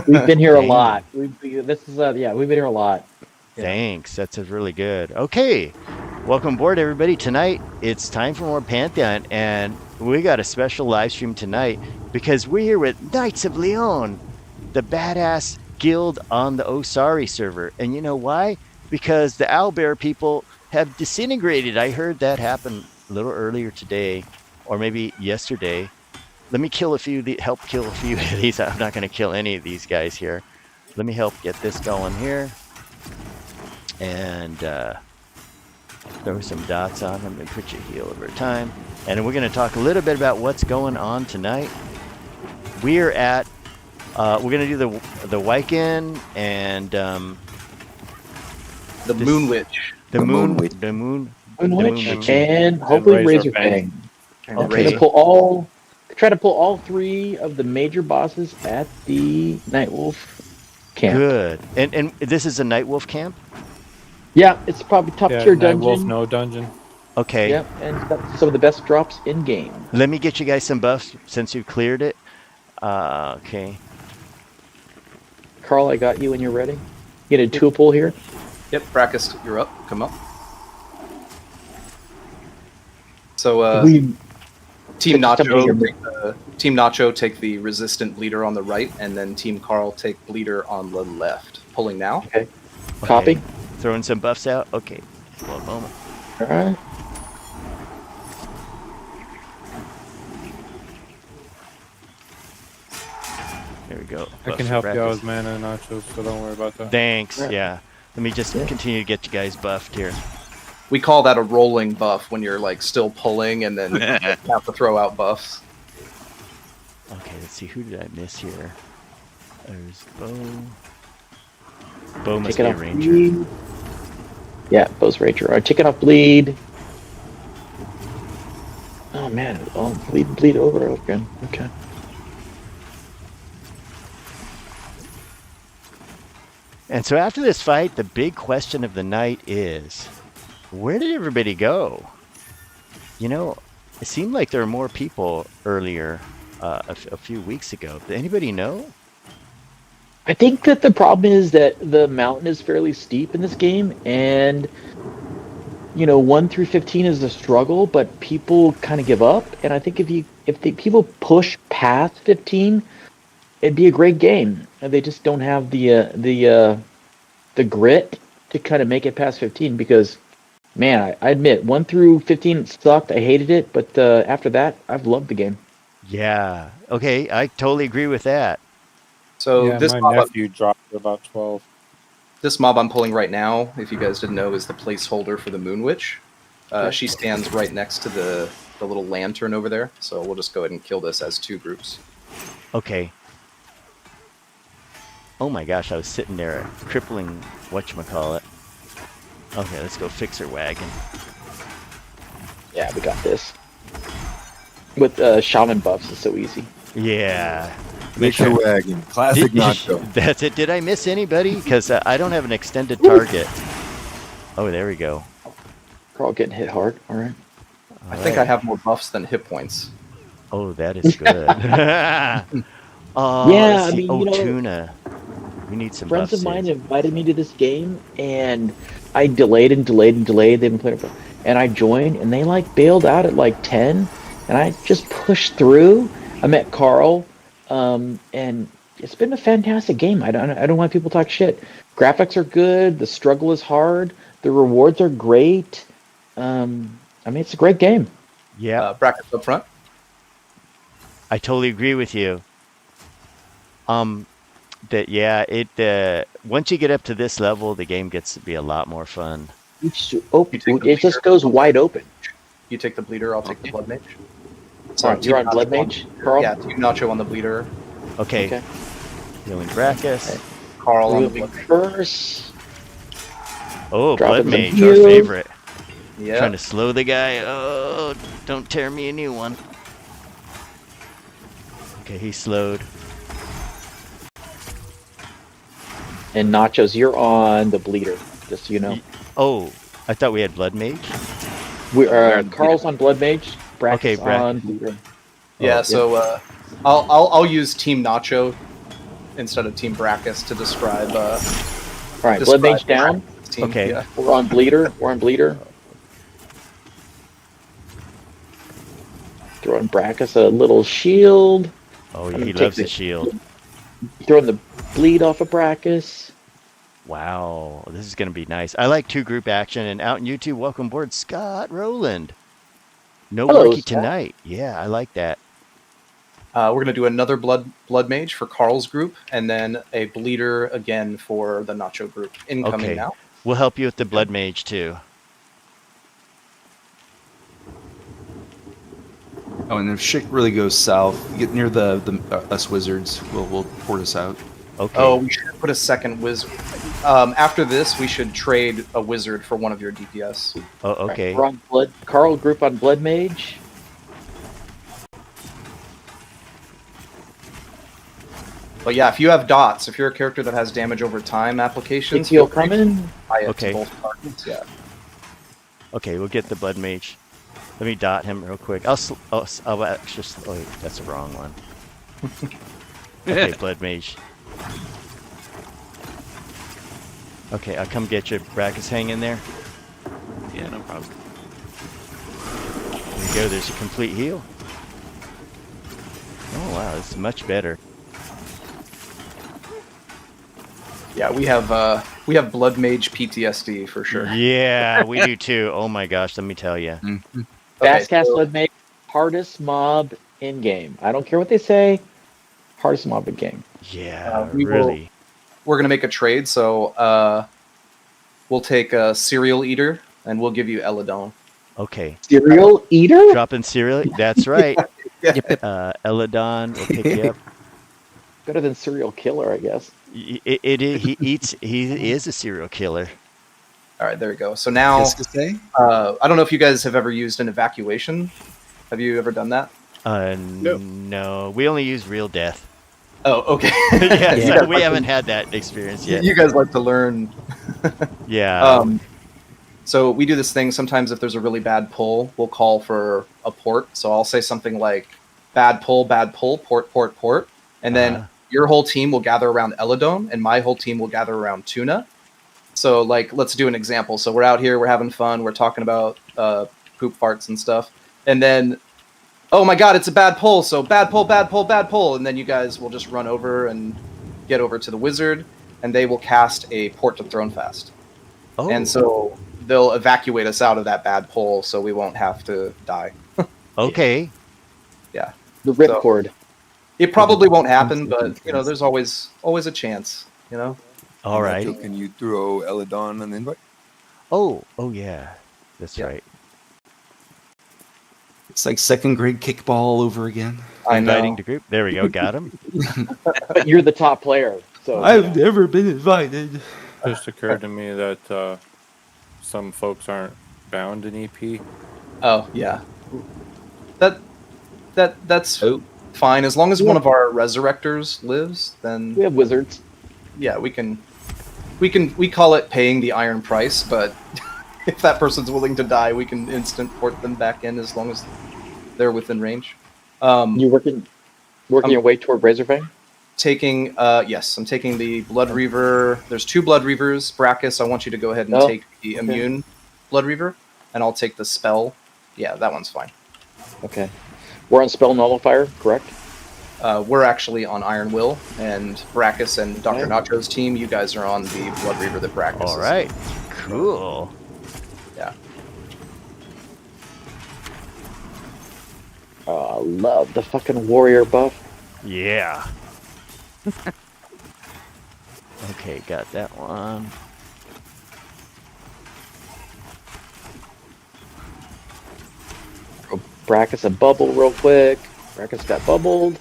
We've been here a Dang. lot. We've been here a lot. Yeah. Thanks. That's really good. Okay. Welcome aboard, everybody. Tonight, it's time for more Pantheon, and we got a special live stream tonight because we're here with Knights of Leon, the badass guild on the Osari server. And you know why? Because the owlbear people have disintegrated. I heard that happen a little earlier today, or maybe yesterday. Let me kill a few, help kill a few of these. I'm not going to kill any of these guys here. Let me help get this going here. And throw some dots on them and put your heal over time. And we're going to talk a little bit about what's going on tonight. We're at, we're going to do the Wyken and The Moon Witch. the Moon Witch. And hopefully Razer Razer Fang. And I'm Razer. try to pull all 3 of the major bosses at the Nightwolf camp. Good. And this is a Nightwolf camp? Yeah, it's probably top tier dungeon. Nightwolf, no dungeon. Okay. Yep, and it's got some of the best drops in game. Let me get you guys some buffs since you cleared it. Okay. Carl, I got you when you're ready. You get a 2 pull here. Yep, Brackus, you're up. Come up. So, We Team Something Team Nacho take the resistant bleeder on the right, and then Team Carl take bleeder on the left. Pulling now. okay. Copy. Okay. Throwing some buffs out. Okay. One moment. All right. There we go. I Buffs can for help you out Brackus. with mana and nachos, so don't worry about that. Thanks. Right. Yeah. Let me just Yeah. continue to get you guys buffed here. We call that a rolling buff when you're like still pulling and then have to throw out buffs. Okay, let's see. Who did I miss here? There's Bo. Bo must be Taking a off ranger. bleed. Yeah, Bo's ranger. All right, taking off bleed. Oh man, oh bleed over again. Okay. And so after this fight, the big question of the night is, where did everybody go? You know, it seemed like there were more people earlier, a few weeks ago. Did anybody know? I think that the problem is that the mountain is fairly steep in this game, and 1 through 15 is a struggle, but people kind of give up. And I think if the people push past 15, it'd be a great game. And they just don't have the grit to kind of make it past 15 because, man, I admit 1 through 15 sucked. I hated it, but after that, I've loved the game. Yeah. Okay, I totally agree with that. So Yeah, this my mob, nephew dropped to about 12. this mob I'm pulling right now, if you guys didn't know, is the placeholder for the Moon Witch. She stands right next to the little lantern over there. So we'll just go ahead and kill this as 2 groups. Okay. Oh my gosh, I was sitting there crippling whatchamacallit. Okay, let's go fix her wagon. Yeah, we got this. With shaman buffs, it's so easy. Yeah. Make your wagon. Classic nacho. That's it. Did I miss anybody? Because I don't have an extended target. Oh, there we go. Carl getting hit hard. All right. I think I have more buffs than hit points. Oh, that is good. Oh, Yeah, let's I see. mean, Tuna. We need some Friends buffs of mine here. invited me to this game, and I delayed and delayed and delayed. They've been playing it for, and I joined, and they bailed out at 10, and I just pushed through. I met Carl, and it's been a fantastic game. I don't want people to talk shit. Graphics are good. The struggle is hard. The rewards are great. It's a great game. Yeah, Brackets up front. I totally agree with you. Once you get up to this level, the game gets to be a lot more fun. It just goes wide open. You take the bleeder, I'll take the blood mage. Sorry, you're on Blood Mage, Carl? Yeah, Team Nacho on the bleeder. Okay. Healing Brackus. Okay. Carl on the Moving blood. curse. Oh, Dropping Blood the Mage, our heal. favorite. Yeah. Trying to slow the guy. Oh, don't tear me a new one. Okay, he's slowed. And Nachos, you're on the bleeder, just so you know. Oh, I thought we had Blood Mage. We are Carl's on Blood Mage, Brack's Okay, on bleeder. Yeah, Oh, so I'll use Team Nacho instead of Team Brackus to describe. All right, Blood Mage down. Team. Okay. Yeah. We're on Bleeder. We're on Bleeder. Throwing Brackus a little shield. Oh, I'm he gonna loves take the shield. Throwing the bleed off of Brackus. Wow, this is going to be nice. I like 2-group action. And out in YouTube, welcome aboard, Scott Rowland. No Hello, Worky Scott. tonight. Yeah, I like that. We're gonna do another blood mage for Carl's group, and then a bleeder again for the Nacho group. Incoming Okay. now. We'll help you with the Blood Mage, too. Oh, and if shit really goes south, get near the us wizards. We'll port us out. Okay. Oh, we should put a second wizard. After this, we should trade a wizard for one of your DPS. Oh, All right, okay. we're on Blood. Carl group on Blood Mage. But yeah, if you have dots, if you're a character that has damage over time applications, Heal coming. apply it Okay. to both targets. Yeah. Okay, we'll get the Blood Mage. Let me dot him real quick. I'll actually... Oh, wait, that's the wrong one. Okay, Blood Mage. Okay, I'll come get you. Brackus hanging there. Yeah, no problem. There you go. There's a complete heal. Oh, wow. This is much better. Yeah, we have blood mage PTSD for sure. Yeah, we do too. Oh my gosh, let me tell you. Mm-hmm. Fast cast so- Blood Mage. Hardest mob in game. I don't care what they say. Hardest mob in game. Yeah, we will- really. We're gonna make a trade, so we'll take a cereal eater and we'll give you Eladon. Okay. Cereal eater? Dropping cereal. That's right. Yeah. Eladon will pick you up. Better than serial killer, I guess. He is a serial killer. All right, there we go. So now, Qu'est-ce que c'est? I don't know if you guys have ever used an evacuation. Have you ever done that? No, we only use real death. Oh, okay. Yeah, You so guys we like haven't to- had that experience yet. You guys like to learn. Yeah. So we do this thing sometimes if there's a really bad pull, we'll call for a port. So I'll say something like bad pull, port. And then your whole team will gather around Eladon and my whole team will gather around Tuna. So like, let's do an example. So we're out here, we're having fun, we're talking about poop farts and stuff. And then, oh my God, it's a bad pull. So bad pull. And then you guys will just run over and get over to the wizard and they will cast a port to throne fast. Oh. And so they'll evacuate us out of that bad pull so we won't have to die. Okay. The So- ripcord. It probably won't happen, but you know, there's always a chance, you know? All right. Nacho, can you throw Eladon an invite? Oh, yeah. That's Yeah. right. It's like second grade kickball all over again. I Inviting know. the group. There we go. Got him. But you're the top player. So I've never been invited. Just occurred to me that some folks aren't bound in EP. Oh, yeah. That's Oh. fine. As long as one of our resurrectors lives, then we have wizards. yeah, we call it paying the iron price, but if that person's willing to die, we can instant port them back in as long as they're within range. You working your way toward Razer Fang? Taking yes, I'm taking the Blood Reaver. There's 2 Blood Reavers. Brackus, I want you to go ahead and Oh, take the immune Blood Reaver, and I'll take the spell. Yeah, that one's fine. Okay. We're on Spell Nullifier, correct? We're actually on Iron Will, and Brackus and Dr. Okay. Nacho's team, you guys are on the Blood Reaver that Brackus All is. right. Cool. Yeah. Oh, I love the fucking warrior buff. Yeah. Okay, got that one. Brackus a bubble real quick. Brackus got bubbled.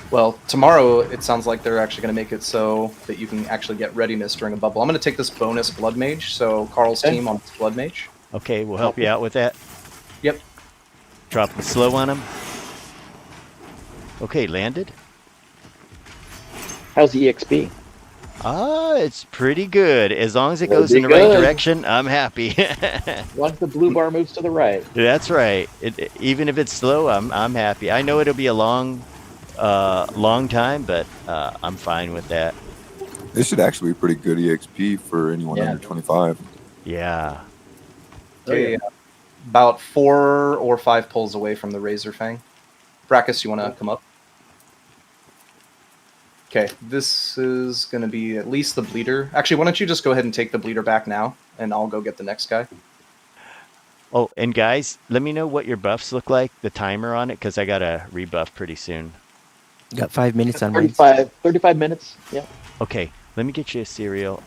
Well, tomorrow it sounds like they're actually going to make it so that you can actually get readiness during a bubble. I'm going to take this bonus Blood Mage, so Carl's Okay. team on Blood Mage. Okay, we'll help you out with that. Yep. Drop the slow on him. Okay, landed. How's the EXP? It's pretty good. As long as it That'd goes be in the right good. direction, I'm happy. Once the blue bar moves to the right. That's right. Even if it's slow, I'm happy. I know it'll be a long time, but I'm fine with that. This should actually be pretty good EXP for anyone Yeah. under 25. Yeah. Okay, about 4 or 5 pulls away from the Razer Fang. Brackus, you want to come up? Okay, this is going to be at least the bleeder. Actually, why don't you just go ahead and take the bleeder back now, and I'll go get the next guy. Oh, and guys, let me know what your buffs look like, the timer on it, because I got to rebuff pretty soon. Got 5 minutes on mine. 35 minutes. Yeah. Okay, let me get you a cereal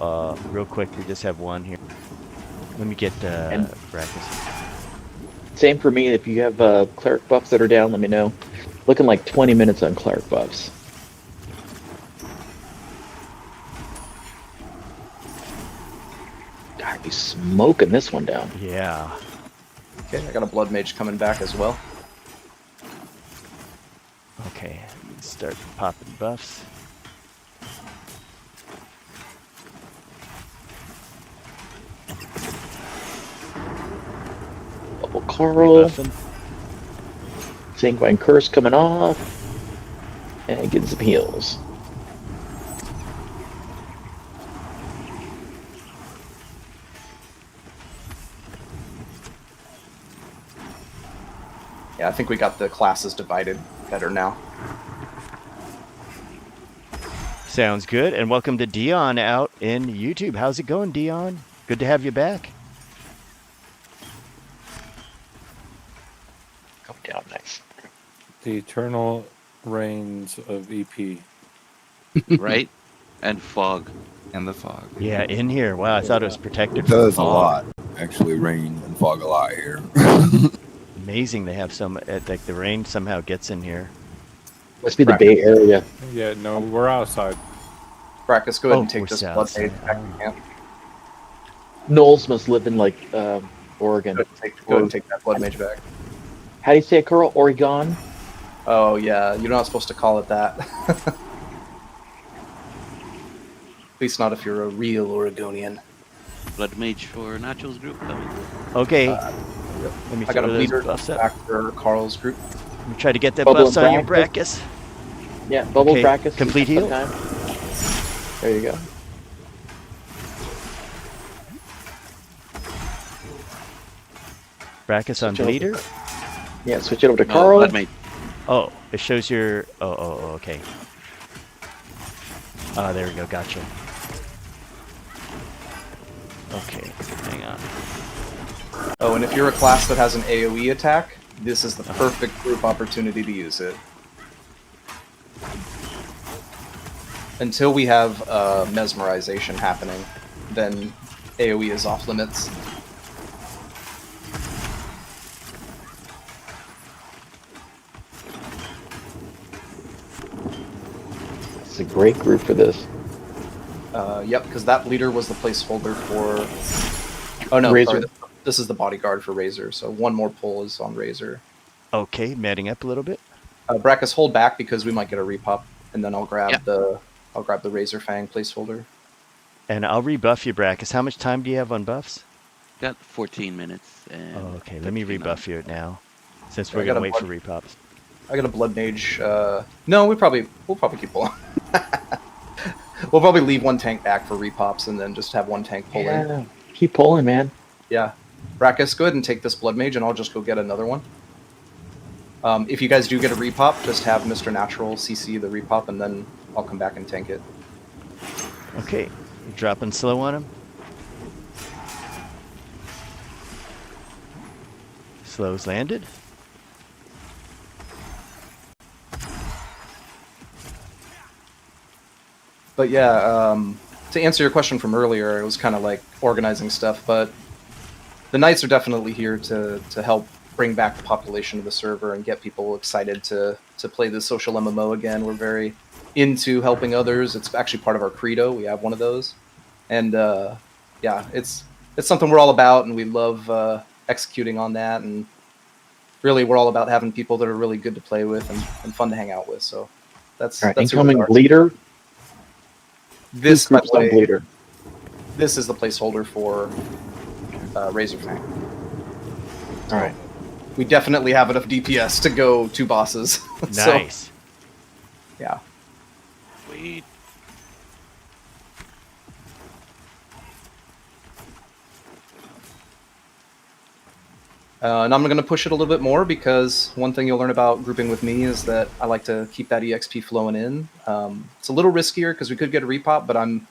real quick. We just have one here. Let me get And- breakfast. Same for me. If you have cleric buffs that are down, let me know. Looking like 20 minutes on cleric buffs. God, he's smoking this one down. Yeah. Okay, I got a Blood Mage coming back as well. Okay, let's start popping buffs. Double Carl. Buffing. Sanguine Curse coming off. And getting some heals. Yeah, I think we got the classes divided better now. Sounds good. And welcome to Dion out in YouTube. How's it going, Dion? Good to have you back. Come down nice. The eternal reigns of EP. Right? And fog. And the fog. Yeah, in here. Wow, I thought it was protected It from does a fog. lot. Actually, rain and fog a lot here. Amazing they have some, like the rain somehow gets in here. Must be the Bay Area. Yeah, no, we're outside. Brackus, go ahead Oh, and take we're this south Blood side. Mage back to camp. Knowles must live in like Oregon. Go ahead and take that Blood Mage back. How do you say it, Carl? Oregon? Oh, yeah, you're not supposed to call it that. At least not if you're a real Oregonian. Blood Mage for Nacho's group coming. Okay. Let me I got a throw those bleeder buffs up. back for Carl's group. Let me try to get that Bubble buffs and on your Brackus. Brackus. Yeah, Bubble Okay, Brackus. complete heal? Time. There you go. Brackus on Switch over. bleeder. Yeah, switch it over to No, Carl. Blood Mage. Oh, it shows your. Oh, okay. Ah, there we go. Gotcha. Okay, hang on. Oh, and if you're a class that has an AoE attack, this is the perfect group opportunity to use it. Until we have mesmerization happening, then AoE is off limits. It's a great group for this. Yep, because that bleeder was the placeholder for... Oh no, Razer. sorry, this is the bodyguard for Razer, so one more pull is on Razer. Okay, matting up a little bit. Brackus, hold back because we might get a repop, and then I'll grab Yeah. the Razer Fang placeholder. And I'll rebuff you, Brackus. How much time do you have on buffs? Got 14 minutes. And Oh, okay. Let me 15 rebuff you now, since I we're got gonna a wait for blood- repops. I got a Blood Mage. No, we'll probably keep pulling. We'll probably leave one tank back for repops and then just have one tank pull in. Yeah, keep pulling, man. Yeah. Brackus, go ahead and take this Blood Mage and I'll just go get another one. If you guys do get a repop, just have Mr. Natural CC the repop and then I'll come back and tank it. Okay, dropping slow on him. Slow's landed. But yeah, to answer your question from earlier, it was kind of like organizing stuff, but the Knights are definitely here to help bring back the population of the server and get people excited to play this social MMO again. We're very into helping others. It's actually part of our credo. We have one of those. And yeah, it's something we're all about, and we love executing on that. And really, we're all about having people that are really good to play with and fun to hang out with. So that's All right, that's who we incoming are. bleeder. This, by the on way, Bleeder. this is the placeholder for Razer Fang. All right. We definitely have enough DPS to go 2 bosses. So, Nice. yeah. Wait. And I'm going to push it a little bit more because one thing you'll learn about grouping with me is that I like to keep that EXP flowing in. It's a little riskier because we could get a repop, but I'm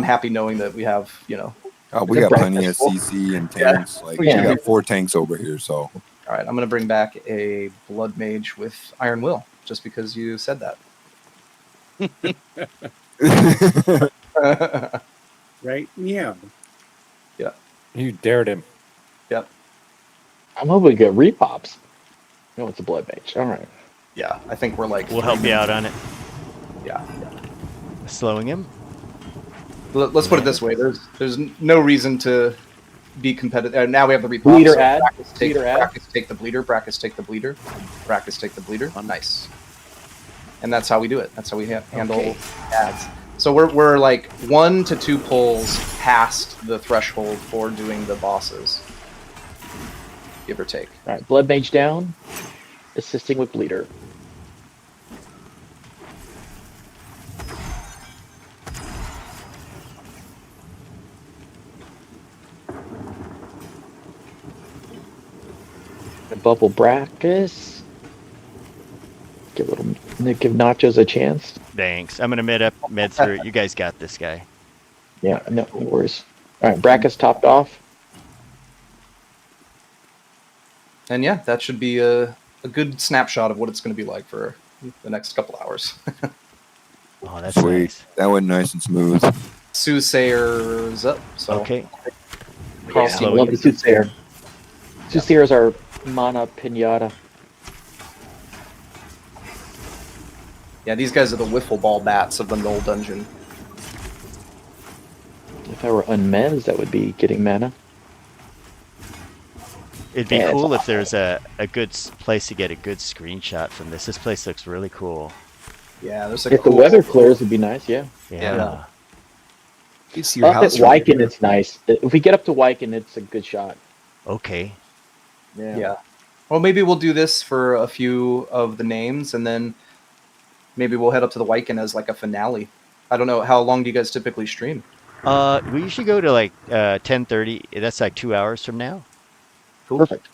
happy knowing that we have, we The got plenty of breakfast. CC and tanks. Like Yeah. we got 4 tanks over here, so all right. I'm going to bring back a Blood Mage with Iron Will just because you said that. Right? Yeah. You dared him. Yep. I'm hoping we get repops. No, it's a blood mage. All right. Yeah, I think we're like. We'll help you out on it. Yeah. Slowing him. Let's put it this way: there's no reason to be competitive. Now we have the repop. Bleeder so add. Brackets take, Bleeder add. brackets take the bleeder. Brackets take the bleeder. Brackets take the bleeder. Nice. And that's how we do it. That's how we handle Okay. ads. So we're like 1 to 2 pulls past the threshold for doing the bosses, give or take. All right. Blood mage down. Assisting with bleeder. The bubble Brackus. Give Nachos a chance. Thanks. I'm gonna med through it. You guys got this guy. Yeah, no worries. All right, Brackus topped off. And yeah, that should be a good snapshot of what it's going to be like for the next couple hours. Oh, that's sweet. nice. That went nice and smooth. Soothsayer's up. So Okay. Yeah, I love the Soothsayer. Soothsayer is our mana pinata. yeah, these guys are the wiffle ball bats of the Null Dungeon. If I were unmez, that would be getting mana. It'd be Yeah, it's cool if awesome. there's a good place to get a good screenshot from this. This place looks really cool. Yeah, there's a If the cool weather clears, it'd be nice. Yeah. Yeah. You see your Up at house from Wyken, here. it's nice. If we get up to Wyken, it's a good shot. Okay. Yeah. Well, maybe we'll do this for a few of the names, and then maybe we'll head up to the Wyken as like a finale. I don't know, how long do you guys typically stream? We usually go to like 10:30. That's like 2 hours from now. Cool. Perfect.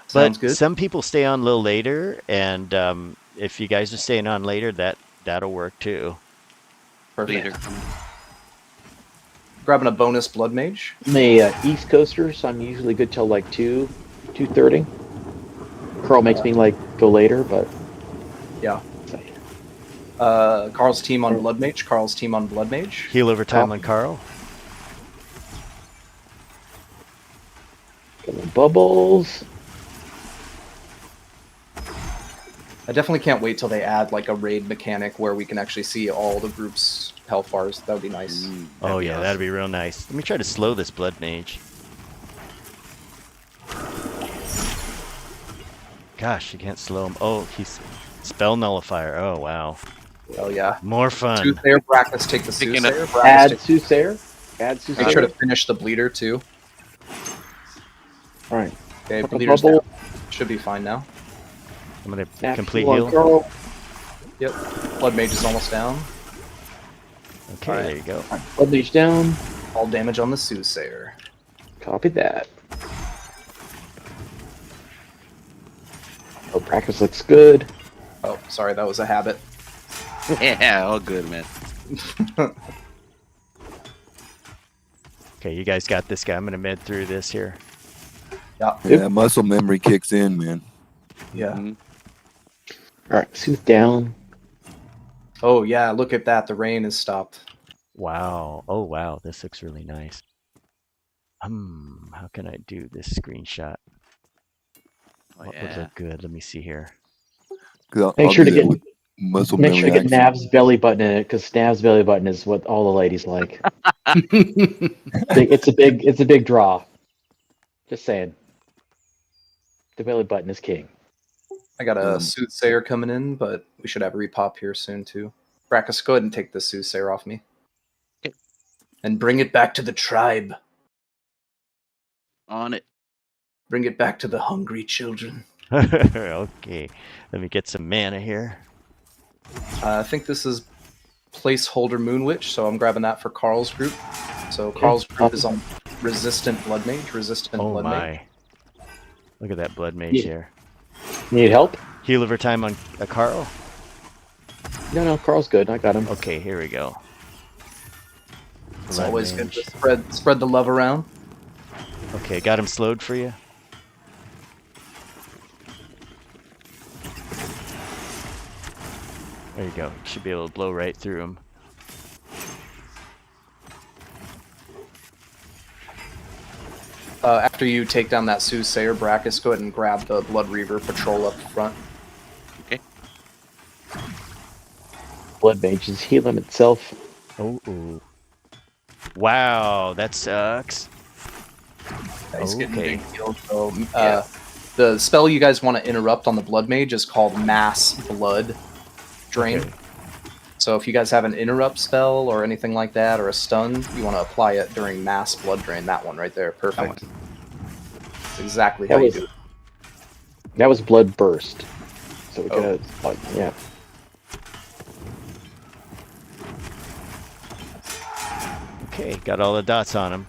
Sounds But good. some people stay on a little later, and if you guys are staying on later, that'll work too. Perfect. Leader. Grabbing a bonus Blood Mage. I'm a East Coaster, so I'm usually good till like 2:30. Carl makes me like go later, but Yeah. Carl's team on Blood Mage. Carl's team on Blood Mage. Heal over time Oh. on Carl. bubbles. I definitely can't wait till they add like a raid mechanic where we can actually see all the group's health bars. That would be nice. Oh yeah, that'd be real nice. Let me try to slow this blood mage. Gosh, you can't slow him. Oh, he's spell nullifier. Oh wow, Oh yeah. more fun. Soothsayer, Brackus, take the Picking up- Soothsayer. Brackus, Add take- Soothsayer. Add Soothsayer. Make sure to finish the Bleeder too. All right. Okay, Put the Bleeder's bubble. down. Should be fine now. I'm gonna Natural complete on heal. Carl. Yep. Blood Mage is almost down. Okay, Alright. there you go. Blood Mage down. All damage on the Soothsayer. Copy that. Oh, practice looks good. Oh, sorry, that was a habit. Yeah, all good, man. Okay, you guys got this guy. I'm gonna med through this here. Yeah, muscle memory kicks in, man. Yeah. Mhm. All right, Sooth down. Oh yeah, look at that. The rain has stopped. Wow. Oh wow, this looks really nice. How can I do this screenshot? Oh, What would yeah. look good? Let me see here. 'Cause I'll Make sure do to that get with muscle make sure to memory get action. Nav's belly button in it because Nav's belly button is what all the ladies like. It's a big draw. Just saying. The belly button is king. I got a Um, Soothsayer coming in, but we should have a repop here soon too. Brackus, go ahead and take the soothsayer off me. Okay. And bring it back to the tribe. On it. Bring it back to the hungry children. Okay, let me get some mana here. I think this is placeholder Moon Witch, so I'm grabbing that for Carl's group. So Carl's group is on Resistant Blood Mage. Resistant Oh Blood my. Mage. Look at that blood mage Yeah. here. Need help? Heal over time on Carl? No, Carl's good. I got him. Okay, here we go. It's Blood always mage. good to spread the love around. Okay, got him slowed for you. There you go. You should be able to blow right through him. After you take down that soothsayer, Brackus, go ahead and grab the Blood Reaver patrol up front. Okay. Blood Mage is healing itself. Oh. Wow, that sucks. He's getting Okay. big healed, so, the spell you guys want to interrupt on the Blood Mage is called Mass Blood Drain. Okay. So if you guys have an interrupt spell or anything like that, or a stun, you want to apply it during Mass Blood Drain. That one right there. Perfect. That's exactly how you do it. That was Blood Burst. So we could Oh. have, yeah. Okay, got all the dots on him.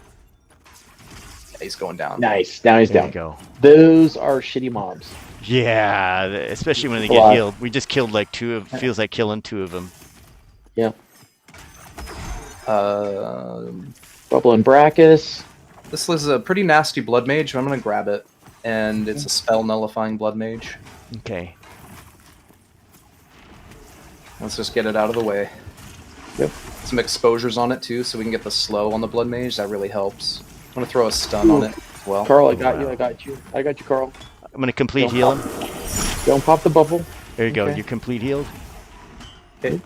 He's going down. Nice. Now he's There down. you go. Those are shitty mobs. Yeah, especially when they A get lot. healed. We just killed like feels like killing 2 of them. Yeah. Uh, Bubble and Brackus. this is a pretty nasty Blood Mage. I'm going to grab it. And it's a spell nullifying Blood Mage. Okay. Let's just get it out of the way. Yep. Some exposures on it too, so we can get the slow on the Blood Mage. That really helps. I'm going to throw a stun on it as well. Carl, I got wow. you. I got you. I got you, Carl. I'm gonna complete Don't heal him. Don't pop the bubble. There you go. Okay. You're complete healed. Okay.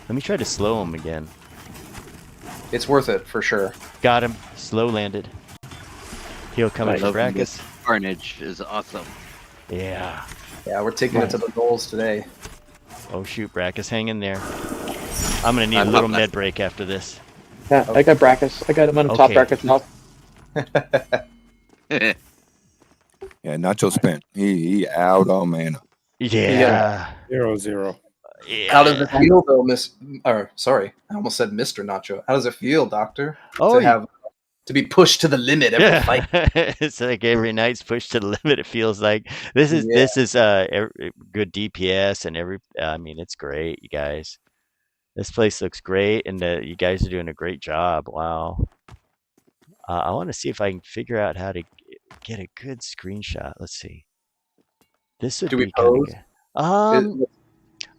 Let me try to slow him again. It's worth it for sure. Got him. Slow landed. Heal coming Nice. from Loving Brackus. this Carnage is awesome. Yeah. Yeah, we're taking it to the goals today. Oh shoot, Brackus, hang in there. I'm gonna need a I'm little not- med break after this. Yeah, I got Brackus. I got him on top Okay. Brackus now. Yeah, Nacho spent. He out on mana. Yeah. 0-0. Yeah. How does it feel though, sorry, I almost said Mr. Nacho. How does it feel, Doctor? Oh, To be pushed to the limit every fight. It's like every night's pushed to the limit. It feels like this is good DPS and I mean, it's great, you guys. This place looks great, and you guys are doing a great job. Wow. I want to see if I can figure out how to get a good screenshot. Let's see. This would Do we be kind of pose? good.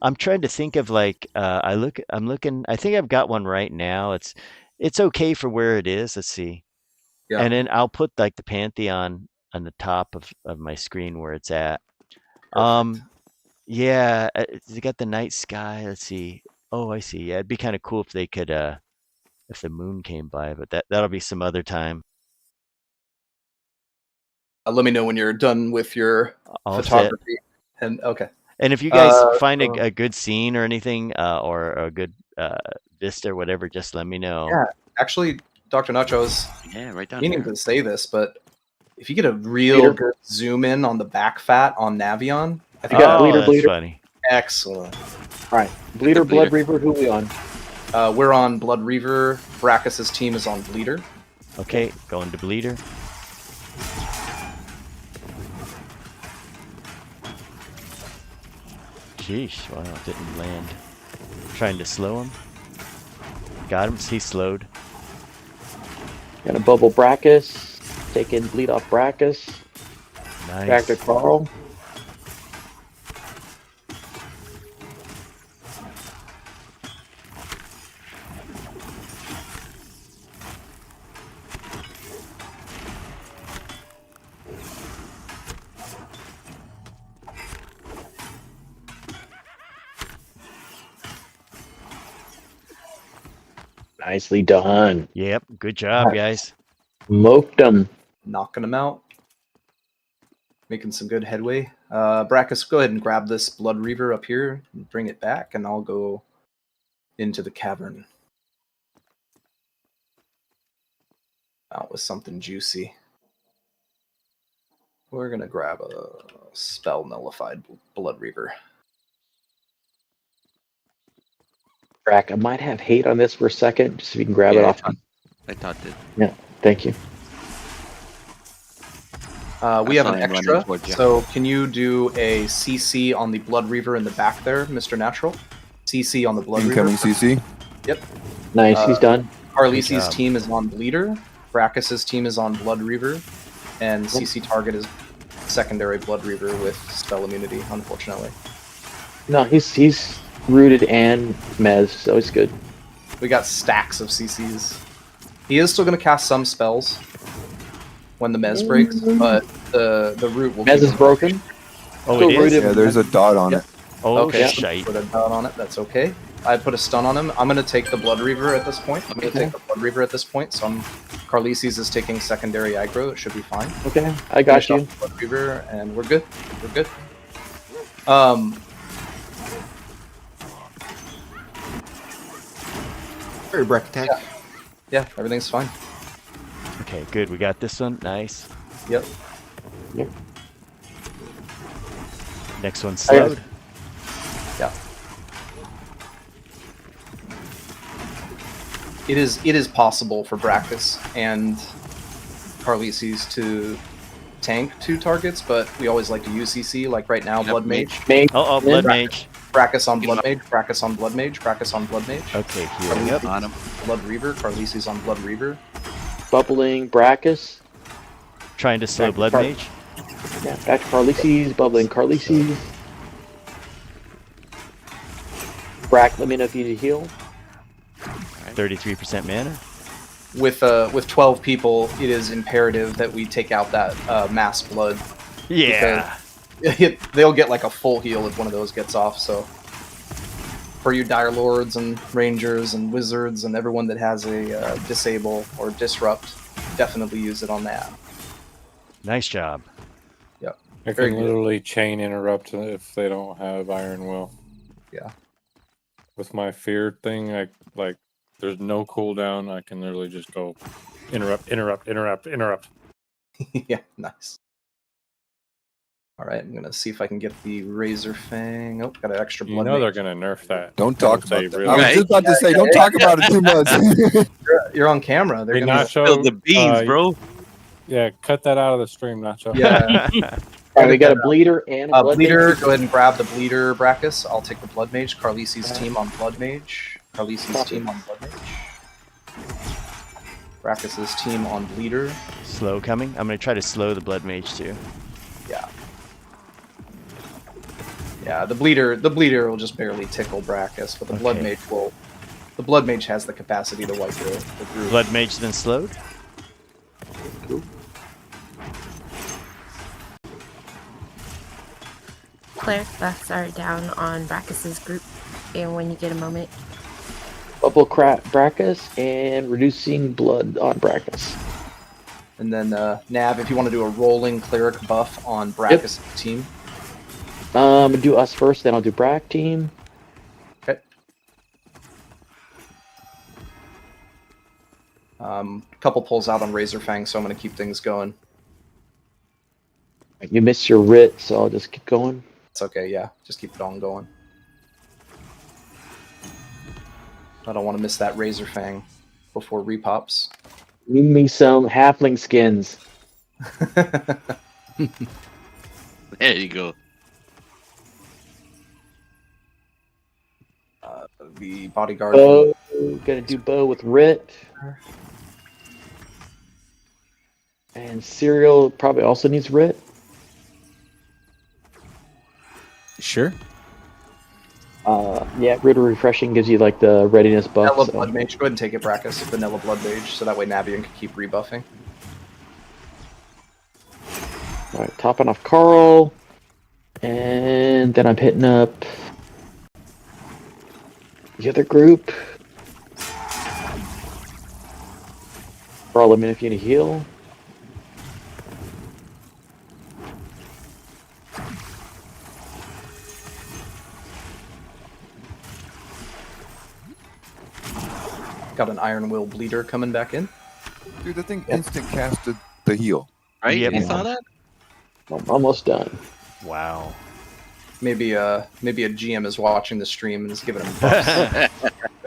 I'm trying to think of like I'm looking. I think I've got one right now. It's okay for where it is. Let's see. Yeah. And then I'll put like the Pantheon on the top of my screen where it's at. Yeah, you got the night sky. Let's see. Oh, I see. Yeah, it'd be kind of cool if they could if the moon came by, but that'll be some other time. Let me know when you're done with your All set. photography. And okay. And if you guys find so- a good scene or anything, or a good vista or whatever, just let me know. Yeah. Actually, Dr. Nacho, I was Yeah, right down meaning here. to say this, but if you get a real good zoom in on the back fat on Navion, I think got Oh, bleeder. that's funny. excellent. All right. Bleeder, The Bleeder. Blood Reaver, who we on? We're on Blood Reaver. Brackus's team is on Bleeder. Okay, going to Bleeder. Sheesh, wow, it didn't land. Trying to slow him. Got him, he's slowed. Got a bubble Brackus. Taking bleed off Brackus. Nice. Back to Carl. Nicely done. Yep, good job, guys. Moped them. Knocking them out. Making some good headway. Brackus, go ahead and grab this Blood Reaver up here and bring it back, and I'll go into the cavern. Out with something juicy. We're going to grab a spell nullified Blood Reaver. Brack, I might have hate on this for a second, just so you can grab Yeah, it off. I thought that. Yeah, thank you. We have saw an him running extra, towards you. so can you do a CC on the Blood Reaver in the back there, Mr. Natural? CC on the Blood Incoming Reaver. CC. Yep. Nice, he's done. Carlisi's job. team is on Bleeder. Brackus's team is on Blood Reaver. And CC target is secondary Blood Reaver with spell immunity, unfortunately. No, he's rooted and mez, so it's good. We got stacks of CCs. He is still going to cast some spells when the Mez breaks, but the root will Mez keep is him. broken. Oh, Still it is? rooted. Yeah, there's a dot on Yep. it. Oh, Okay, shite. put a dot on it. That's okay. I put a stun on him. I'm going to take the Blood Reaver at this point. I'm going to take the Blood Reaver at this point. So Carlisi's is taking secondary aggro. It should be fine. Okay, I got Finish you. off the Blood Reaver, and we're good. We're good. Very Breck attack. Yeah, everything's fine. Okay, good. We got this one. Nice. Yep. Next one's I got- slowed. Yeah. It is possible for Brackus and Carlisi's to tank 2 targets, but we always like to use CC. Like right now, Yep, Blood Mage. Mage. Oh, Blood Mage. Brackus on Blood Mage. Brackus on Blood Mage. Brackus on Blood Mage. Okay, healing up. On him. Blood Reaver. Carlisi's on Blood Reaver. Bubbling Brackus. Trying to slow Back to Blood Car- Mage. Yeah, back to Carlisi's, bubbling Carlisi's. Brack, let me know if you need to heal. 33% mana. With 12 people, it is imperative that we take out that mass blood. Yeah. They'll get like a full heal if one of those gets off. So for you Dire Lords and Rangers and Wizards and everyone that has a disable or disrupt, definitely use it on that. Nice job. I Very can good. literally chain interrupt if they don't have Iron Will. Yeah. With my fear thing, there's no cooldown. I can literally just go interrupt. Yeah, nice. All right, I'm gonna see if I can get the Razer Fang. Oh, got an extra You blood. know they're mage. gonna nerf that. Don't talk Say about that. really- I was just about to say, don't talk about it too much. You're on camera. They're Hey, gonna. Spill the Nacho, beans, bro. yeah, cut that out of the stream, Nacho. Yeah. All right, we got a bleeder and a blood Bleeder, mage. go ahead and grab the Bleeder, Brackus. I'll take the Blood Mage. Carlisi's team on Blood Mage. Carlisi's team on Blood Mage. Brackus's team on Bleeder. Slow coming. I'm going to try to slow the Blood Mage too. Yeah. Yeah, the Bleeder will just barely tickle Brackus, but the Blood Okay. Mage will. The Blood Mage has the capacity to wipe the group. Blood Mage then slowed. Cleric buffs are down on Brackus's group, and when you get a moment, Bubble crap Brackus and reducing blood on Brackus. And then Nav, if you want to do a rolling cleric buff on Brackus' team. Do us first, then I'll do Brack team. Okay. Couple pulls out on Razer Fang, so I'm going to keep things going. You missed your writ, so I'll just keep going. It's okay, yeah. Just keep it on going. I don't want to miss that Razer Fang before repops. Give me some halfling skins. There you go. The bodyguard. Bow, gonna do bow with writ. And cereal probably also needs writ. Sure. Yeah, writ refreshing gives you like the readiness buff. Vanilla so- Blood Mage. Go ahead and take it, Brackus. Vanilla Blood Mage, so that way Navian can keep rebuffing. All right, topping off Carl, and then I'm hitting up the other group. Carl, let me know if you need to heal. Got an Iron Will Bleeder coming back in. Dude, I think instant casted the heal. Right? Yep. You saw that? I'm almost done. Wow. Maybe a GM is watching the stream and is giving him buffs.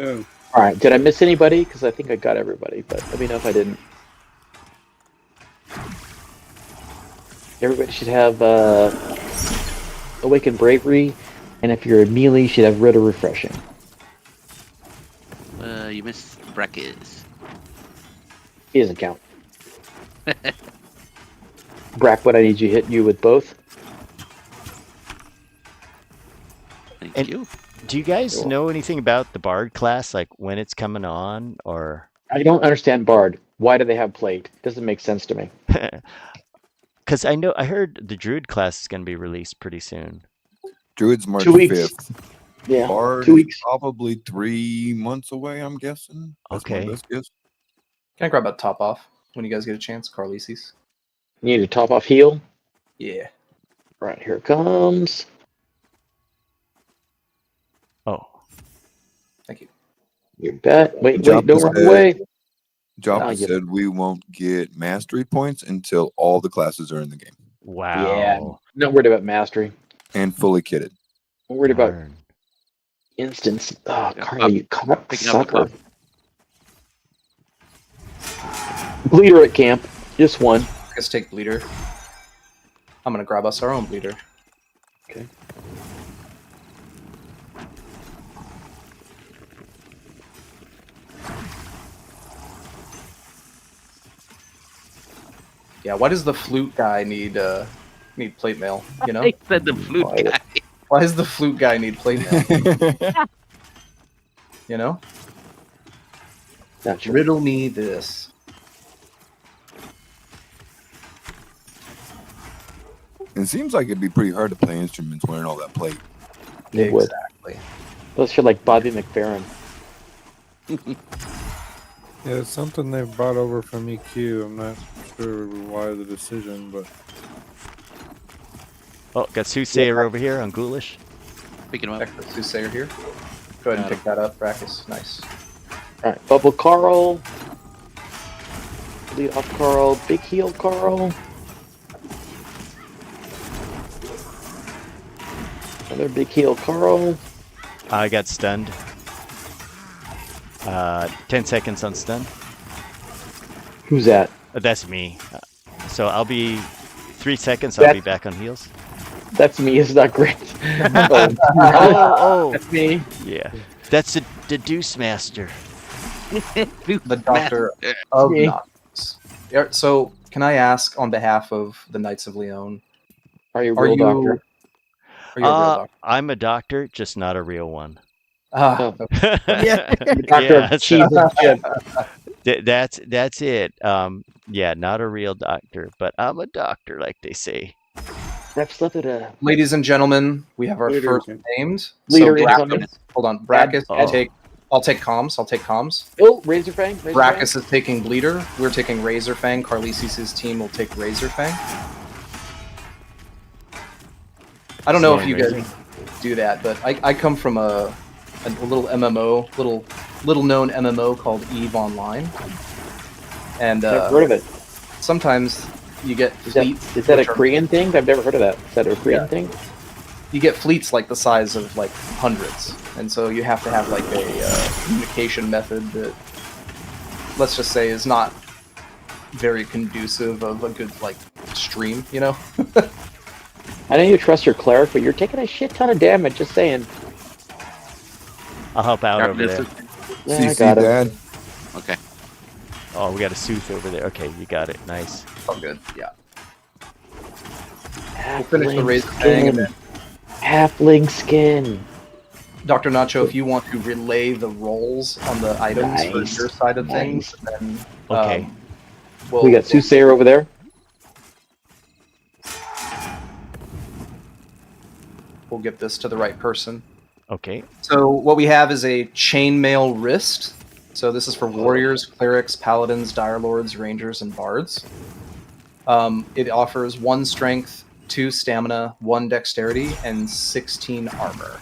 Oh, All right, did I miss anybody? Because I think I got everybody, but let me know if I didn't. Everybody should have Awakened Bravery, and if you're a melee, you should have Rid of Refreshing. You missed Brackets. He doesn't count. Brack, what I need you hit you with both. Thank And- you. Do you guys Cool. know anything about the Bard class, like when it's coming on, or? I don't understand Bard. Why do they have plate? Doesn't make sense to me. Because I heard the Druid class is going to be released pretty soon. Druid's March 2 weeks. 5th. Yeah, Bard 2 is weeks. probably 3 months away, I'm guessing. That's Okay. my best guess. Can I grab a top off when you guys get a chance, Carlisi's? You need to top off heal. Yeah. Right, here it comes. Oh, Thank you. You bet. Wait, Jump don't is run dead. away. Joppa Ah, yeah. said we won't get mastery points until all the classes are in the game wow. Not worried about mastery. and fully kitted. I'm worried about Darn. instance. Oh, Yeah, Carl, you cock picking up the sucker. Bleeder at camp. Just one. Let's take Bleeder. I'm gonna grab us our own Bleeder. Okay. Yeah, why does the flute guy need plate mail? You know? I said the flute Why- guy. Why does the flute guy need plate mail? You know? Not sure. Riddle me this. It seems like it'd be pretty hard to play instruments wearing all that plate. It would. Exactly. Let's feel like Bobby McFerrin. Yeah, it's something they've brought over from EQ. I'm not sure why the decision, but Oh, got Soothsayer over here on Ghoulish. Picking him up. Extra Soothsayer here. Go ahead and pick that up, Brackus. Nice. All right, Bubble Carl. Lead off Carl. Big heal Carl. Another big heal Carl. I got stunned. 10 seconds on stun. Who's that? That's me. So I'll be 3 seconds. I'll be back on heels. That's me. It's not great. Oh, That's me. yeah. That's the Deuce Master. The Doctor of Me. Noctis. Yeah, so, can I ask on behalf of the Knights of Leon, Are you a are real you, doctor? are you a real doctor? I'm a doctor, just not a real one. Ah, Oh. yeah, Doctor of cheese and chip. that's it. Yeah, not a real doctor, but I'm a doctor, like they say. Rep slip it a ladies and gentlemen, we have our Leader first incoming. named. Leader so incoming. Brackus, hold on, Brackus, Oh. I'll take comms. I'll take comms. Oh, Razer Fang. Razer Fang. Brackus is taking Bleeder. We're taking Razer Fang. Carlisi's team will take Razer Fang. I don't know if you guys do that, but I come from a little MMO, little known MMO called EVE Online, and Never heard of it. sometimes you get Is that, fleets. is that a which are- Korean thing? I've never heard of that. Is that a Korean Yeah. thing? You get fleets like the size of like hundreds, and so you have to have like a communication method that, let's just say, is not very conducive of a good like stream. You know. I know you trust your cleric, but you're taking a shit ton of damage. Just saying. I'll help out Grab over this. there. Yeah, I CC got it. Dad. Okay. Oh, we got a Sooth over there. Okay, you got it. Nice. Oh, good. Yeah. We'll finish the Halfling Razer Fang, and skin. then Halfling skin. Dr. Nacho, if you want to relay the roles on the items for Nice. your side of things, then Okay. We got Soothsayer over there. we'll get this to the right person. Okay. So what we have is a chainmail wrist. So this is for warriors, clerics, paladins, dire lords, rangers, and bards. It offers 1 strength, 2 stamina, 1 dexterity, and 16 armor.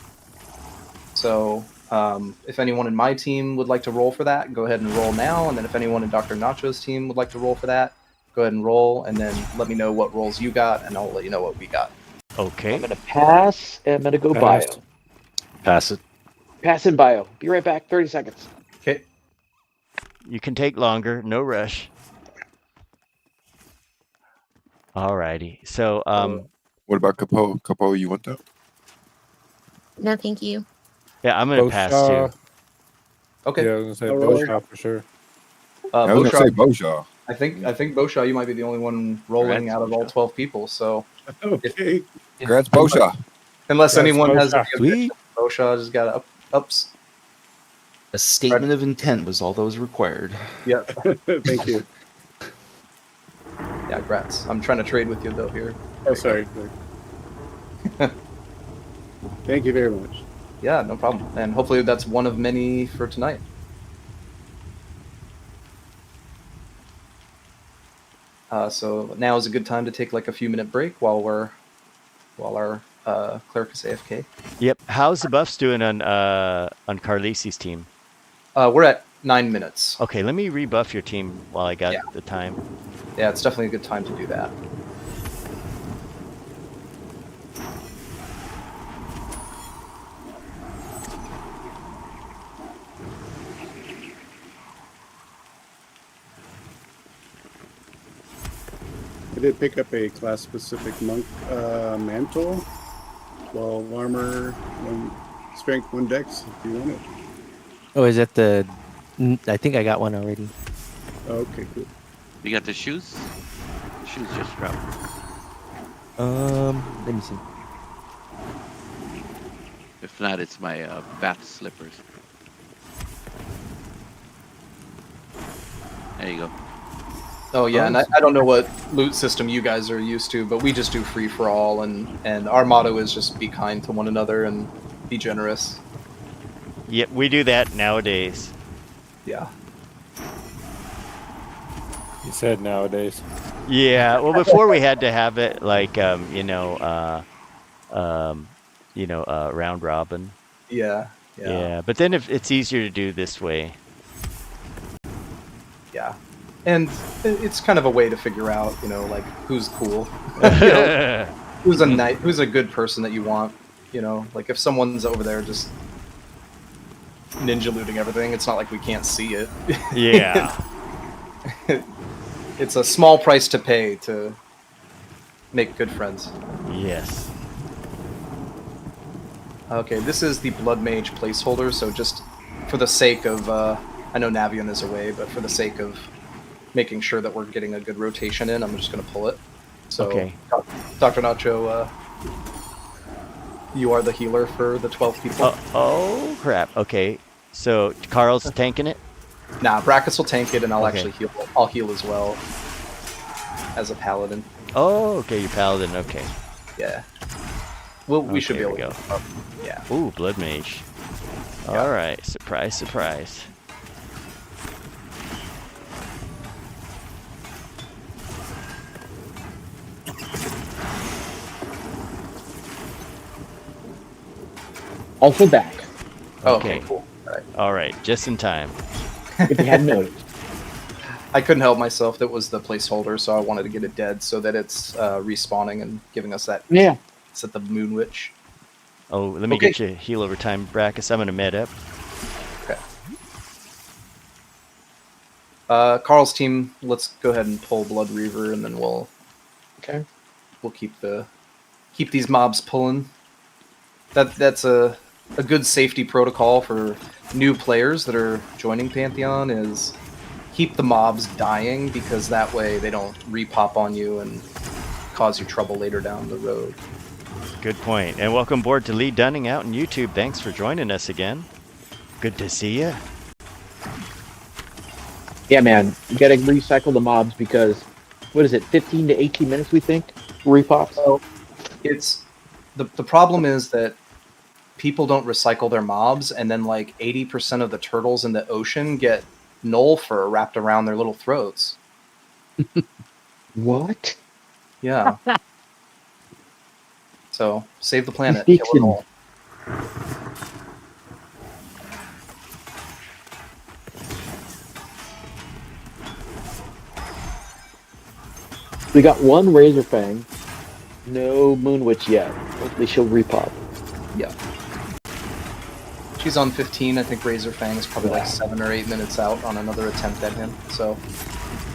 So If anyone in my team would like to roll for that, go ahead and roll now. And then if anyone in Dr. Nacho's team would like to roll for that, go ahead and roll. And then let me know what rolls you got, and I'll let you know what we got. Okay. I'm gonna pass, and I'm gonna go Pass. bio. Pass it. Pass in bio. Be right back. 30 seconds. Okay. You can take longer. No rush. Alrighty. So, What about Capo? Capo, you want that? No, thank you. yeah, I'm gonna pass Boshaw. too. Okay. Yeah, I was gonna say All right. Boshaw for sure. I was gonna say Boshaw, Boshaw. I think Boshaw, you might be the only one rolling Congrats, out of all Boshaw. 12 people. So Okay. Congrats, Boshaw. unless That's anyone has Boshaw. any objection, Boshaw just got ups. A statement of intent was all that was required. Yeah. Thank you. Yeah, congrats. I'm trying to trade with you though here. Oh, sorry. Thank you very much. Yeah, no problem. And hopefully that's one of many for tonight. So now is a good time to take like a few minute break while our cleric is AFK. Yep. How's the buffs doing on Carlisi's team? We're at 9 minutes. Okay, let me rebuff your team while I got Yeah. the time. Yeah, it's definitely a good time to do that. I did pick up a class-specific monk mantle. 12 armor, 1 strength, 1 dex, if you want it. Oh, is that the? I think I got one already. Okay, cool. You got the shoes? Shoes just dropped. Let me see. If not, it's my bath slippers. There you go. Oh yeah, and I don't know what loot system you guys are used to, but we just do free for all, and our motto is just be kind to one another and be generous. Yep, we do that nowadays. Yeah. You said nowadays. Yeah. Well, before we had to have it like round robin. Yeah. Yeah. But then if it's easier to do this way. Yeah. And it's kind of a way to figure out, like who's cool, who's a good person that you want, like if someone's over there just ninja looting everything, it's not like we can't see it. Yeah. It's a small price to pay to make good friends. Yes. Okay, this is the Blood Mage placeholder, so just for the sake of, I know Navian is away, but for the sake of making sure that we're getting a good rotation in, I'm just going to pull it. So, Okay. Dr. Nacho, you are the healer for the 12 people. Oh, crap. Okay. So Carl's tanking it? Nah, Brackus will tank it, and I'll Okay. actually heal. I'll heal as well as a paladin. Oh, okay. You're paladin. Okay. Yeah. Well, we should be Okay, able there to. we go. Yeah. Ooh, blood mage. Yeah. All right. Surprise, surprise. Also back, Oh, Okay. okay, cool. All right. All right. Just in time. if you hadn't noticed. I couldn't help myself. That was the placeholder, so I wanted to get it dead so that it's respawning and giving us that. Yeah. Set the Moon Witch. Oh, let me Okay. get you heal over time, Brackus. I'm going to med up. Okay. Carl's team. Let's go ahead and pull Blood Reaver, and then we'll keep these mobs pulling. That's a good safety protocol for new players that are joining Pantheon is keep the mobs dying, because that way they don't repop on you and cause you trouble later down the road. Good point. And welcome aboard to Lee Dunning out on YouTube. Thanks for joining us again. Good to see you. Yeah, man. You gotta recycle the mobs because, what is it, 15 to 18 minutes, we think? Repops? So it's the problem is that people don't recycle their mobs, and then like 80% of the turtles in the ocean get null fur wrapped around their little throats. What? Yeah. So save the planet. Fiction. Kill it all. We got one Razer Fang. No Moon Witch yet. Hopefully she'll repop. Yeah. She's on 15. I think Razer Fang is probably like 7 or 8 minutes out on another attempt at him. So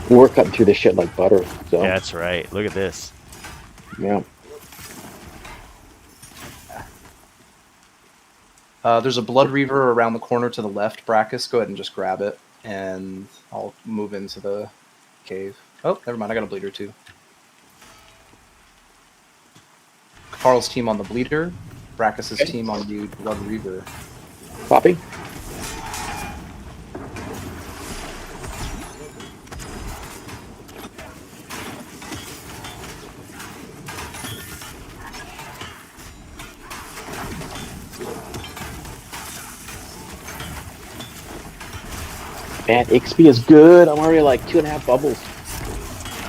We're cutting through this shit like butter. So Yeah, that's right. Look at this. yeah. there's a Blood Reaver around the corner to the left. Brackus, go ahead and just grab it, and I'll move into the cave. Oh, never mind. I got a bleeder too. Carl's team on the bleeder. Brackus's team on the Blood Reaver. Copy. Man, XP is good. I'm already like 2.5 bubbles.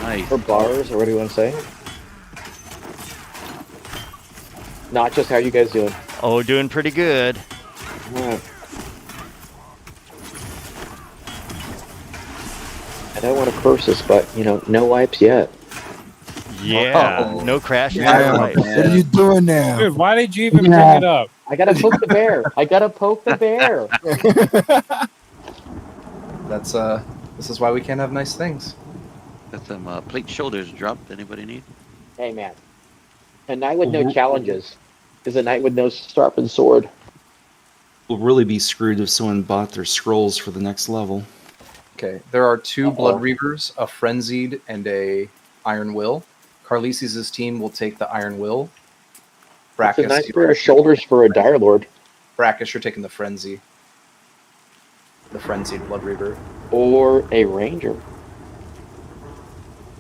Nice. Or bars, or what do you want to say? Not just how you guys doing. Oh, doing pretty good. Alright. I don't want to curse this, but no wipes yet. Yeah, Oh. no crashes. Yeah, no What lights. are you doing now? Dude, why did you even Yeah. bring it up? I gotta poke the bear. I gotta poke the bear. That's this is why we can't have nice things. Got some plate shoulders dropped. Anybody need? Hey man, a knight with no challenges is a knight with no sharpened sword. We'll really be screwed if someone bought their scrolls for the next level. Okay, there are 2 Uh-oh. Blood Reavers, a Frenzied, and a Iron Will. Carlises' team will take the Iron Will. It's a nice Brackus, pair of shoulders for a Dire Lord. Brackus, you're taking the Frenzy. The Frenzied Blood Reaver. Or a Ranger.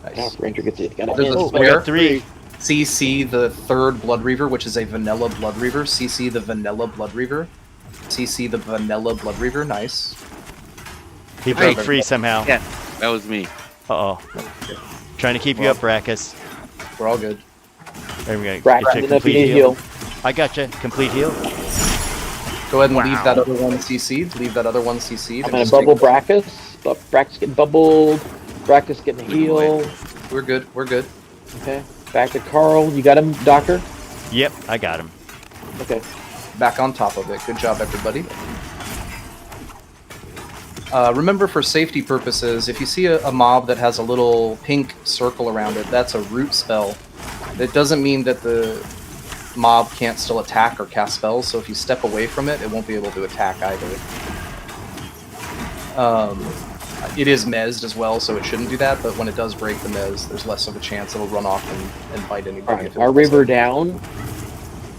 Nice. Yeah, Ranger gets it. Gotta There's hit. a Oh, we spare. got 3. CC the 3rd Blood Reaver, which is a Vanilla Blood Reaver. CC the Vanilla Blood Reaver. CC the Vanilla Blood Reaver. Nice. He broke free somehow. Yeah, that was me. Uh-oh. Trying to keep you up, Brackus. We're all good. There we go. Brack, Get you a enough you complete need to heal. heal. I got you. Complete heal. Go ahead and leave Wow. that other one CC'd. Leave that other one CC'd. I'm and gonna just bubble take- Brackus. Brackus getting bubbled. Brackus getting a heal. We're good. We're good. Okay. Back to Carl. You got him, Doctor? Yep, I got him. Okay. Back on top of it. Good job, everybody. Remember, for safety purposes, if you see a mob that has a little pink circle around it, that's a root spell. That doesn't mean that the mob can't still attack or cast spells, so if you step away from it, it won't be able to attack either. It is mezzed as well, so it shouldn't do that, but when it does break the mezz, there's less of a chance it'll run off and bite anybody. Alright. if it Our does River it. down.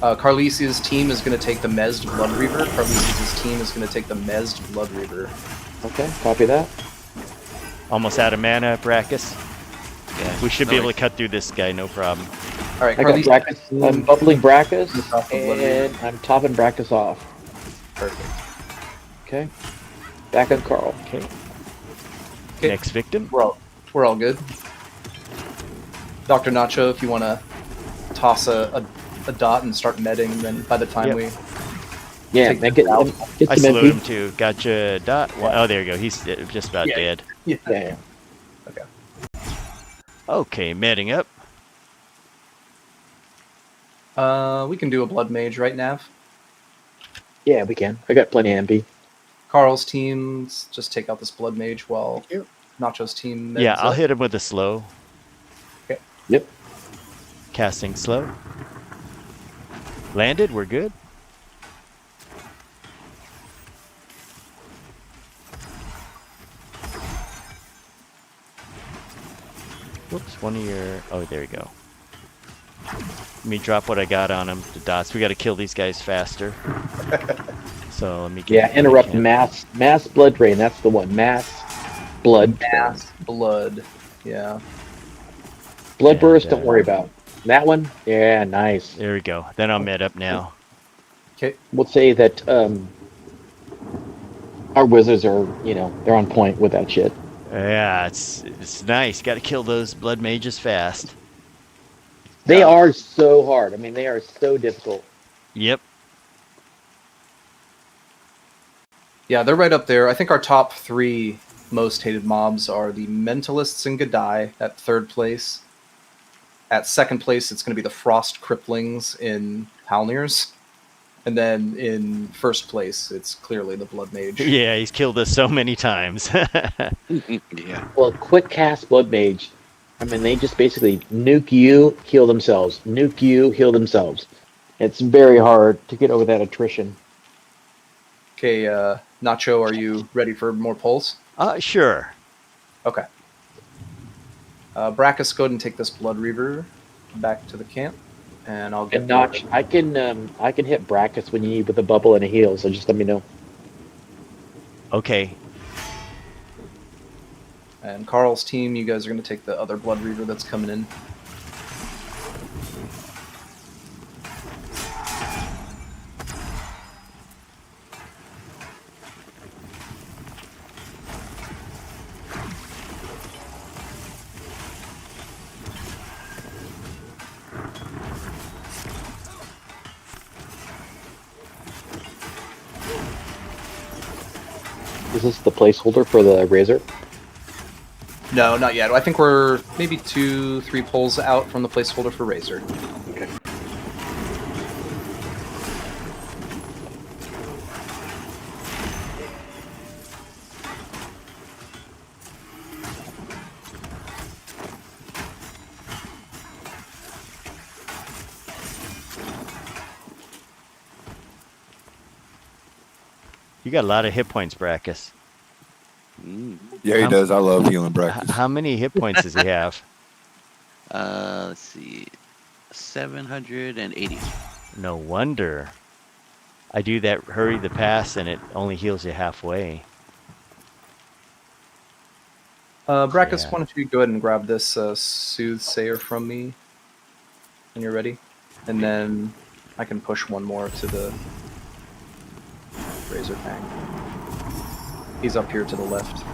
Carlises' team is going to take the mezzed Blood Reaver. Carlises' team is going to take the mezzed Blood Reaver. Okay. Copy that. Almost out of mana, Brackus. Yeah. We should be able to cut through this guy, no problem. All right, I got Carlises' Brackus. I'm team. bubbling Brackus. Off the Blood And I'm topping Brackus off. Perfect. Okay. Back on Carl. Okay. Okay. Next victim. We're all good. Dr. Nacho, if you want to toss a dot and start netting, then by the time Yep. we Yeah, Take man, this out. get I some slowed him MP. too. Gotcha. Dot. Well, oh, there you go. He's just about Yeah. dead. Yeah. Okay, medding up. we can do a Blood Mage, right, Nav? Yeah, we can. I got plenty of MP. Carl's teams just take out this Blood Mage while Thank you. Nacho's team. Yeah, meds I'll up. hit him with a slow. Okay. Yep. Casting slow. Landed. We're good. Whoops, one of your... Oh, there we go. Let me drop what I got on him, the dots. We got to kill these guys faster. So let me get... Yeah, interrupt mass blood drain. That's the one. Mass blood drain. Mass blood. Yeah. Blood And, burst, don't worry about. That one? Yeah, nice. There we go. Then I'll med up now. Okay. We'll say that our wizards are, they're on point with that shit. Yeah, it's nice. Got to kill those blood mages fast. They Yeah. are so hard. I mean, they are so difficult. Yep. Yeah, they're right up there. I think our top 3 most hated mobs are the Mentalists and Gadai at 3rd place, At second place, it's going to be the Frost Cripplings in Halnirs. And then in first place, it's clearly the Blood Mage. Yeah, he's killed us so many times. Yeah. Well, quick cast Blood Mage. I mean, they just basically nuke you, heal themselves. Nuke you, heal themselves. It's very hard to get over that attrition. Okay, Nacho, are you ready for more pulls? Sure. Okay. Brackus, go ahead and take this Blood Reaver back to the camp, and I'll get. And Notch, I can hit brackets when you need with a bubble and a heal. So just let me know. Okay. And Carl's team, you guys are going to take the other Blood Reaver that's coming in. Is this the placeholder for the Razer? No, not yet. I think we're maybe 2-3 pulls out from the placeholder for Razer. Okay. You got a lot of hit points, Brackus. Yeah, he does. I love healing brackets. How many hit points does he have? Let's see. 780. No wonder. I do that hurry the pass and it only heals you halfway. Brackus, Yeah. why don't you go ahead and grab this Soothsayer from me when you're ready? And then I can push one more to the Razer Fang. He's up here to the left.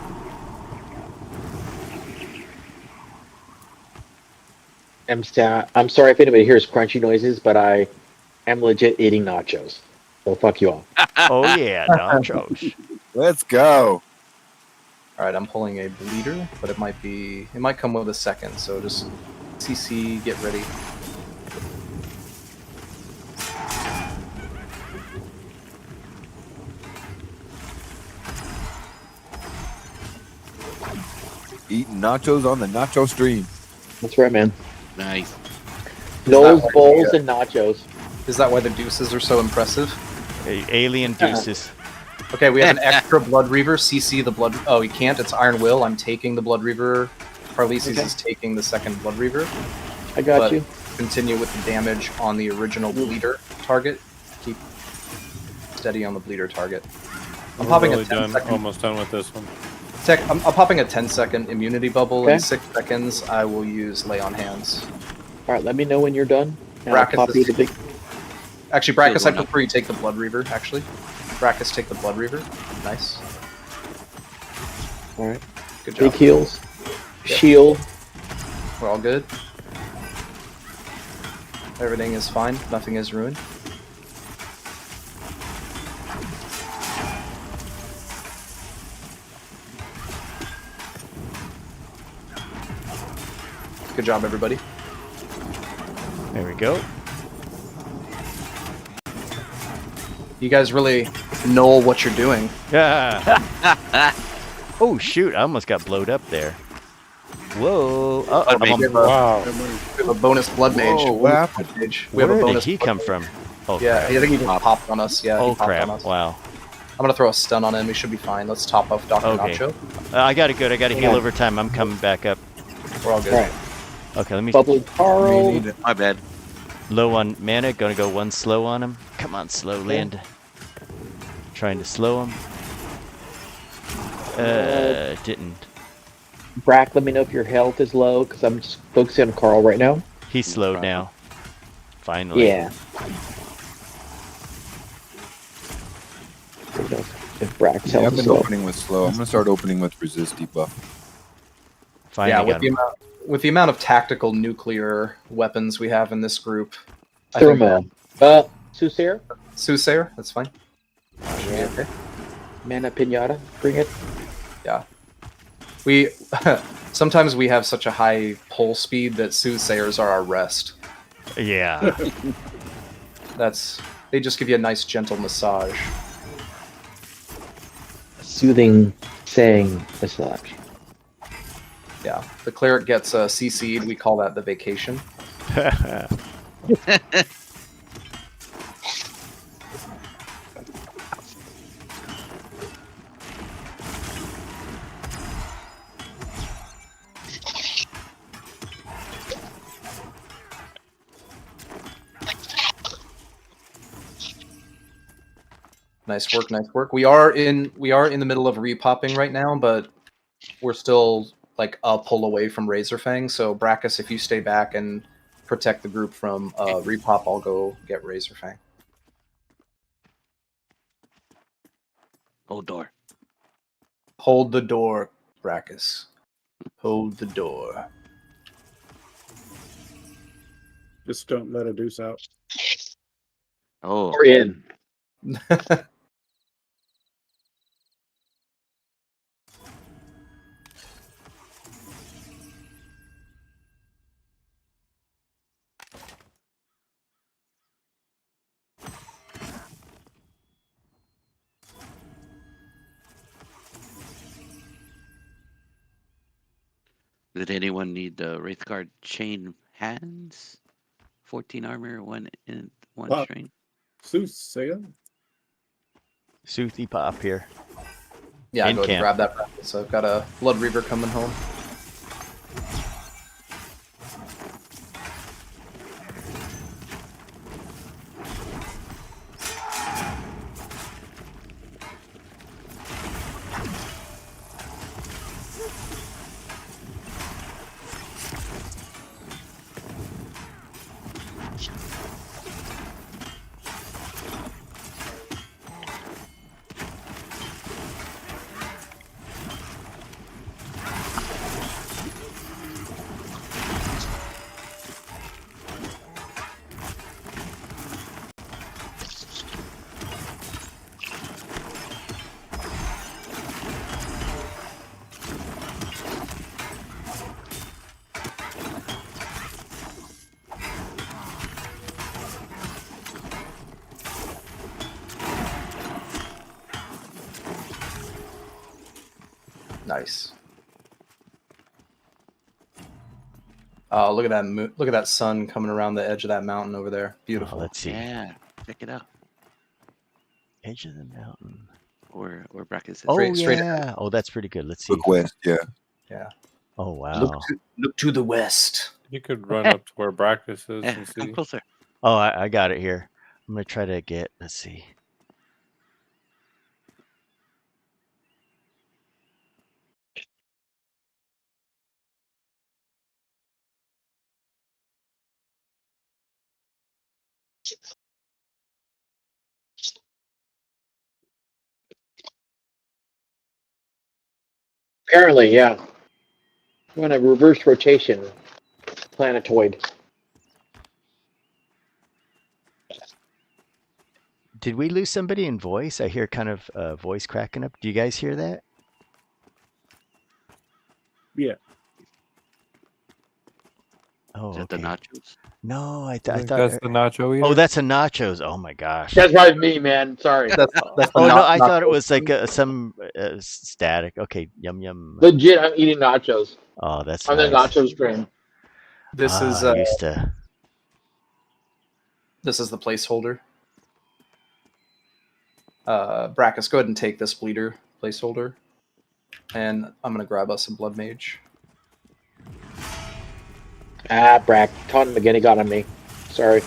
I'm sorry if anybody hears crunchy noises, but I am legit eating nachos. So fuck you all. Oh yeah, nachos. Let's go. All right, I'm pulling a Bleeder, but it might come with a second. So just CC, get ready. Eating nachos on the nacho stream. That's right, man. Nice. Knowles, why bowls, the, and nachos. Is that why the deuces are so impressive? Alien deuces. Okay, we have an extra Blood Reaver. CC the Blood... Oh, he can't. It's Iron Will. I'm taking the Blood Reaver. Carlises Okay. is taking the second Blood Reaver. I got But you. Continue with the damage on the original Bleeder target. Keep steady on the Bleeder target. I'm popping really a 10 second... almost done with this one. I'm popping a 10-second immunity bubble. Okay. In 6 seconds, I will use Lay on Hands. All right, let me know when you're done. And I'll Brackus pop you is- the big. Actually, Brackus, I one up. prefer you take the Blood Reaver, actually. Brackus, take the Blood Reaver. Nice. All right, Good big job. heals. Yep. Shield. We're all good. Everything is fine. Nothing is ruined. Good job, everybody. There we go. You guys really know what you're doing. Yeah. Oh shoot! I almost got blowed up there. Whoa! Blood Mage. We have Wow. a bonus Blood Mage. Whoa, what happened? We have a Where did bonus he Blood come Mage. from? Oh Yeah, crap! I think he just popped on us. Yeah, he Oh popped crap! on us. Wow. I'm gonna throw a stun on him. He should be fine. Let's top off Dr. Okay. Nacho. I got it good. I got to heal Yeah. over time. I'm coming back up. We're all good. All right, Okay, let me. bubbly Carl. Me neither. My bad. Low on mana. Gonna go one slow on him. Come on, slow land. Trying to slow him. Didn't. Brack, let me know if your health is low, because I'm just focusing on Carl right now. He's slowed now. Finally. Yeah. If Brack's Yeah, health I've is been low. opening with slow. I'm gonna start opening with resist debuff. Finally Yeah, got him. with the amount of tactical nuclear weapons we have in this group, I Throw think him out. Soothsayer? Soothsayer, that's fine. Should be Yeah. okay. Mana Pinata, bring it. Yeah. We Sometimes we have such a high pull speed that soothsayers are our rest. Yeah. They just give you a nice gentle massage. Soothing, saying massage. Yeah, the cleric gets CC'd. We call that the vacation. Nice work, nice work. We are in the middle of repopping right now, but we're still like a pull away from Razer Fang. So Brackus, if you stay back and protect the group from repop, I'll go get Razer Fang. Hold door. Hold the door, Brackus. Hold the door. Just don't let a deuce out. Oh, Or in. did anyone need the Wraithguard chain hands? 14 armor, one Pop. strain. Soothsayer. Soothy pop here. Yeah, In go ahead and camp. grab that Brackus. So I've got a Blood Reaver coming home. Nice. Oh, look at that! Look at that sun coming around the edge of that mountain over there. Beautiful. Oh, let's see. Yeah, check it out. Edge of the mountain. Or Brackus. Oh, Straight yeah. ahead. Oh, that's pretty good. Let's see. Look west, yeah. Yeah. Oh, wow. Look to the west. You could run up to where Brackus is Yeah, and come see. closer. Oh, I got it here. I'm going to try to get, let's see. Apparently, yeah. We're on a reverse rotation planetoid. Did we lose somebody in voice? I hear kind of voice cracking up. Do you guys hear that? Yeah. Oh, Is that okay. the nachos? No, I I thought. think that's the nacho eater. Oh, that's a nachos. Oh my gosh. That's probably me, man. Sorry. That's Oh no, not- I not thought it cool. was like some static. Okay, yum yum. Legit, I'm eating nachos. Oh, that's I'm the nice. nachos train. This is I used to. this is the placeholder. Brackus, go ahead and take this bleeder placeholder, and I'm gonna grab us some blood mage. Ah, Brack. Caught him again. He got on me. Sorry.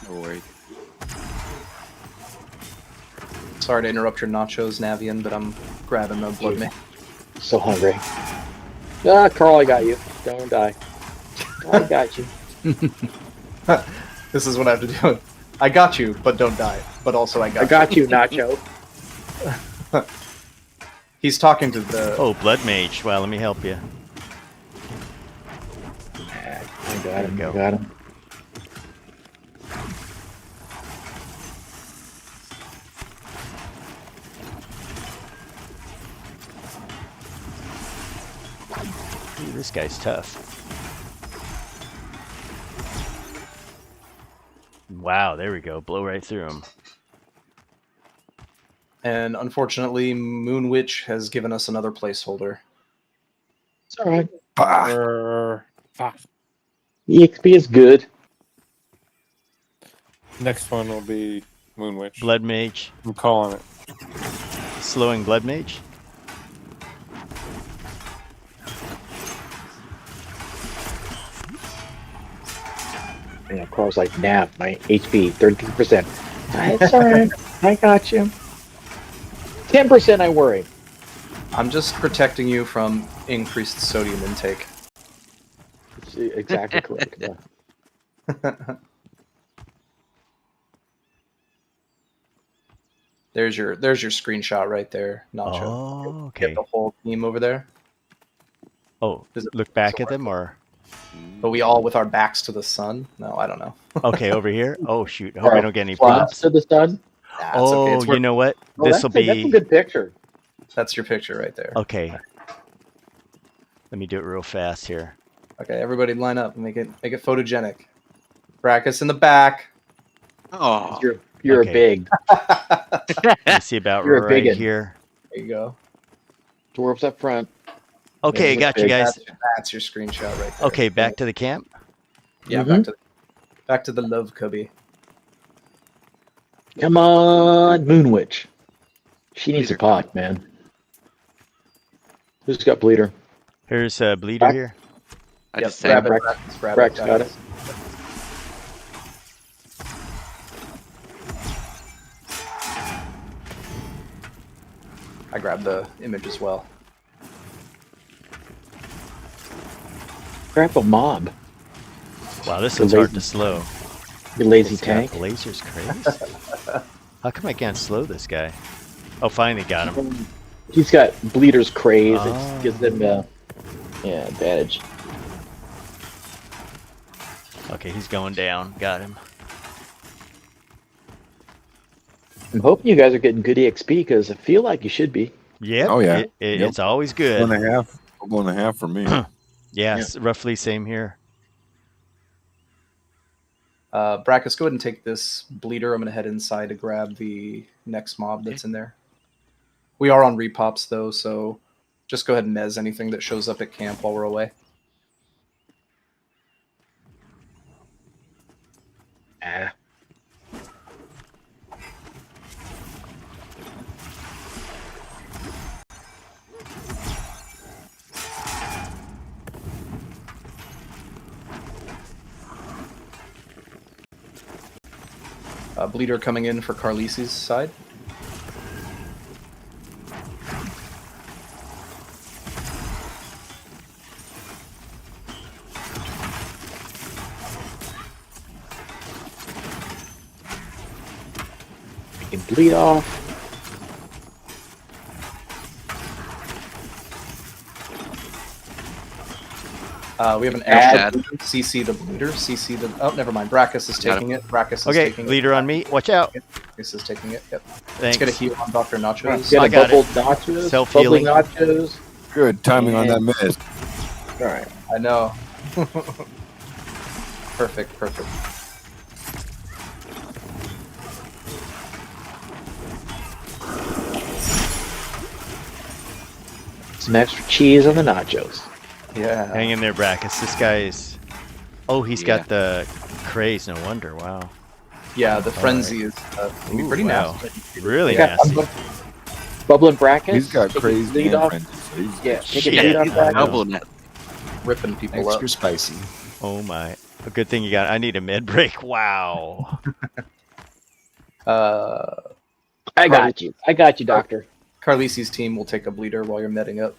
No worries. Sorry to interrupt your nachos, Navian, but I'm grabbing the blood mage. So hungry. Ah, Carl, I got you. Don't die. I got you. This is what I have to do. I got you, but don't die. But also, I got you, Nacho. He's talking to the. Oh, blood mage. Well, let me help you. I got him. There I you go. got him. this guy's tough. Wow, there we go. Blow right through him. And unfortunately, Moon Witch has given us another placeholder. It's all right. Fuck. EXP is good. Next one will be Moon Witch. Blood Mage. I'm calling it. Slowing Blood Mage. Yeah, Carl's like, Nav, my HP, 33%. It's all right. I got you. 10% I worry. I'm just protecting you from increased sodium intake. It's exactly correct. Yeah. There's your screenshot right there, Nacho. Oh, okay. Get the whole team over there. Oh, Does it look back at them or? But we all with our backs to the sun? No, I don't know. Okay, over here. Oh shoot! I hope I don't get any Flaps props. to the sun. Nah, it's Oh, okay. It's you know what? Oh, This will that's a be good picture. That's your picture right there. okay. Let me do it real fast here. Okay, everybody line up and make it photogenic. Brackus in the back. Oh, You're Okay. a big. You see about You're a right biggin. here. There you go. Dwarves up front. Okay, Yeah, got you big. guys. That's your screenshot right there. Okay, back to the camp. Yeah, Mhm. back to the love cubby. Come on, Moon Witch. She needs a Bleeder pot, man. Who's got bleeder? Here's Bleeder Back. here. I Yep, just sang. grab it. Grab it. Brax got it. I grabbed the image as well. Grab a mob. Wow, this The one's hard lazy- to slow. You lazy It's got tank. Lasers crazy. How come I can't slow this guy? Oh, finally got him. He's got bleeder's craze. It Oh. just gives them advantage. Okay, he's going down. Got him. I'm hoping you guys are getting good EXP because I feel like you should be. Yep. Oh, yeah. Yep. Yep. It's always One good. and a half. One and a half for me. Yes, roughly same here. Brackus, go ahead and take this bleeder. I'm going to head inside to grab the next mob that's in there. We are on repops, though, so just go ahead and mez anything that shows up at camp while we're away. Ah. Bleeder coming in for Carlisi's side. You can bleed off. We have an Add. add. CC the bleeder. CC the. Oh, never mind. Brackus is Got taking it. Brackus is Okay, taking Bleeder on me. Watch out. it. Brackus is taking it. Yep. Let's Thanks. get a heal on Dr. Nachos. Get I a got bubbled nachos. Self-healing. Bubbly nachos. Good timing on that And- miss. All right. I know. Perfect. Perfect. Some extra cheese on the nachos. Yeah. Hang in there, Brackus. This guy is. Oh, he's Yeah. got the craze. No wonder. Wow. Yeah, the frenzy is can be Ooh, pretty wow. nasty. Really Yeah, nasty. Bubbling brackets. He's got Take a crazy bleed and off. frenzy, so he's Yeah, take a Shit. bleed off I that. know. Elbow net. Ripping people Extra up. spicy. Oh my. A good thing you got. I need a med break. Wow. I got you. I got you, doctor. Carlisi's team will take a bleeder while you're medding up.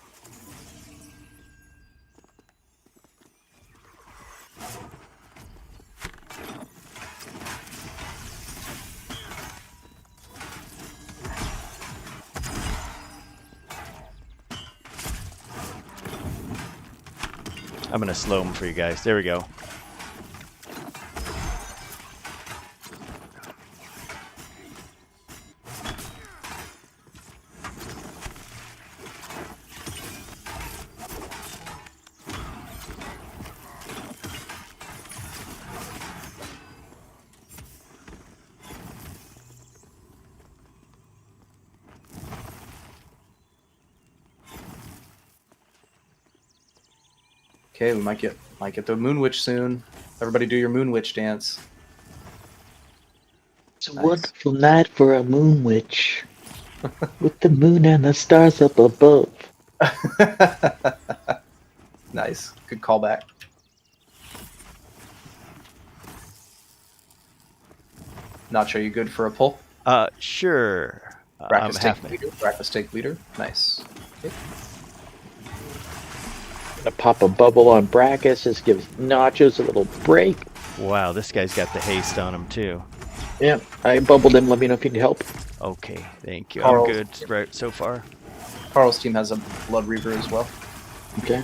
I'm gonna slow him for you guys. There we go. Okay, we might get the Moon Witch soon. Everybody do your Moon Witch dance. It's a wonderful night for a moon witch. With the moon and the stars up above. Nice. Good callback. Nacho, you good for a pull? Sure. Brackus I'm take leader. Brackus take leader. Nice. Okay. Gonna pop a bubble on Brackus. Just gives Nachos a little break. Wow, this guy's got the haste on him too. Yeah, I bubbled him. Let me know if you need help. Okay, thank you. Carl's- I'm good right so far. Carl's team has a Blood Reaver as well. Okay.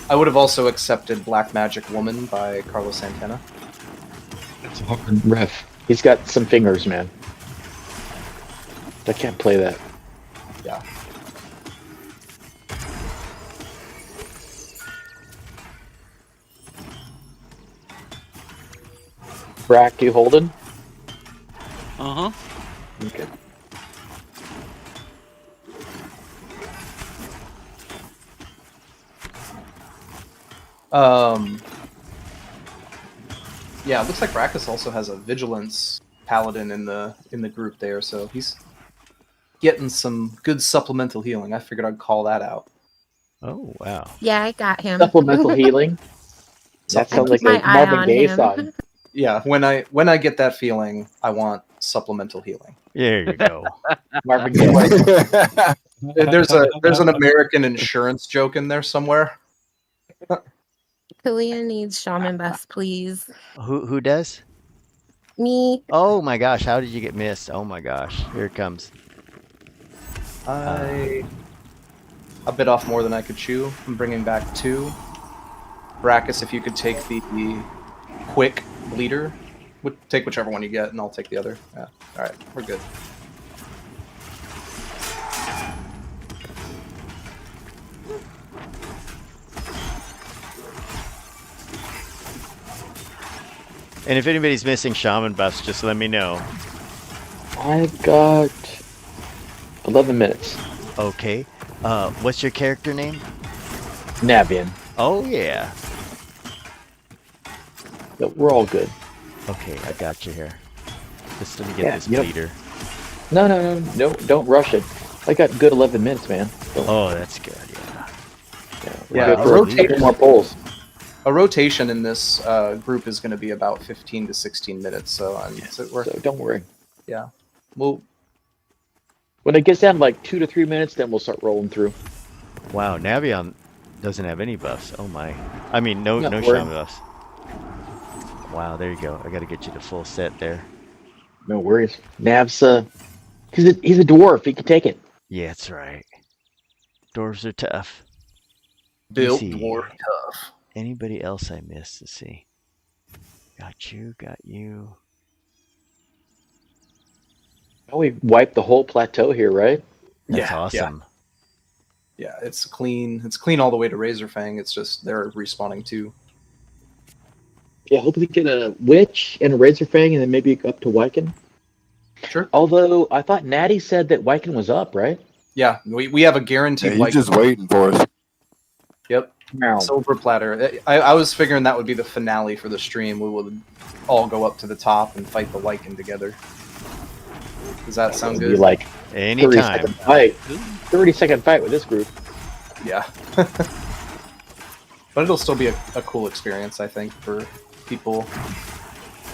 I would have also accepted Black Magic Woman by Carlos Santana. That's a hard ref. He's got some fingers, man. I can't play that. Yeah. Brack, you holding? Uh huh. Okay. Yeah, it looks like Brackus also has a Vigilance Paladin in the group there, so he's getting some good supplemental healing. I figured I'd call that out. Oh wow. Yeah, I got him. Supplemental healing. That sounds like my a eye Marvin on Gaye him. song. Yeah, when I get that feeling, I want supplemental healing. There you go. Marvin Gaye. There's an American insurance joke in there somewhere. Kalia needs shaman buffs, please. Who does? Me. Oh my gosh, how did you get missed? Oh my gosh, here it comes. I bit off more than I could chew. I'm bringing back 2. Brackus, if you could take the quick bleeder, take whichever one you get, and I'll take the other. Yeah. All right, we're good. And if anybody's missing shaman buffs, just let me know. I've got 11 minutes. Okay. What's your character name? Navian. Oh yeah. Yeah, we're all good. Okay, I got you here. Just let me get this bleeder. No, don't rush it. I got good 11 minutes, man. So, Oh, that's good. Yeah. we're Yeah, good for rotate- 2 more polls. A rotation in this group is going to be about 15 to 16 minutes, so So don't worry. yeah. Well, When it gets down to like 2 to 3 minutes, then we'll start rolling through. Wow, Navion doesn't have any buffs. Oh my. I mean, no Not worried. shaman buffs. Wow, there you go. I got to get you the full set there. No worries. Nav's he's a dwarf. He can take it. Yeah, that's right. Dwarves are tough. built see. dwarf tough. Anybody else I missed? Let's see. Got you. Oh, we wiped the whole plateau here, right? That's Yeah, awesome. Yeah, it's clean. It's clean all the way to Razer Fang. It's just they're respawning too. Yeah, hopefully get a witch and a Razer Fang, and then maybe up to Wyken. Sure. Although I thought Natty said that Wyken was up, right? Yeah, we have a guaranteed. Yeah, he's just waiting for us. Yep. No. Silver platter. I was figuring that would be the finale for the stream. We would all go up to the top and fight the Lycan together. Does that sound Be good? like 30 Anytime. second fight. 30-second fight with this group. Yeah. But it'll still be a cool experience, I think, for people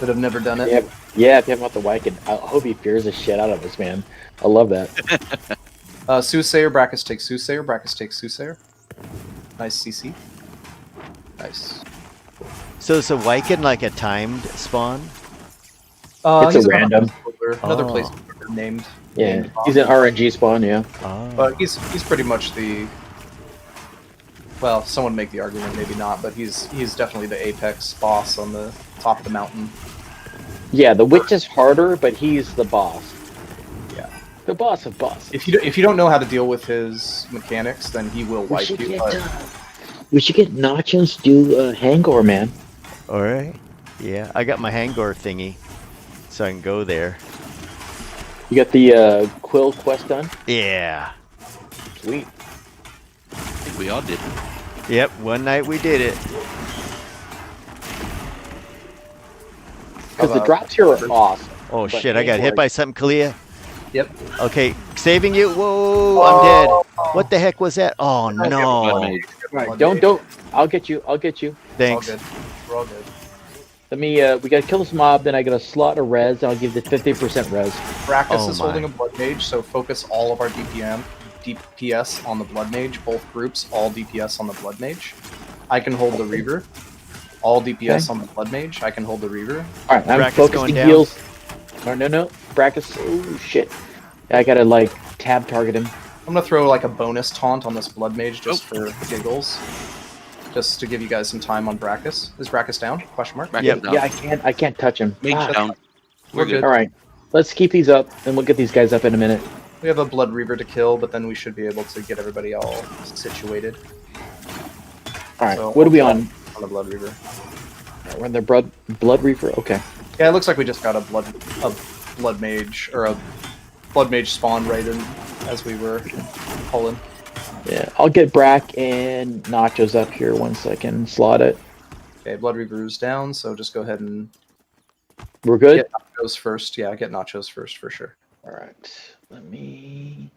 that have never done it. Yeah, if you haven't got the Wyken, I hope he fears the shit out of us, man. I love that. Soothsayer, Brackus takes Soothsayer, Brackus takes Soothsayer. Nice CC. Nice. So is a Wyken like a timed spawn? It's he's a random. Another Oh. placeholder named. Yeah, named he's an RNG spawn, yeah. Oh. But he's pretty much the. Well, someone make the argument, maybe not, but he's definitely the apex boss on the top of the mountain. Yeah, the witch is harder, but he's the boss. Yeah. The boss of bosses. If you don't know how to deal with his mechanics, then he will wipe you. We should get Nachos to do Hangor, man. All right. Yeah, I got my Hangor thingy, so I can go there. You got the Quill quest done? Yeah. Sweet. I think we all did. Yep, one night we did it. Because the drops here are awesome. Oh But shit, I got hit like- by something, Kalia. Yep. Okay, saving you. Whoa, I'm dead. What the heck was that? Oh no. Alright, don't. I'll get you. Thanks. It's all good. We're all good. Let me, we gotta kill this mob, then I gotta slot a res, and I'll give the 50% res. Brackus Oh is my. holding a blood mage, so focus all of our DPS on the blood mage. Both groups, all DPS on the blood mage. I can hold the Reaver. All DPS on the blood mage. I can hold the Reaver. Alright, I'm Brackus going focusing down. heals. No. Brackus, oh shit. I gotta, like, tab target him. I'm gonna throw like a bonus taunt on this blood mage just for giggles. Just to give you guys some time on Brackus. Is Brackus down? Question mark. Brackus Yep. down. Yeah, I can't touch him. Mage Ah. down. We're good. Alright, let's keep these up, and we'll get these guys up in a minute. We have a blood Reaver to kill, but then we should be able to get everybody all situated Alright, So- what are we on? on the blood Reaver. We're on the blood reaper? Okay. Yeah, it looks like we just got a blood mage or a blood mage spawn right in as we were pulling. Yeah, I'll get Brack and Nachos up here 1 second. Slot it. Okay, blood Reaver's down, so just go ahead and We're good? get Nachos first. Yeah, get Nachos first for sure. Alright, let me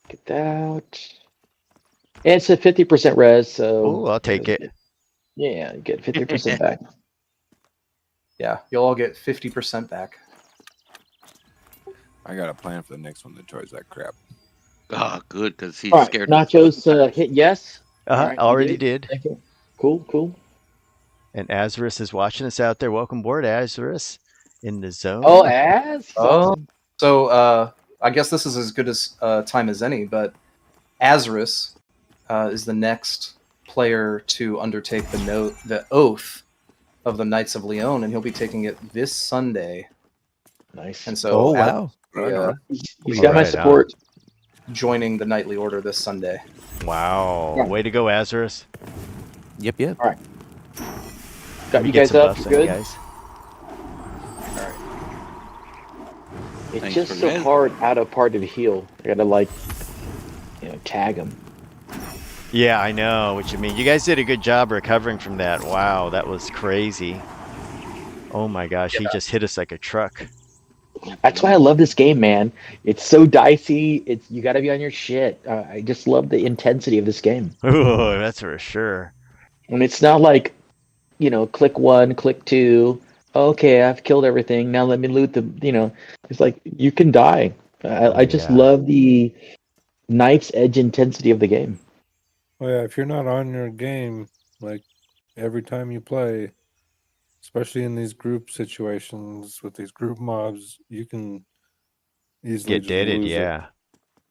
get that out. And it's a 50% res, so... Oh, I'll take it. Yeah, you get 50% back. Yeah, you'll all get 50% back. I got a plan for the next one that tries that crap. Ah, good, because he's Alright, scared. Nachos hit yes. Alright, you Already did. Thank you. Cool. And Azarus is watching us out there. Welcome aboard, Azarus, in the zone. Oh, Az? Oh. So, I guess this is as good as time as any, but Azarus is the next player to undertake the oath of the Knights of Leon, and he'll be taking it this Sunday. Nice. And so, Oh, wow. He's got my Right on. support. joining the Knightly Order this Sunday. Wow. Yeah. Way to go, Azarus. Yep. Got Let me you get guys some up. buffs You on you good? guys. It's Thanks just for so that. hard out of party to heal. I gotta, like, tag him. Yeah, I know what you mean. You guys did a good job recovering from that. Wow, that was crazy. Oh my gosh, he just hit us like a truck. That's why I love this game, man. It's so dicey. You got to be on your shit. I just love the intensity of this game. Ooh, that's for sure. And it's not like, click 1, click 2. Okay, I've killed everything. Now let me loot the. It's like you can die. I just Yeah. love the knife's edge intensity of the game. Well, yeah, if you're not on your game, like every time you play, especially in these group situations with these group mobs, you can easily Get just deaded, lose it. yeah.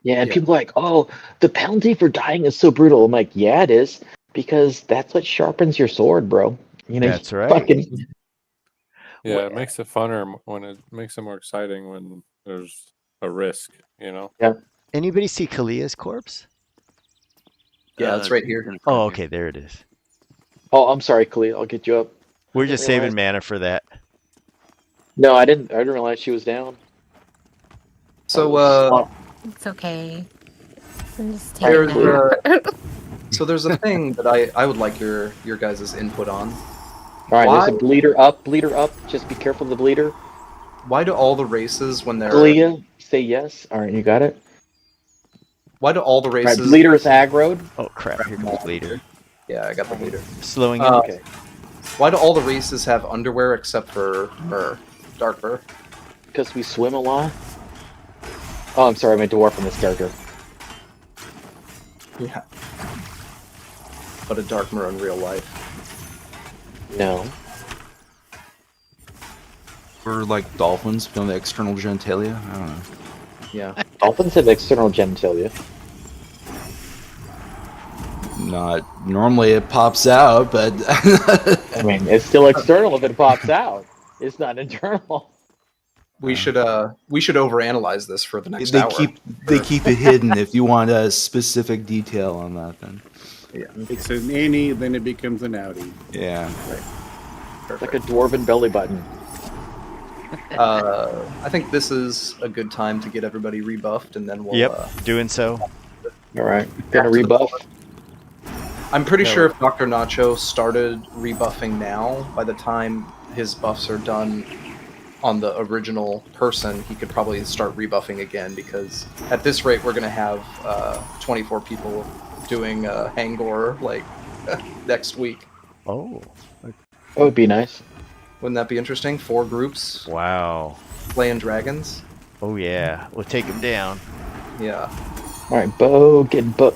Yeah, and Yeah. people are like, oh, the penalty for dying is so brutal. I'm like, yeah, it is, because that's what sharpens your sword, bro. That's right. Fucking, Yeah, it makes it funner when it makes it more exciting when there's a risk, Anybody see Kalia's corpse? Yeah, it's right here. Oh, okay, there it is. oh, I'm sorry, Khalil. I'll get you up. We're just Didn't saving mana for that. No, I didn't realize she was down. So, It's okay. I'm just there's taking it. there's a thing that I would like your guys' input on. All right, Why- there's a bleeder up. Just be careful of the bleeder. Why do all the races when they're Kalia, say yes. All right, you got it. why do all the All right, races bleeder is aggroed. Oh crap, here comes Bleeder. Yeah, I got the leader. Slowing in. Okay. Why do all the races have underwear except for Dark Mur? Because we swim a lot. Oh, I'm sorry, I'm a dwarf in this character. Yeah. But a Dark Mur in real life. No. We're like dolphins on the external genitalia. I don't know. Yeah. Dolphins have external genitalia. Not normally it pops out, but I mean, it's still external if it pops out. It's not internal. We should overanalyze this for the next they hour. keep it hidden. If you want a specific detail on that, then It's an innie, then it becomes an outie. yeah. Like a dwarven belly button. I think this is a good time to get everybody rebuffed, and then we'll. Doing so. All right, gonna rebuff. I'm pretty sure if Dr. Nacho started rebuffing now, by the time his buffs are done on the original person, he could probably start rebuffing again, because at this rate we're going to have 24 people doing Hangor like next week. Oh. That would be nice. Wouldn't that be interesting? 4 groups Wow. playing dragons. Oh yeah. We'll take him down. Yeah. All right, Bo,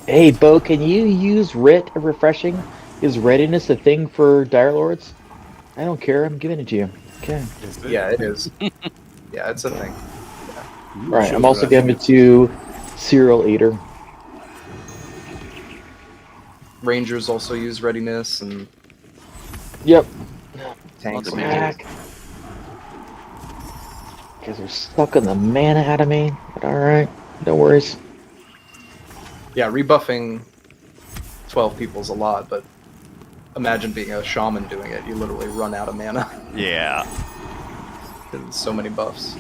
Hey, Bo, can you use Writ of Refreshing? Is readiness a thing for Dire Lords? I don't care. I'm giving it to you. Okay. Yeah, it is. Yeah, it's a thing. All right, I'm also giving it to Serial Eater. Rangers also use readiness, and Yep. tanks. Back. Because they're stuck on the mana out of me. But all right, no worries. Yeah, rebuffing 12 people is a lot, but imagine being a shaman doing it. You literally run out of mana. Yeah. There's so many buffs.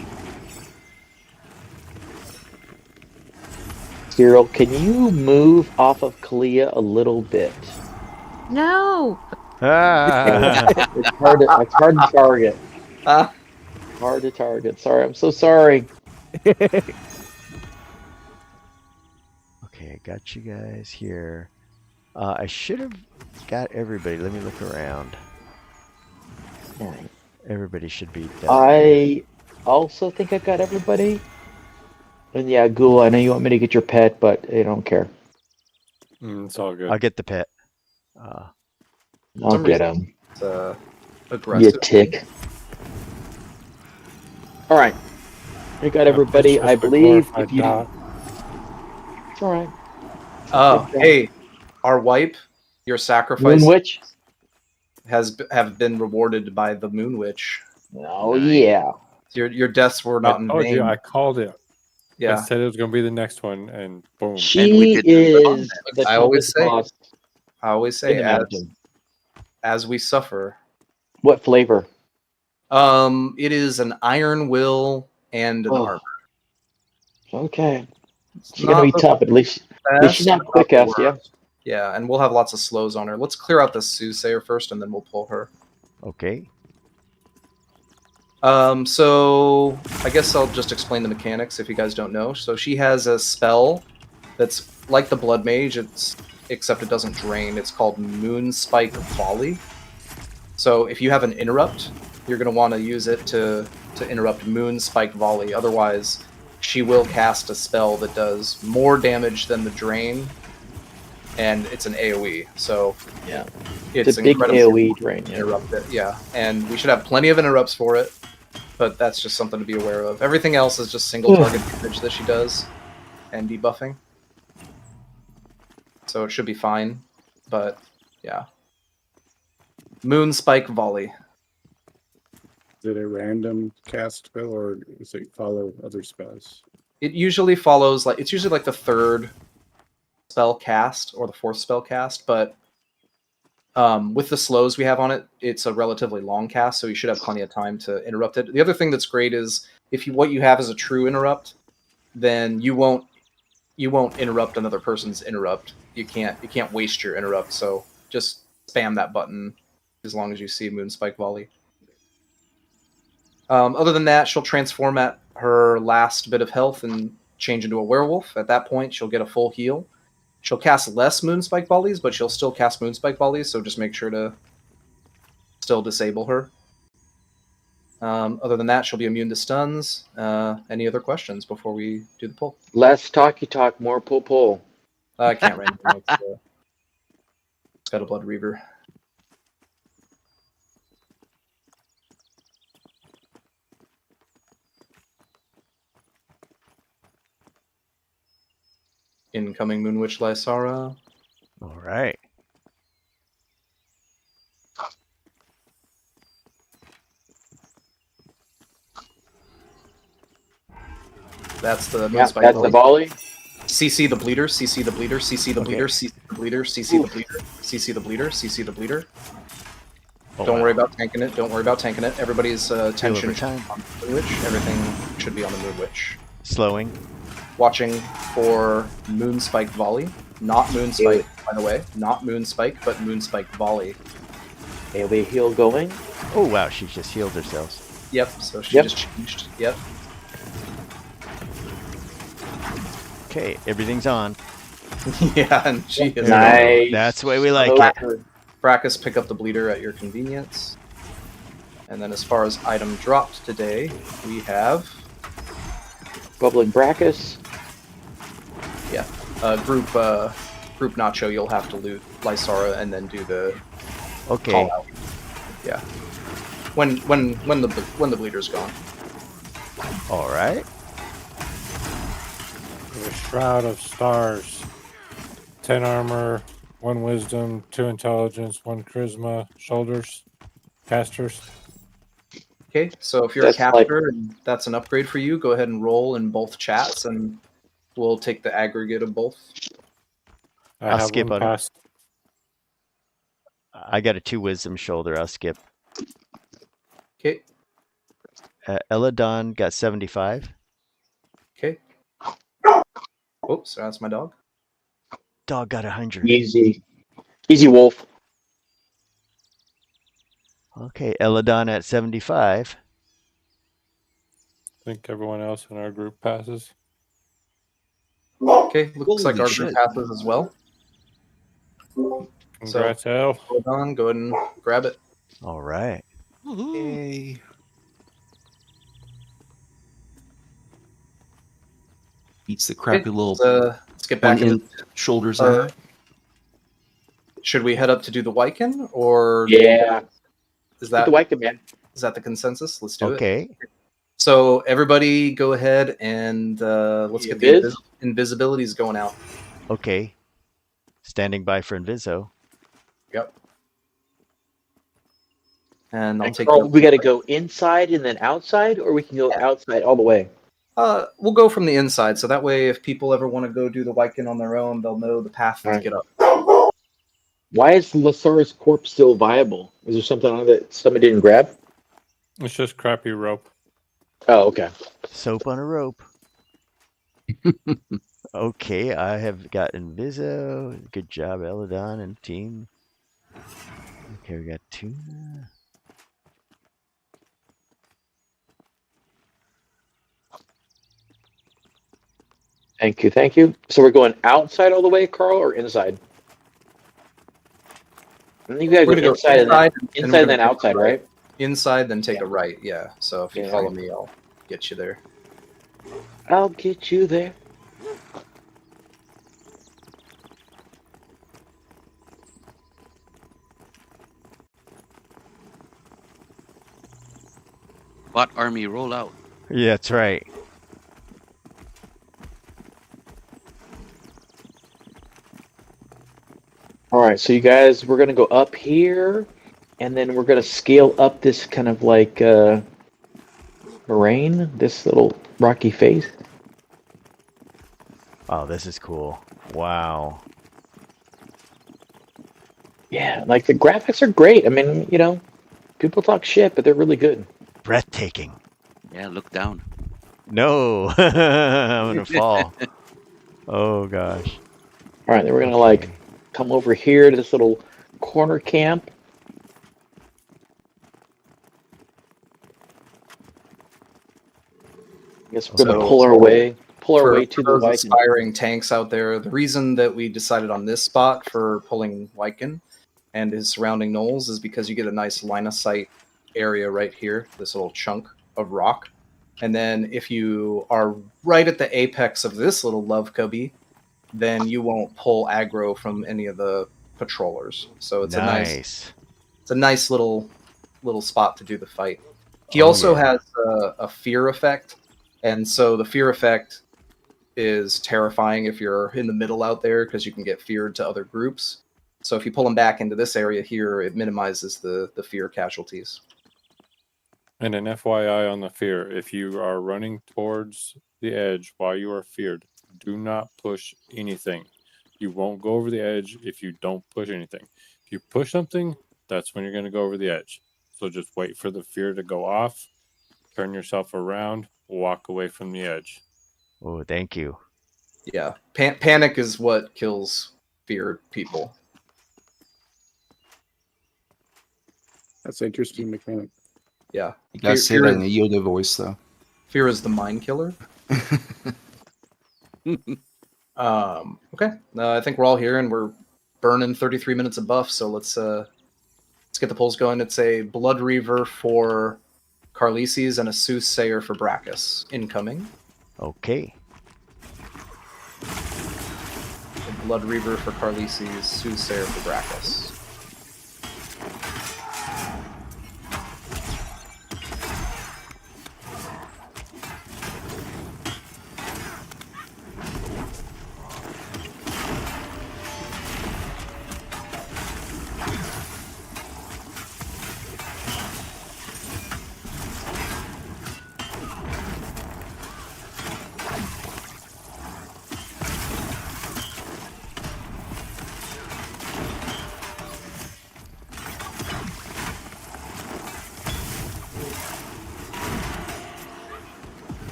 Cyril, can you move off of Kalia a little bit? No. Ah. It's hard to target. Hard to target. Sorry, I'm so sorry. Okay, I got you guys here. I should have got everybody. Let me look around. All right. Everybody should be done. I also think I got everybody. And yeah, Ghoul, I know you want me to get your pet, but I don't care. It's all good. I'll get the pet. I'll get him. It's aggressive. You tick. All right. I got everybody. I believe if you. It's all right. Oh, hey, our wipe, your sacrifice Moon Witch. have been rewarded by the Moon Witch. Oh yeah. Your deaths were not in vain. I called it. Yeah. I said it was going to be the next one, and boom. She is the I always say. boss I always in say, the mountain. as we suffer. What flavor? It is an iron will and an armor. Okay. She's Not gonna be the tough. At least she's not best, quick the ass, yeah. worst. Yeah, and we'll have lots of slows on her. Let's clear out the soothsayer first, and then we'll pull her. Okay. So I guess I'll just explain the mechanics if you guys don't know. So she has a spell that's like the Blood Mage, except it doesn't drain. It's called Moon Spike Volley. So if you have an interrupt, you're going to want to use it to interrupt Moon Spike Volley. Otherwise, she will cast a spell that does more damage than the drain, and it's an AoE. So yeah, it's a big incredibly AoE drain. Yeah. Interrupt it, yeah, and we should have plenty of interrupts for it. But that's just something to be aware of. Everything else is just single target damage that she does, and debuffing. So it should be fine. But yeah, Moon Spike Volley. Is it a random cast spell, or does it follow other spells? It usually follows it's usually like the 3rd spell cast or the 4th spell cast, but with the slows we have on it, it's a relatively long cast, so you should have plenty of time to interrupt it. The other thing that's great is if what you have is a true interrupt, then you won't interrupt another person's interrupt. You can't waste your interrupt. So just spam that button as long as you see Moon Spike Volley. Other than that, she'll transform at her last bit of health and change into a werewolf. At that point, she'll get a full heal. She'll cast less Moon Spike Volleys, but she'll still cast Moon Spike Volleys, so just make sure to still disable her. Other than that, she'll be immune to stuns. Any other questions before we do the pull? Less talky talk, more pull. I can't right now. It's got a Blood Reaver. Incoming Moonwitch Lysara. All right. That's the Yeah, that's the volley. CC the bleeder, CC the bleeder, CC the bleeder, CC the bleeder, CC the bleeder, CC the bleeder, CC the bleeder. Oh, Don't wow. worry about tanking it. Don't worry about tanking it. Everybody's attention over time. on the Moon Witch. Everything should be on the Moon Witch. Slowing. Watching for Moon Spike Volley. Not Moon Spike, by the way. Not Moon Spike, but Moon Spike Volley. AoE heal going. Oh, wow. She just healed herself. Yep, so she just changed. Yep. Okay, everything's on. Yeah, and she is Nice. That's the way we like it. Brackus, pick up the bleeder at your convenience. And then as far as item dropped today, we have Bubbling Brackus. yeah, group Nacho. You'll have to loot Lysara and then do the Okay. call out. Yeah, when the bleeder's gone. All right. The Shroud of Stars. 10 armor, 1 wisdom, 2 intelligence, 1 charisma, shoulders, casters. Okay, so if you're That's a caster and that's an upgrade for you, go ahead and roll in both chats, and we'll take the aggregate of both. I'll have skip one on it. pass. I got a 2 wisdom shoulder. I'll skip. Okay, Eladon got 75. okay. Oops, that's my dog. Dog got 100. Easy. Easy wolf. Okay, Eladon at 75. I think everyone else in our group passes. Okay, looks like Holy our shit. group passes as well. Congrats, El. Hold on, go ahead and grab it. All right. Yay. Beats the crappy little Let's get back one into. in shoulders. Should we head up to do the Wyken, or Yeah. is Get that the Wyken, man. is that the consensus? Let's do it. Okay. So everybody, go ahead and let's get the Invis? invisibilities going out. Okay. Standing by for Inviso. Yep. And I'll And take. Carl, we got to go inside and then outside, or we can go outside all the way. We'll go from the inside, so that way, if people ever want to go do the Wyken on their own, they'll know the path to Right. get up. Why is Lasara's corpse still viable? Is there something on it that somebody didn't grab? It's just crappy rope. Oh, okay. Soap on a rope. Okay, I have got Inviso. Good job, Eladon and team. Okay, we got 2. Thank you, thank you. So we're going outside all the way, Carl, or inside? I think you guys We're go gonna go inside, and then, we're inside and then gonna go outside, right? Inside, then take a right. Yeah. So if you Yeah. follow me, I'll get you there. I'll get you there. Bot army roll out. Yeah, that's right. All right, so you guys, we're gonna go up here, and then we're gonna scale up this kind of like moraine, this little rocky face. Oh, this is cool. Wow. Yeah, like the graphics are great. I mean, you know, people talk shit, but they're really good. Breathtaking. Yeah, look down. No. I'm going to fall. Oh, gosh. All right, then we're gonna like come over here to this little corner camp. I guess we're gonna So- pull our way to For the those Wyken. aspiring tanks out there, the reason that we decided on this spot for pulling Wyken and his surrounding knolls is because you get a nice line of sight area right here, this little chunk of rock. And then if you are right at the apex of this little love cubby, then you won't pull aggro from any of the patrollers. So it's a nice little spot to do the fight. He Oh, also yeah. has a fear effect, and so the fear effect is terrifying if you're in the middle out there because you can get feared to other groups. So if you pull him back into this area here, it minimizes the fear casualties. And an FYI on the fear, if you are running towards the edge while you are feared, do not push anything. You won't go over the edge if you don't push anything. If you push something, that's when you're going to go over the edge. So just wait for the fear to go off, turn yourself around, walk away from the edge. Oh, thank you. Yeah, panic is what kills feared people. That's an interesting mechanic. Yeah, You gotta say that in a Yoda voice, though. Fear is the mind killer. Okay, I think we're all here and we're burning 33 minutes of buff. So let's get the polls going. It's a Blood Reaver for Carlises and a Soothsayer for Brachus incoming. Okay. A Blood Reaver for Carlises, Soothsayer for Brachus.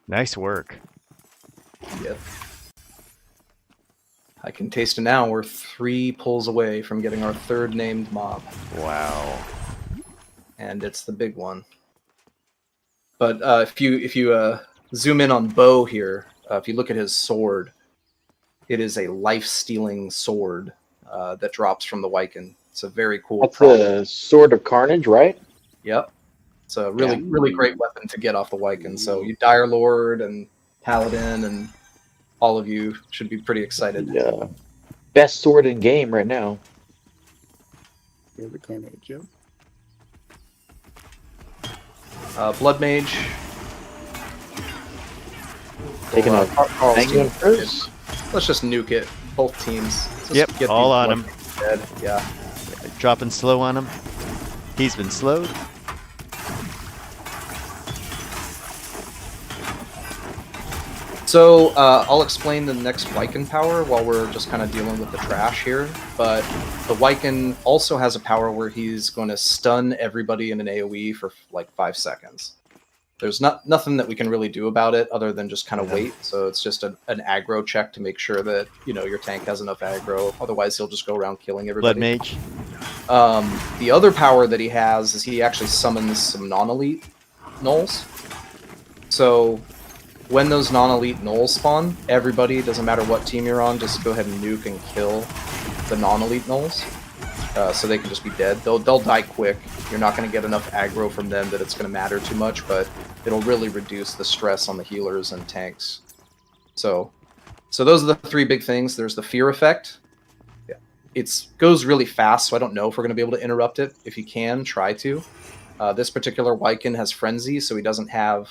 Nice work. Yep. I can taste it now. We're 3 pulls away from getting our 3rd named mob. Wow. And it's the big one. But if you zoom in on Bo here, if you look at his sword, it is a life-stealing sword that drops from the Wyken. It's a very cool. That's the Sword of Carnage, right? Yep. It's a really great weapon to get off the Wyken. So you Dire Lord and Paladin and all of you should be pretty excited. Yeah. Best sword in game right now. Yeah, the Carnage, yeah. Blood Mage. Taking Well, a Carl's Fang team. first. Let's just nuke it. Both teams. Let's just Yep, get all these on Blood him. Mages dead. Yeah. Dropping slow on him. He's been slowed. So I'll explain the next Wyken power while we're just kind of dealing with the trash here. But the Wyken also has a power where he's going to stun everybody in an AoE for like 5 seconds. There's nothing that we can really do about it other than just kind of wait. So it's just an aggro check to make sure that your tank has enough aggro. Otherwise, he'll just go around killing everybody. Blood Mage. The other power that he has is he actually summons some non-elite gnolls. So when those non-elite gnolls spawn, everybody, doesn't matter what team you're on, just go ahead and nuke and kill the non-elite gnolls. So they can just be dead. They'll die quick. You're not going to get enough aggro from them that it's going to matter too much, but it'll really reduce the stress on the healers and tanks. So those are the 3 big things. There's the fear effect. It goes really fast, so I don't know if we're going to be able to interrupt it. If you can, try to. This particular Wyken has Frenzy, so he doesn't have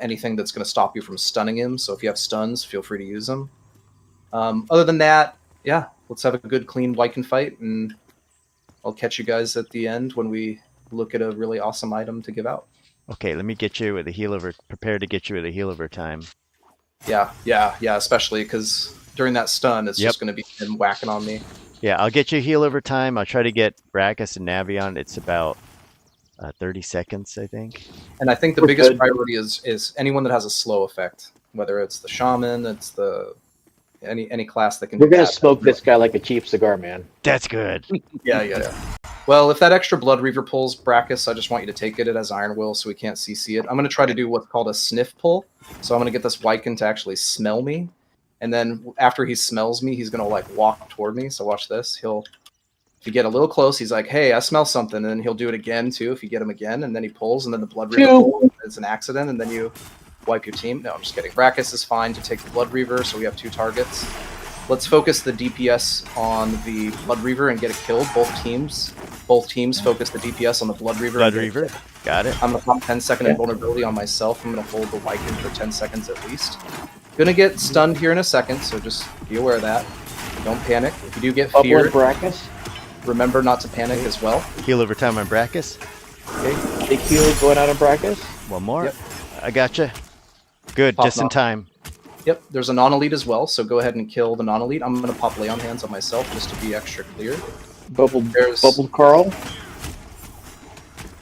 anything that's going to stop you from stunning him. So if you have stuns, feel free to use them. Other than that, yeah, let's have a good, clean Wyken fight, and I'll catch you guys at the end when we look at a really awesome item to give out. Okay, let me get you with a heal over. Prepare to get you with a heal over time. Yeah, especially because during that stun, it's just going to be him whacking on me. Yeah, I'll get you heal over time. I'll try to get Brachus and Navion. It's about 30 seconds, I think. And I think the biggest priority is anyone that has a slow effect, whether it's the shaman, it's the any class that can. We're gonna smoke this guy like a cheap cigar, man. That's good. Yeah. Well, if that extra Blood Reaver pulls Brachus, I just want you to take it. It has Iron Will, so we can't CC it. I'm going to try to do what's called a sniff pull. So I'm going to get this Wyken to actually smell me. And then after he smells me, he's going to walk toward me. So watch this. If you get a little close, he's like, hey, I smell something. And then he'll do it again, too, if you get him again. And then he pulls, and then the Blood Reaver pulls. It's an accident, and then you wipe your team. No, I'm just kidding. Brachus is fine to take the Blood Reaver, so we have 2 targets. Let's focus the DPS on the Blood Reaver and get it killed. Both teams focus the DPS on the Blood Reaver. Blood Reaver. Got it. I'm going to pop 10-second invulnerability on myself. I'm going to hold the Wyken for 10 seconds at least. Gonna get stunned here in a second, so just be aware of that. Don't panic. If you do get feared, remember not to panic as well. Heal over time on Brachus. Okay. Big heal going out on Brachus. One more. Yep. I gotcha. Good, Pop just in non- time. Yep, there's a non-elite as well, so go ahead and kill the non-elite. I'm going to pop lay on hands on myself just to be extra clear. There's- Bubble Carl.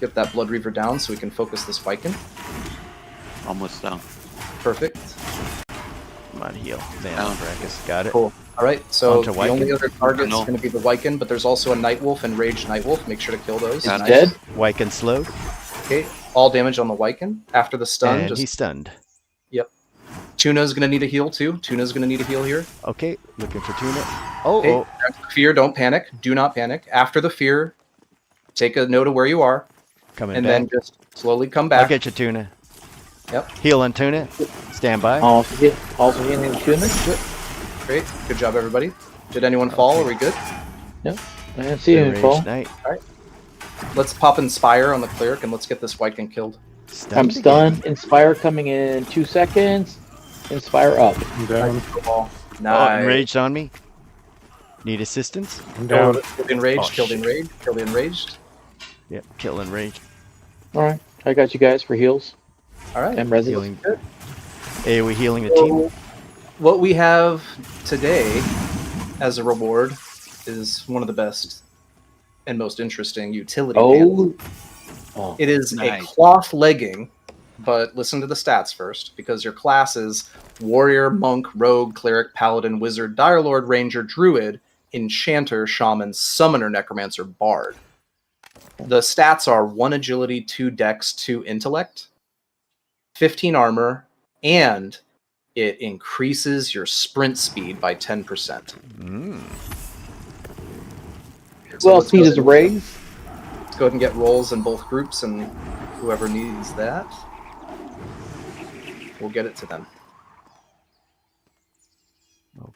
Get that Blood Reaver down so we can focus this Viking. Almost down. Perfect. Come on, heal. Man, Down. Brackus, got it. Cool. All right, so Onto the Viking. only other target is No. going to be the Viking, but there's also a Nightwolf and Raged Nightwolf. Make sure to kill those. He's Dead. Wyken slowed, Okay, all damage on the Viking. After the stun, and just he's stunned. Tuna's going to need a heal too. Tuna's going to need a heal here. Okay, looking for Tuna. Oh, Okay, oh. after the fear, don't panic. Do not panic. After the fear, take a note of where you are, Coming and back. then just slowly come I'll back. get you, Tuna. Yep. Heal on Tuna. Stand by. Also getting Tuna. Great. Good job, everybody. Did anyone fall? Are we good? I didn't see Enraged him fall. Knight. Let's pop Inspire on the cleric and let's get this Viking killed. I'm again. stunned. Inspire coming in 2 seconds. Inspire up. I'm down. Oh, Nice. enraged on me. Need assistance? I'm down. Killed enraged, Oh, killed shit. enraged, killed enraged. Yep, kill enraged. All right, I got you guys for heals All right. and resin. Healing. AoE healing the team. What we have today as a reward is one of the best and most interesting utility pants. Oh, It is Nice. a cloth legging, but listen to the stats first, because your classes warrior, monk, rogue, cleric, paladin, wizard, dire lord, ranger, druid, enchanter, shaman, summoner, necromancer, bard. The stats are 1 agility, 2 dex, 2 intellect, 15 armor, and it increases your sprint speed by 10%. Mm. So well, let's speed go is ahead- raised. Let's go ahead and get rolls in both groups, and whoever needs that, we'll get it to them.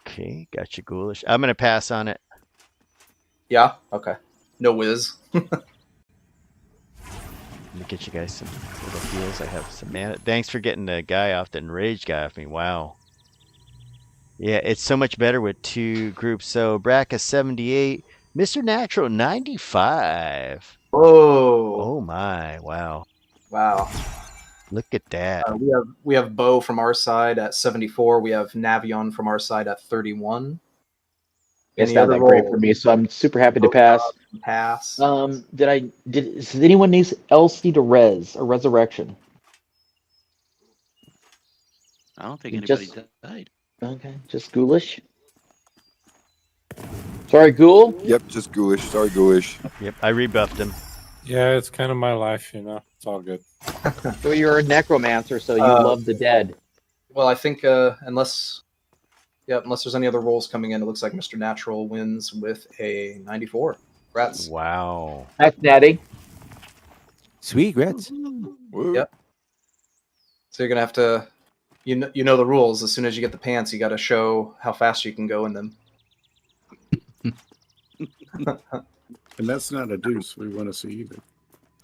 Okay, got you, Ghoulish. I'm gonna pass on it. Yeah? Okay. No whiz. Let me get you guys some little heals. I have some mana. Thanks for getting the guy off, the enraged guy off me. Wow. Yeah, it's so much better with 2 groups. So Bracka 78, Mr. Natural 95. Whoa! Oh my, wow. Wow. Look at that. We have Bo from our side at 74. We have Navion from our side at 31. It's Any not other that great rolls? for me, so I'm super happy to pass. Pass. Does anyone else need a res or resurrection? I don't think You anybody just- died. Okay, just ghoulish. Sorry, ghoul. Yep, just ghoulish. Sorry, ghoulish. Yep, I rebuffed him. Yeah, it's kind of my life, you know. It's all good. So you're a necromancer, so you love the dead. Well, I think unless there's any other rolls coming in, it looks like Mr. Natural wins with a 94. Congrats. Wow. That's natty. Sweet, Grets. Woo. Yep. So you're gonna have to, you know the rules. As soon as you get the pants, you got to show how fast you can go in them. And that's not a deuce we want to see either.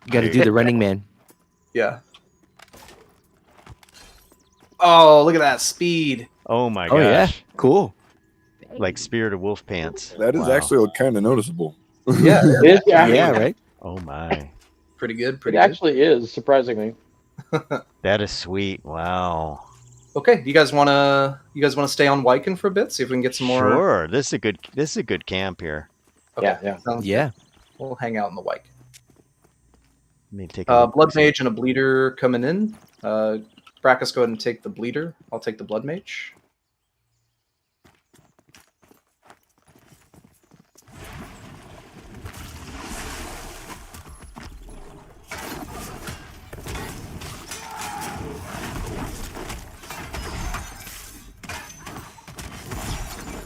You got to do the Running Man. Yeah. Oh, look at that speed! Oh my Oh yeah, gosh. cool. Like Spirit of Wolf Pants. That is Wow. actually kind of noticeable. Yeah, It is, actually, Yeah, right. Oh my. pretty good. It Pretty good. actually is, surprisingly. That is sweet. Wow. Okay, you guys wanna stay on Wyken for a bit? See if we can get some more. Sure. This is a good camp here. Okay, Yeah. sounds Yeah. good. We'll hang out in the Wyken. Let me take a look. Blood Mage and a Bleeder coming in. Brackus, go ahead and take the Bleeder. I'll take the Blood Mage.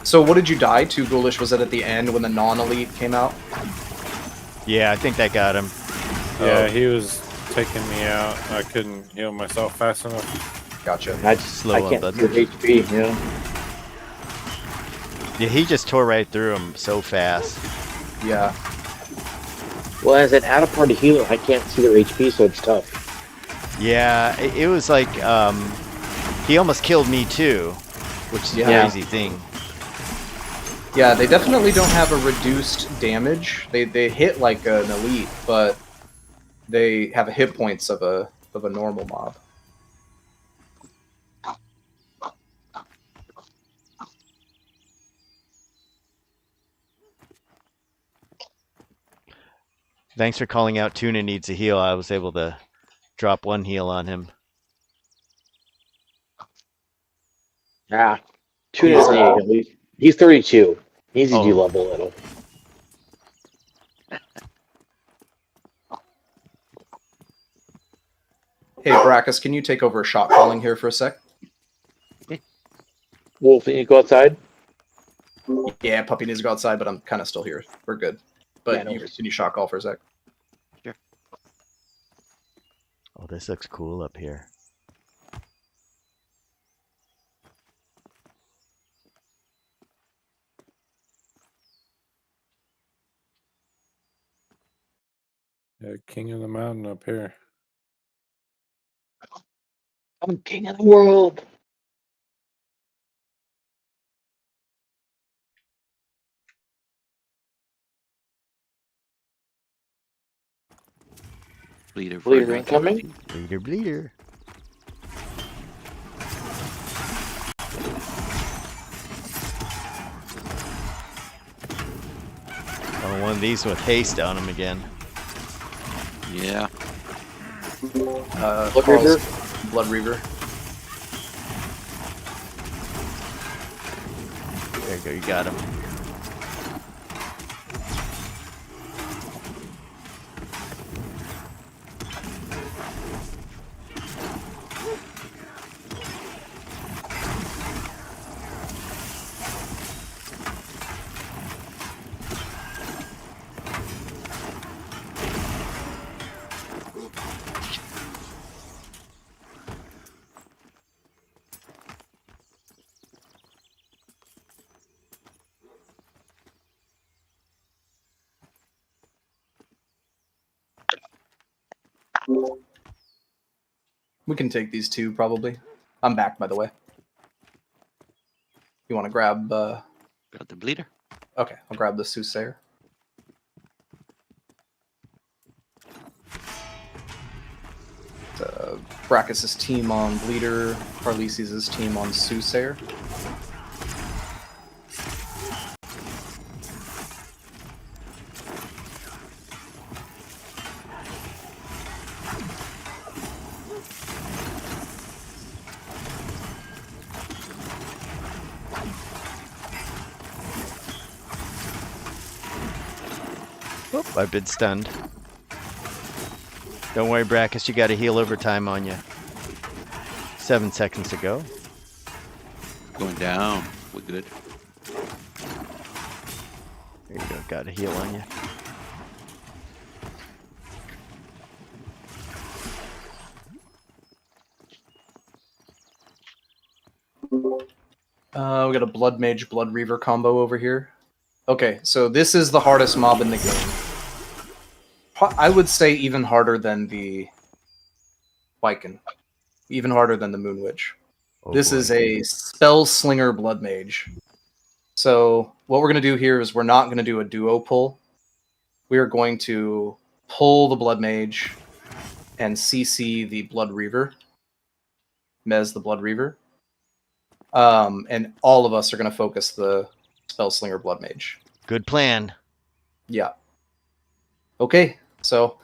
So what did you die to, Ghoulish? Was it at the end when the non-elite came out? Yeah, I think that got him. Yeah, he was taking me out. I couldn't heal myself fast enough. Gotcha. I Slow on can't blood. see your HP, you know? Yeah, he just tore right through him so fast. Yeah. Well, as an out-of-party healer, I can't see their HP, so it's tough. Yeah, it was like he almost killed me too, which is a Yeah. crazy thing. Yeah, they definitely don't have a reduced damage. They hit like an elite, but they have a hit points of a normal mob. Thanks for calling out Tuna needs a heal. I was able to drop 1 heal on him. Yeah. Tuna doesn't need a heal. He's 32. He needs to Oh. de-level a little. Hey, Brackus, can you take over shot calling here for a sec? Wolf, you go outside? Yeah, Puppy needs to go outside, but I'm kind of still here. We're good. But Yeah, no worries. can you shot call for a sec? Oh, this looks cool up here. Yeah, king of the mountain up here. I'm king of the world. bleeder for Bleeder incoming. Bleeder. Oh, one of these with haste on him again. Yeah. Blood Reaver. Blood Reaver. There you go, you got him. We can take these two, probably. I'm back, by the way. You want to grab... Got the bleeder. Okay, I'll grab the Soothsayer. Brackus' team on Bleeder, Carlisi's team on Soothsayer. Oop, I've been stunned. Don't worry, Brackus, you got a heal overtime on you. 7 seconds to go. Going down. We're good. There you go, got a heal on you. We got a Blood Mage, Blood Reaver combo over here. Okay, so this is the hardest mob in the game. I would say even harder than the Lycan. Even harder than the Moon Witch. Oh, this boy. is a Spell Slinger Blood Mage. So what we're going to do here is we're not going to do a duo pull. We are going to pull the Blood Mage and CC the Blood Reaver. Mez the Blood Reaver. And all of us are going to focus the Spell Slinger Blood Mage. Good plan. Yeah. Okay, so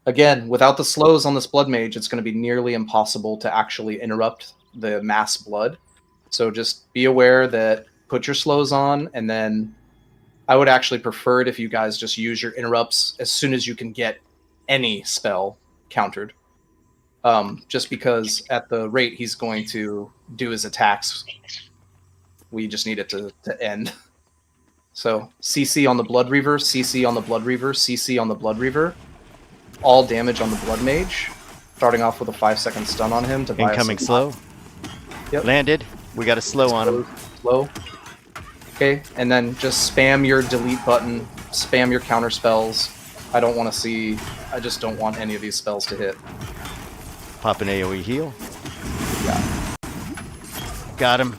again, without the slows on this Blood Mage, it's going to be nearly impossible to actually interrupt the mass blood. So just be aware that put your slows on, and then I would actually prefer it if you guys just use your interrupts as soon as you can get any spell countered. Just because at the rate he's going to do his attacks, we just need it to end. So CC on the Blood Reaver, CC on the Blood Reaver, CC on the Blood Reaver. All damage on the Blood Mage. Starting off with a 5-second stun on him to buy Incoming us slow. Yep. Landed. We got a slow on him. Slow. Okay, and then just spam your delete button, spam your counter spells. I don't want to see... I just don't want any of these spells to hit. Pop an AoE heal. Yeah. Got him.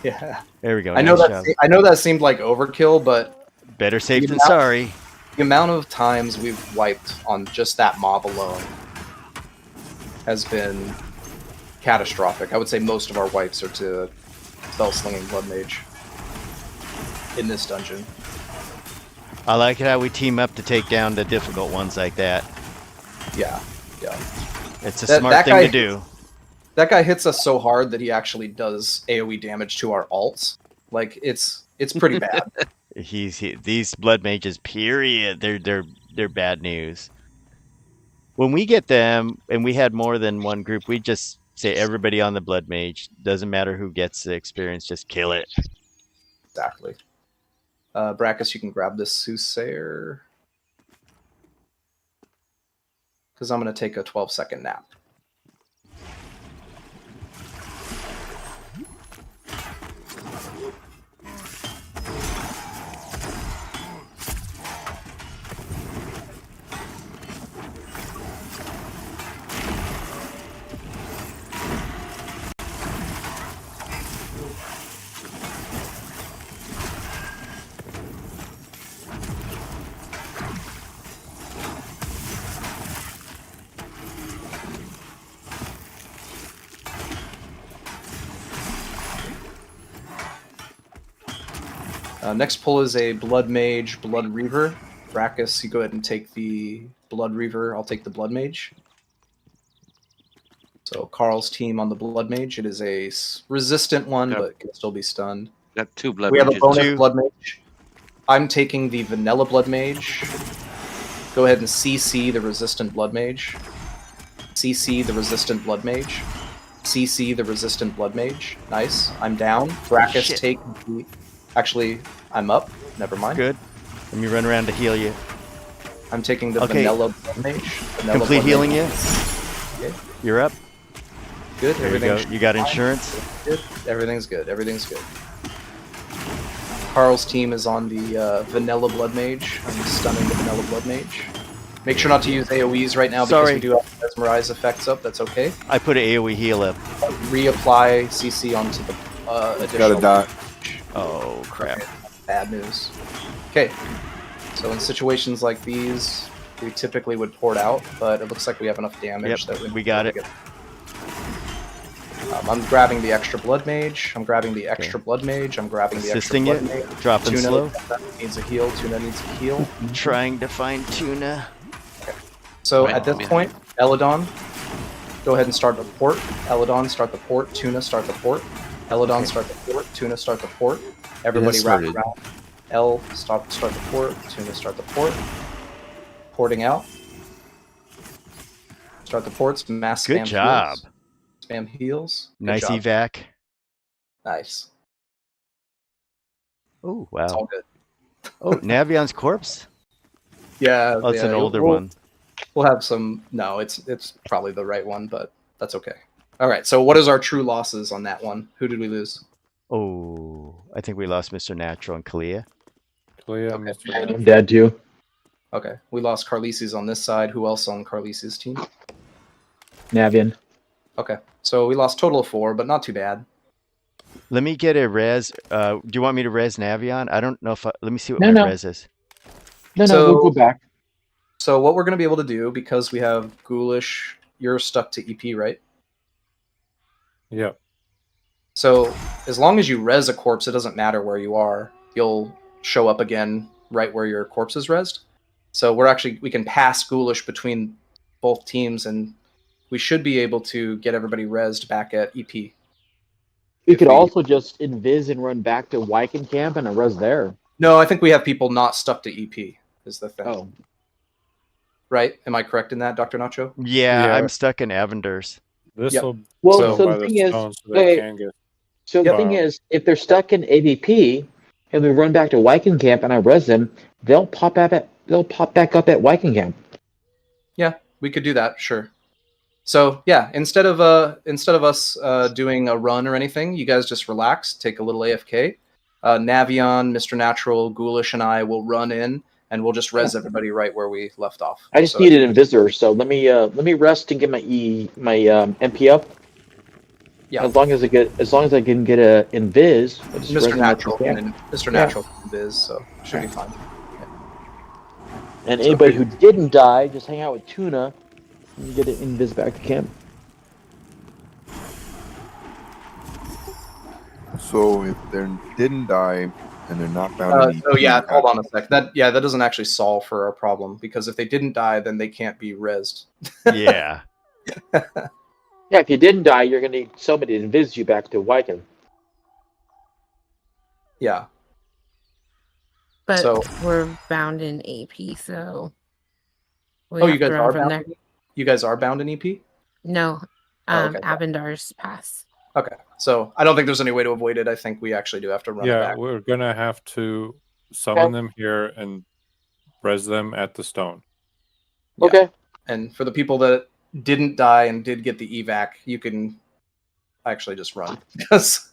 Yeah. There we go. I know nice that. job. I know that seemed like overkill, but Better safe the than amount- sorry. the amount of times we've wiped on just that mob alone has been catastrophic. I would say most of our wipes are to Spell Slinging Blood Mage in this dungeon. I like it how we team up to take down the difficult ones like that. Yeah. It's a smart thing to do. That guy hits us so hard that he actually does AoE damage to our alts. Like it's pretty bad. These blood mages, period. They're bad news. When we get them, and we had more than one group, we just say everybody on the blood mage. Doesn't matter who gets the experience, just kill it. Exactly. Brackus, you can grab this soothsayer. Because I'm going to take a 12-second nap. Next pull is a Blood Mage, Blood Reaver. Brackus, you go ahead and take the Blood Reaver. I'll take the Blood Mage. So Carl's team on the Blood Mage. It is a resistant one, but can still be stunned. Got 2 blood We have a mages. bonus Blood Mage. I'm taking the Vanilla Blood Mage. Go ahead and CC the resistant Blood Mage. CC the resistant Blood Mage. CC the resistant Blood Mage. Nice. I'm down. Brackus, Shit. take the... Actually, I'm up. Never mind. Good. Let me run around to heal you. I'm taking the Okay. Vanilla Blood Mage. Vanilla Complete Blood healing Mage. you. Okay. You're up. Good. There you go. Everything's You got fine. insurance. Good. Everything's good. Everything's good. Carl's team is on the Vanilla Blood Mage. I'm stunning the Vanilla Blood Mage. Make sure not to use AoEs right now because Sorry. we do have Mesmerize effects up. That's okay. I put an AoE heal up. Reapply CC onto the additional. Gotta die. Oh, crap. Bad news. Okay. So in situations like these, we typically would port out, but it looks like we have enough damage Yep, that we got it. I'm grabbing the extra blood mage. I'm grabbing the extra blood mage. I'm grabbing the extra Assisting blood you. mage. Dropping Tuna slow. needs a heal. Tuna needs a heal. Trying to find tuna. So Right, at this yeah. point, Eladon, go ahead and start the port. Eladon, start the port. Tuna, start the port. Eladon, start the port. Tuna, start the port. Everybody wrap started. around. L, start the port. Tuna, start the port. Porting out. Start the ports. Mass Good spam job. heals. Spam heals. Good Nice job. evac. Nice. Oh, It's all wow. good. Oh, Navion's corpse? Yeah. Oh, it's yeah, an older we'll- one. We'll have some. No, it's probably the right one, but that's okay. All right. So what is our true losses on that one? Who did we lose? Oh, I think we lost Mr. Natural and Kalia. Clea, Okay. Mr. I'm dead too. Okay. We lost Carlises on this side. Who else on Carlises' team? Navian. Okay. So we lost total of 4, but not too bad. Let me get a res. Do you want me to res Navion? I don't know if let me see what No, my no. res is. No, So- we'll go back. So what we're going to be able to do, because we have Ghoulish, you're stuck to EP, right? Yeah. So as long as you res a corpse, it doesn't matter where you are. You'll show up again right where your corpse is resed. So we can pass Ghoulish between both teams, and we should be able to get everybody resed back at EP. We could also just invis and run back to Wyken camp and a res there. No, I think we have people not stuck to EP is the thing. Oh, Right? Am I correct in that, Dr. Nacho? Yeah, Yeah. I'm stuck in Avenders. This Yep. will well. So- So by the the thing is, stones so wait, they can get. so the Yep. thing is, if they're stuck in AVP and we run back to Wyken camp and I res them, they'll pop back up at Wyken camp. Yeah, we could do that, sure. So yeah, instead of us doing a run or anything, you guys just relax, take a little AFK. Navion, Mr. Natural, Ghoulish, and I will run in, and we'll just res everybody right where we left off. I just So- need an invisor, so let me rest and get my MP up. Yeah. As long as I can get a invis, I'll just res Mr. them Natural up and and Mr. Natural is so should be fine. And anybody who didn't die, just hang out with Tuna and get an invis back to camp. So if they didn't die, and they're not bound in EP. Oh yeah, hold on a sec. That doesn't actually solve for our problem, because if they didn't die, then they can't be rezzed. Yeah. Yeah, if you didn't die, you're going to need somebody to invis you back to Wycombe. Yeah. But So- we're bound in AP, so we Oh, have you guys to run are from bound. there. You guys are bound in EP. No, Oh, okay. Abendar's pass. Okay, so I don't think there's any way to avoid it. I think we actually do have to run it Yeah, back. we're gonna have to summon them here and res them at the stone. Yeah. Okay. And for the people that didn't die and did get the evac, you can actually just run. Because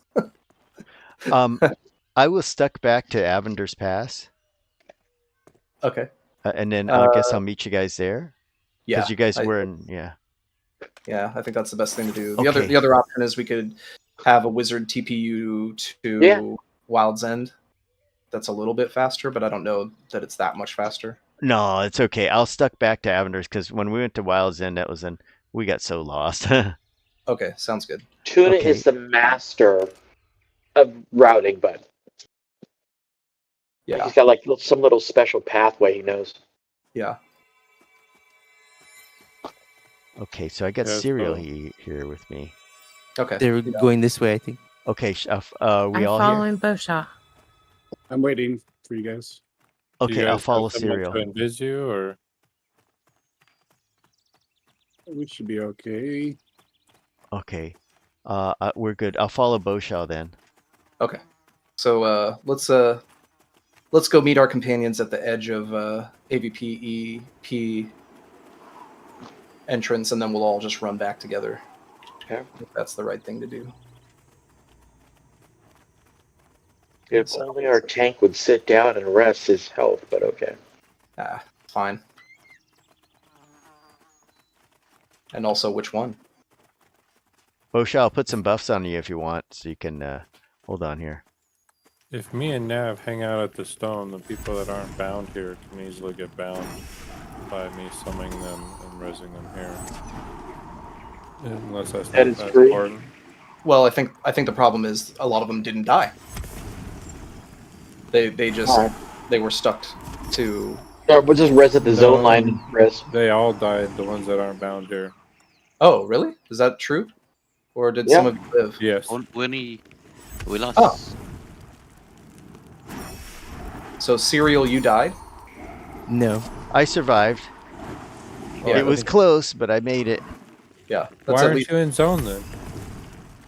I was stuck back to Avender's Pass, okay, and then I guess I'll meet you guys there. yeah, Because you guys I- were in, yeah. Yeah, I think that's the best thing to do. Okay. The other option is we could have a wizard TPU to Yeah. Wild's End. That's a little bit faster, but I don't know that it's that much faster. No, it's okay. I'll stuck back to Avender's because when we went to Wild's End, we got so lost. Okay, sounds good. Tuna Okay. is the master of routing, but Yeah, he's got like some little special pathway he knows. yeah. Okay, so I got Yeah, Serial so- here with me. Okay. They're going this way, I think. Okay, we I'm all here? following Boshaw. I'm waiting for you guys. Do you Okay, I'll guys follow have someone Serial. to invis you, or We should be okay. Okay, we're good. I'll follow Boshaw then. Okay. So let's go meet our companions at the edge of AVP EP entrance, and then we'll all just run back together. Okay. If that's the right thing to do. If only our tank would sit down and rest his health, but okay. Fine. And also, which one? Boshaw, I'll put some buffs on you if you want, so you can hold on here. if me and Nav hang out at the stone, the people that aren't bound here can easily get bound by me summoning them and resing them here. Unless that's That not is that true. important. Well, I think the problem is a lot of them didn't die. They just Alright. they were stuck to. Or we'll just res at the zone No. line and res. They all died, the ones that aren't bound here. Oh, really? Is that true? Or did Yeah. some of you live? Yes. When we lost. Oh. So, Serial, you died? No. I survived. Yeah, It was close, but I made it. Yeah. That's Why at aren't least. you in zone then?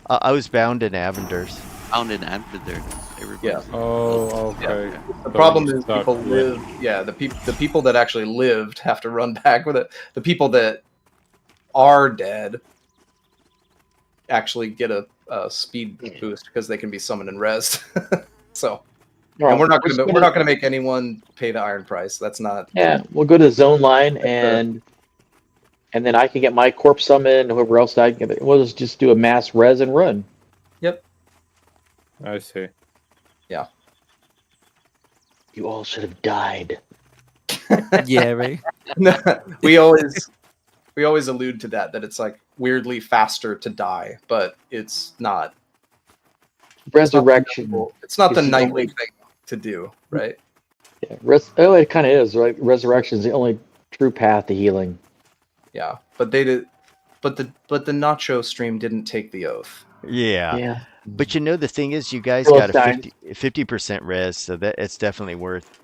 I was bound in Avender's. Found an Amphitheater. Everybody. Yeah. Oh, okay. The problem you is stuck people with- live. Yeah, the people that actually lived have to run back with it. The people that are dead actually get a speed boost because they can be summoned and rezzed. So, and we're not gonna make anyone pay the iron price. That's not. Yeah, we'll go to the zone line and then I can get my corpse summon. Whoever else died, we'll just do a mass res and run. I see. You all should have died. Yeah, right. we always allude to that it's like weirdly faster to die, but it's not. Resurrection. It's not the It's the nightly only- thing to do, right? Yeah, it kind of is, right? Resurrection is the only true path to healing. Yeah, but they did. But the Nacho stream didn't take the oath. Yeah. Yeah. But you know, the thing is, you guys Well, got it's a 50% res, so that it's definitely worth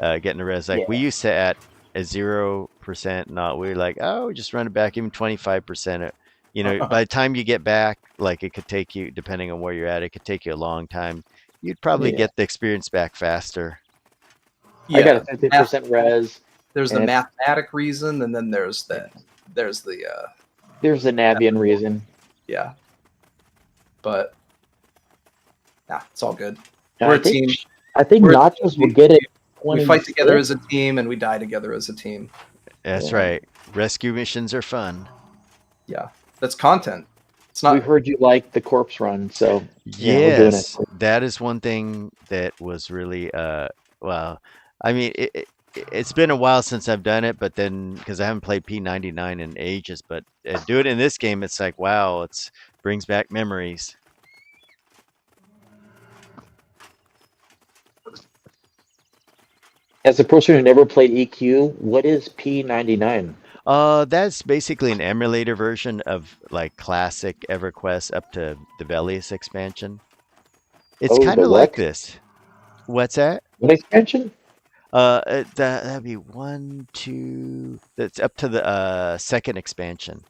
getting a res. Like we Yeah. used to at a 0%, not we were like, oh, just run it back, even 25%. You know, by the time you get back, like it could take you, depending on where you're at, it could take you a long time. You'd probably Yeah. get the experience back faster. I got a 50% res. There's the and- mathematic reason, and then there's the There's the Navian reason. yeah. But it's all good. And We're I a think, team. I think We're- Nachos will get it. We fight together as a team, and we die together as a team. That's Yeah. right. Rescue missions are fun. Yeah, that's content. It's We not. heard you like the corpse run, so yeah, we're doing Yes, that is one thing that was really well. I mean, it's been a while since I've done it, but then because I haven't played P99 in ages, but do it in this game, it's like wow, it's brings back memories. As a person who never played EQ, what is P99? That's basically an emulator version of like classic EverQuest up to the Velius expansion. It's Oh, kind the of like what? this. What's that? What expansion? That'd be 1, 2. That's up to the second expansion.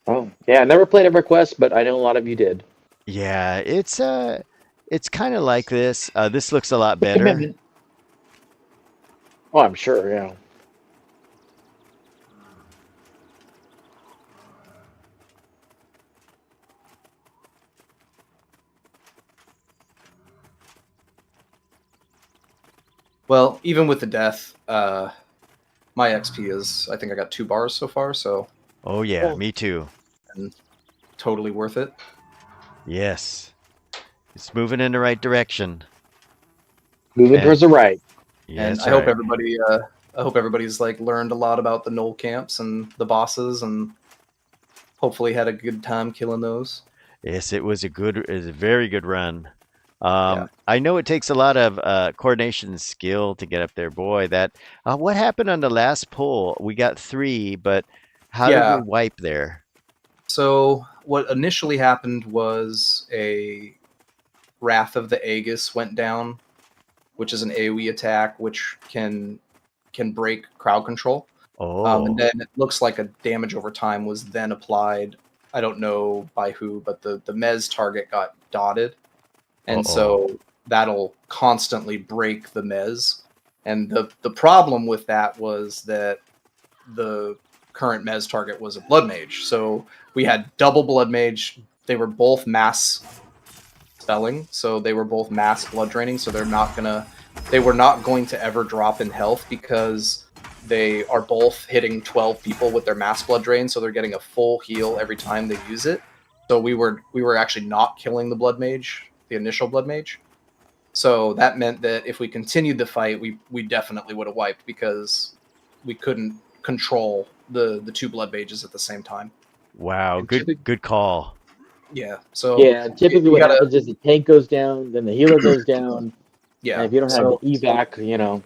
Oh, yeah, I never played EverQuest, but I know a lot of you did. Yeah, it's kind of like this. This looks a lot The better. commitment. Oh, I'm sure, yeah. Well, even with the death, my XP is, I think I got 2 bars so far, so Oh yeah, Oh. me too. totally worth it. Yes, it's moving in the right direction. Moving And- towards the right. Yeah, And that's I hope right. everybody's like learned a lot about the Knoll camps and the bosses, and hopefully had a good time killing those. Yes, it was a very good run. Yeah. I know it takes a lot of coordination and skill to get up there. Boy, that what happened on the last pull? We got 3, but how did Yeah. we wipe there? So what initially happened was a Wrath of the Aegis went down, which is an AoE attack which can break crowd control. Oh, And then it looks like a damage over time was then applied. I don't know by who, but the Mez target got dotted. And so that'll constantly break the Mez. And the problem with that was that the current Mez target was a Blood Mage. So we had double Blood Mage. They were both mass spelling, so they were both mass blood draining, so they were not going to ever drop in health because they are both hitting 12 people with their mass blood drain, so they're getting a full heal every time they use it. So we were actually not killing the Blood Mage, the initial Blood Mage. So that meant that if we continued the fight, we definitely would have wiped because we couldn't control the 2 Blood Mages at the same time. wow, And good call. Yeah. So Yeah, typically you what gotta- happens is the tank goes down, then the healer goes down. yeah. And if you don't have So- the evac, you know.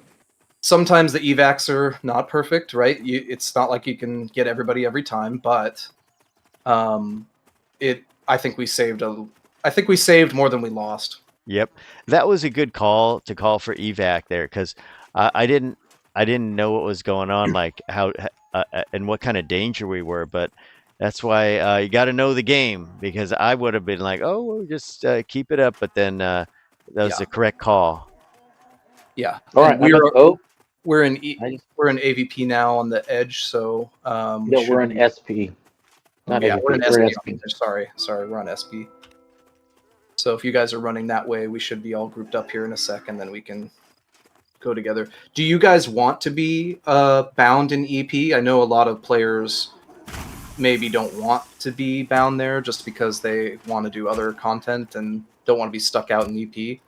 sometimes the evacs are not perfect, right? It's not like you can get everybody every time, but I think we saved more than we lost. Yep, that was a good call to call for evac there because I didn't know what was going on, like how and what kind of danger we were. But that's why you got to know the game, because I would have been like, oh, we'll just keep it up. But then that was the correct call. Yeah. All right, And we're in I- we're in AVP now on the edge, so No, we're on SP. Not yeah, AVP, we're in we're SP. Sorry, we're on SP. So if you guys are running that way, we should be all grouped up here in a second, then we can go together. Do you guys want to be bound in EP? I know a lot of players maybe don't want to be bound there just because they want to do other content and don't want to be stuck out in EP.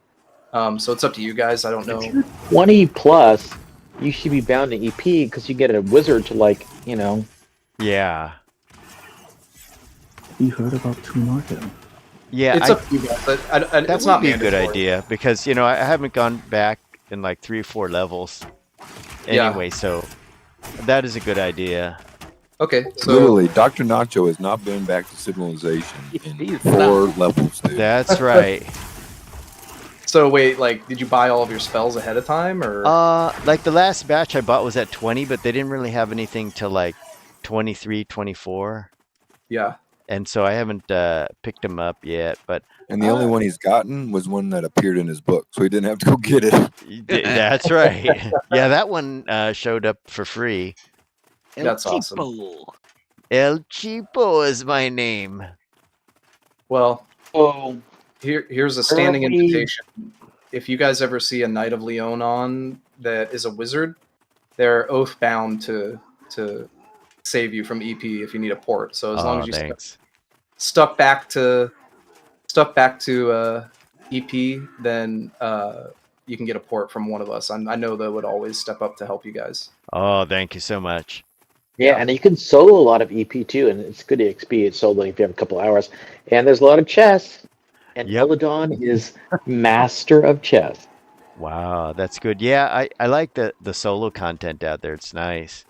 So it's up to you guys. I don't know. If you're 20 plus, you should be bound to EP because you get a wizard to, like, you know. Yeah. You heard about Two Northern? Yeah, It's up to you guys. But that it's would not be a good mandatory. idea because I haven't gone back in like 3 or 4 levels Yeah. anyway, so that is a good idea. Okay, so Literally, Dr. Nacho has not been back to civilization in He's 4 levels, dude. That's right. so wait, like, did you buy all of your spells ahead of time, or? Like the last batch I bought was at 20, but they didn't really have anything till like 23, 24. Yeah. And so I haven't picked them up yet, but And the only one he's gotten was one that appeared in his book, so he didn't have to go get it. that's right. Yeah, that one showed up for free. That's awesome. El Cheapo is my name. Well, Oh, here's a standing Currently- invitation. If you guys ever see a Knight of Leon on that is a wizard, they're oath bound to save you from EP if you need a port. So as long as you thanks. stuck back to EP, then you can get a port from one of us. I know they would always step up to help you guys. Oh, thank you so much. yeah, and you can solo a lot of EP too, and it's good XP. It's soloing if you have a couple hours. And there's a lot of chess. And Yep. Eladon is master of chess. Wow, that's good. Yeah, I like the solo content out there. It's nice.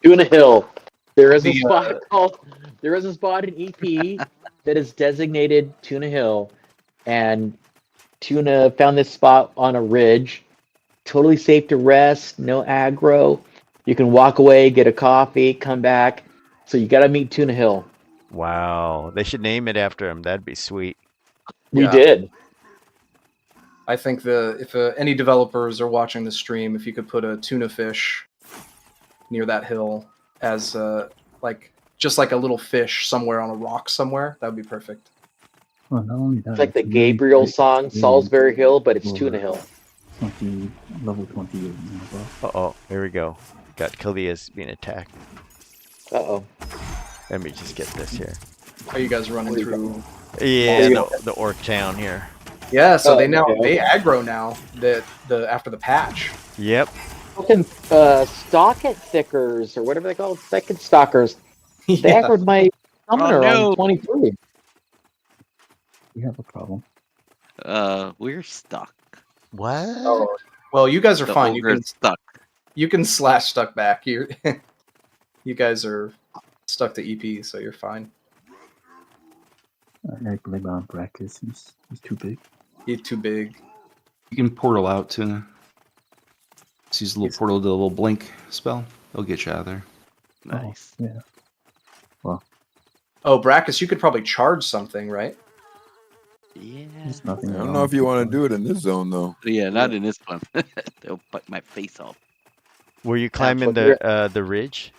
Tuna Hill. There is a The, spot called. There is a spot in EP that is designated Tuna Hill, and Tuna found this spot on a ridge. Totally safe to rest, no aggro. You can walk away, get a coffee, come back. So you got to meet Tuna Hill. Wow, they should name it after him. That'd be sweet. We Yeah. did. I think if any developers are watching the stream, if you could put a tuna fish near that hill as just like a little fish somewhere on a rock somewhere, that would be perfect. Well, not only that, It's like the it's really Gabriel great song, experience Salisbury Hill, but it's for Tuna Hill. 20, level 28 and above. Uh-oh, here we go. Got Kalia's being attacked. Uh-oh. Let me just get this here. Are you guys running through? Yeah, the orc town here. Yeah, so they okay. aggro now after the patch. Yep. Fucking Stocket Thickers, or whatever they call it, Second Stalkers. They Yeah. aggroed my summoner no. on 23. We have a problem. We're stuck. What? Oh, well, you guys are The fine. You ogre can is stuck. slash stuck back. You guys are stuck to EP, so you're fine. I blame on Brackus. He's too big. He's too big. You can portal out to. Just use a little portal, do a little blink spell. They'll get you out of there. Nice. Oh, yeah. Well, Oh, Brackus, you could probably charge something, right? Yeah. there's nothing. I don't know if you want to do it in this zone though. Yeah, not in this one. They'll bite my face off. Were you climbing what the ridge?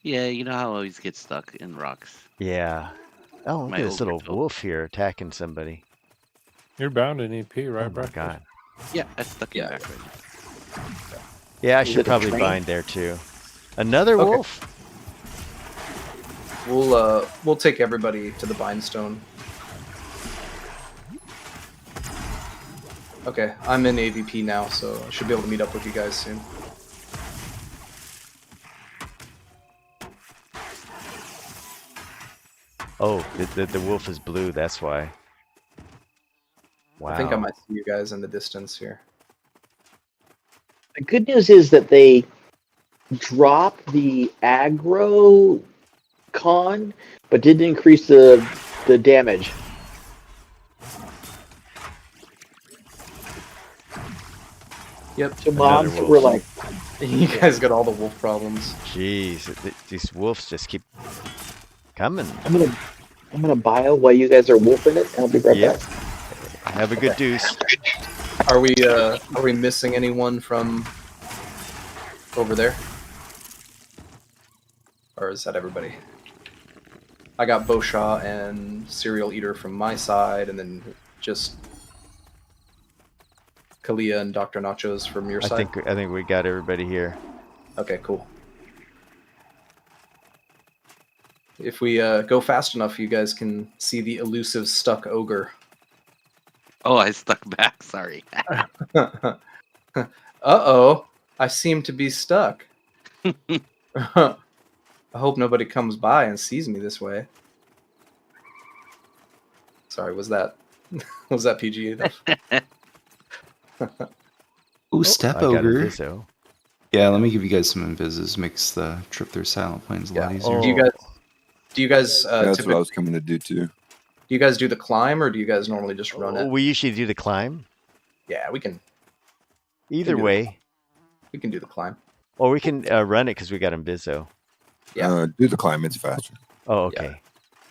Yeah, you know how I always get stuck in rocks. Yeah. Oh, look My at this little ogre tool. wolf here attacking somebody. You're bound in EP, right, Oh my Brad? god. Yeah, I stuck in Yeah. back right now. Yeah, I Is should it a probably train? bind there too. Another Okay. wolf? We'll take everybody to the bindstone. Okay, I'm in AVP now, so I should be able to meet up with you guys soon. Oh, the wolf is blue, that's why. Wow. I think I might see you guys in the distance here. The good news is that they dropped the aggro con, but didn't increase the damage. Yep. So Another mobs wolf. were like, You guys got all the wolf problems. Jeez, these wolves just keep coming. I'm gonna bio while you guys are wolfing it, and I'll be right Yep. back. Have a good deuce. Are we missing anyone from over there? Or is that everybody? I got Boshaw and Serial Eater from my side, and then just Kalia and Dr. Nachos from your I side. think we got everybody here. Okay, cool. If we go fast enough, you guys can see the elusive stuck ogre. Oh, I stuck back. Sorry. Uh-oh. I seem to be stuck. I hope nobody comes by and sees me this way. Sorry, was that PG enough? Ooh, Step I got a Ogre. Vizzo. Yeah, let me give you guys some invises. Makes the trip through Silent Plains a lot Yeah. easier. Oh. Do you guys That's what I typically was coming to do too. do you guys do the climb, or do you guys normally just run it? We usually do the climb. Yeah, we can Either do way. do the climb. Or we can run it because we got Inviso. Yeah. Do the climb. It's faster. Oh, okay.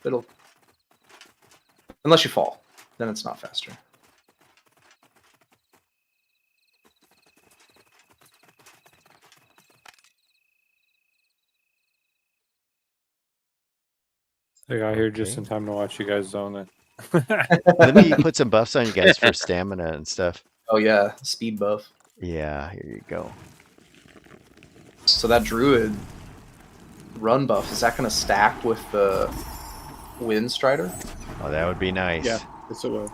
It'll unless you fall, then it's not faster. I got here just Okay. in time to watch you guys zone it. Let me put some buffs on you guys for stamina and stuff. Oh yeah, speed buff. Yeah, here you go. So that druid run buff, is that going to stack with the Wind Strider? Oh, that would be nice. Yeah, yes it will.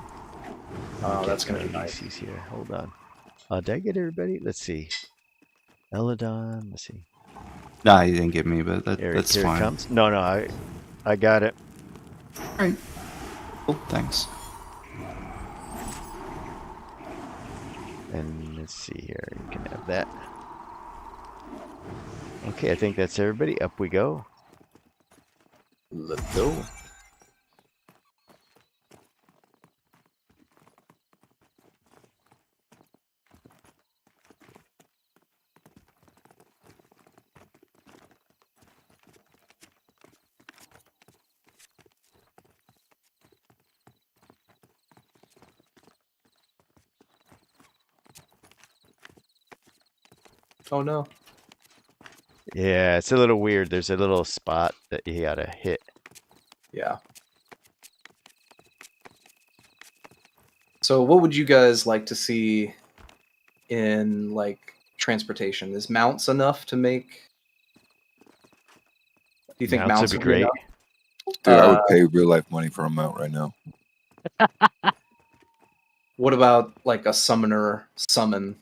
Oh, Get that's going to some be nice. ADCs here. Hold on. Did I get everybody? Let's see. Eladon. Let's see. Nah, you didn't get me, but that's here fine. it comes. No, I got it. Alright. Cool, thanks. And let's see here. You can have that. Okay, I think that's everybody. Up we go. Let's go. Oh no. Yeah, it's a little weird. There's a little spot that you gotta hit. Yeah. So what would you guys like to see in like transportation? Is mounts enough to make? Do you think Mounts mounts would be would be great. enough? Dude, I would pay real life money for a mount right now. What about like a summoner summon?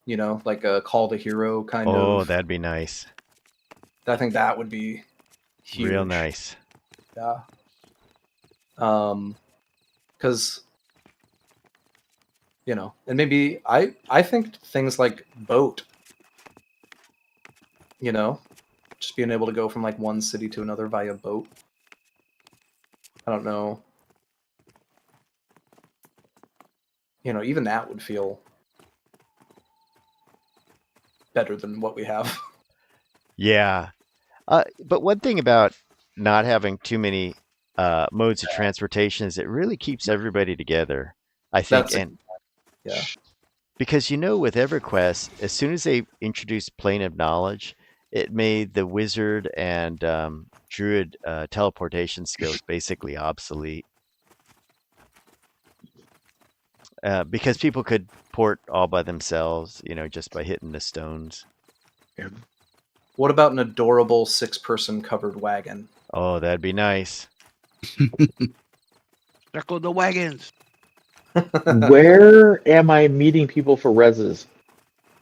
You know, like a call to hero kind Oh, of. that'd be nice. I think that would be huge. Real nice. Yeah. Because you know, and maybe I think things like boat. You know, just being able to go from like one city to another via boat. I don't know. You know, even that would feel better than what we have. Yeah. But one thing about not having too many modes of transportation is it really keeps everybody together. I think, and yeah. because with EverQuest, as soon as they introduced Plane of Knowledge, it made the wizard and druid teleportation skills basically obsolete. Because people could port all by themselves, just by hitting the stones. What about an adorable 6-person covered wagon? Oh, that'd be nice. Circle the wagons. Where am I meeting people for reses?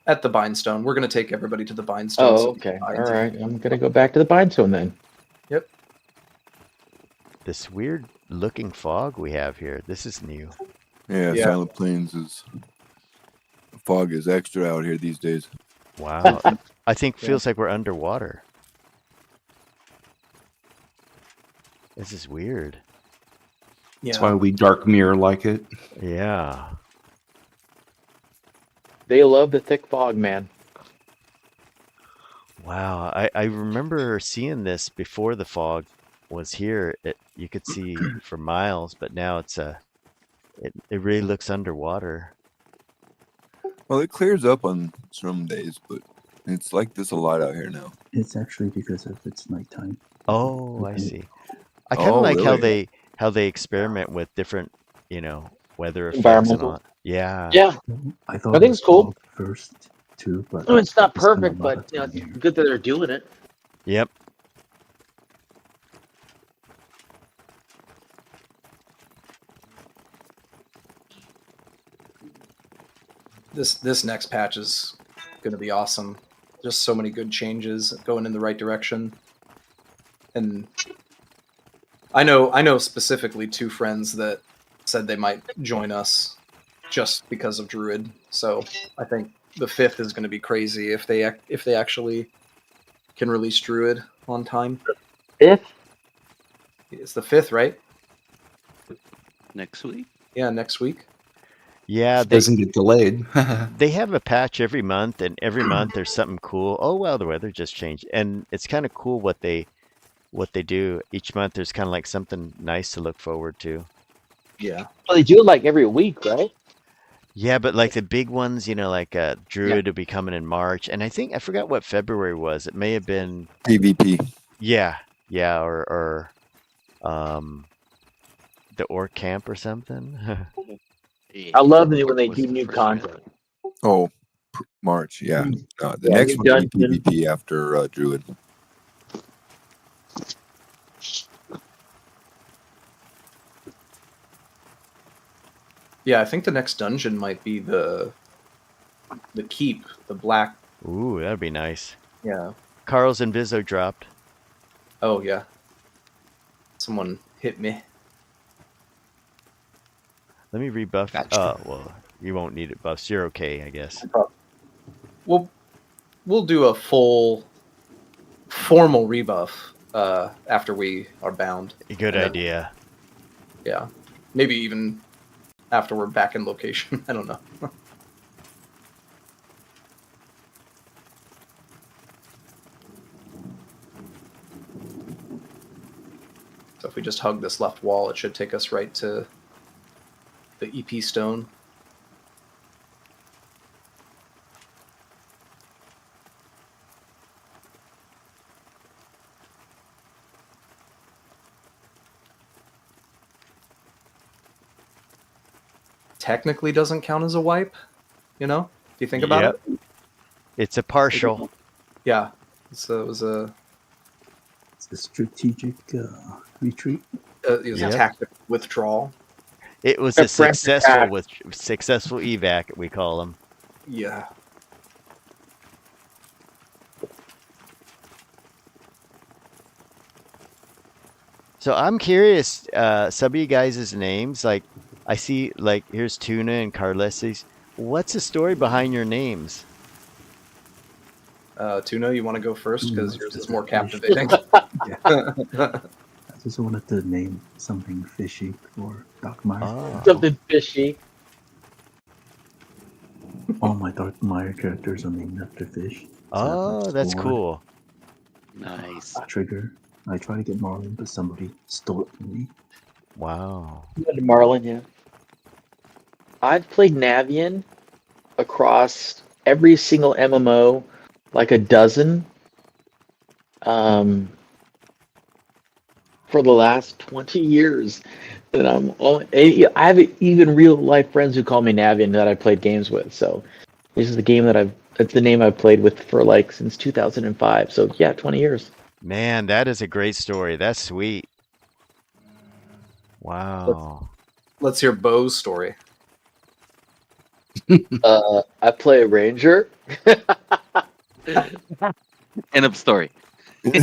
At the Bindstone. We're going to take everybody to the Bindstone. Oh, okay. All right. I'm going to go back to the Bindstone then. Yep. This weird looking fog we have here. This is new. Yeah, Silent Plains is... Fog is extra out here these days. Wow. I think feels like we're underwater. This is weird. That's why we dark mirror like it. Yeah. They love the thick fog, man. Wow. I remember seeing this before the fog was here. You could see for miles, but now it really looks underwater. Well, it clears up on some days, but it's like this a lot out here now. It's actually because of it's nighttime. Oh, I see. I kind of like really? how they experiment with different, weather effects and Environmental. all. Yeah. Yeah. I thought I think it's cool. first too, but Oh, it's not I spent a perfect, lot but of time it's here. good that they're doing it. Yep. This next patch is going to be awesome. Just so many good changes going in the right direction. And I know specifically 2 friends that said they might join us just because of Druid. So I think the 5th is going to be crazy if they actually can release Druid on time. 5th? It's the 5th, right? Next week? Yeah, next week. Yeah, It doesn't get delayed. they have a patch every month, and every month there's something cool. Oh wow, the weather just changed, and it's kind of cool what they do each month. There's kind of like something nice to look forward to. Yeah. Well, they do it like every week, right? Yeah, but like the big ones, like Druid will be coming in March, and I forgot what February was. It may have been PvP. Yeah, or the Orc Camp or something. I love it when they do new content. Oh, March, yeah. The Yeah, next new one will be dungeon. PvP after Druid. Yeah, I think the next dungeon might be the keep, the black. Ooh, that'd be nice. Yeah. Carl's Inviso dropped. Oh yeah. Someone hit me. Let me rebuff. Gotcha. Well, you won't need it buffs. You're okay, I guess. We'll do a full formal rebuff after we are bound. Good And then- idea. Yeah, maybe even after we're back in location. I don't know. So if we just hug this left wall, it should take us right to the EP stone. Technically doesn't count as a wipe, you know? If you think about it. It's a partial. Yeah. So it was a It's a strategic retreat. it was a tactical withdrawal. It was a successful evac, we call them. Yeah. So I'm curious, some of you guys' names, like I see, like here's Tuna and Carlesi's. What's the story behind your names? Tuna, you want to go first because yours is more captivating. I just wanted to name something fishy for Darkmire. Something fishy. All my Darkmire characters are named after fish. Oh, that's cool. Nice. Trigger. I tried to get Marlin, but somebody stole it from me. Wow. Marlin, yeah. I've played Navian across every single MMO, like a dozen, for the last 20 years. And I have even real life friends who call me Navian that I played games with. So this is the game it's the name I've played with for like since 2005. So yeah, 20 years. Man, that is a great story. That's sweet. Wow. Let's hear Bo's story. I play a ranger. End of story. Is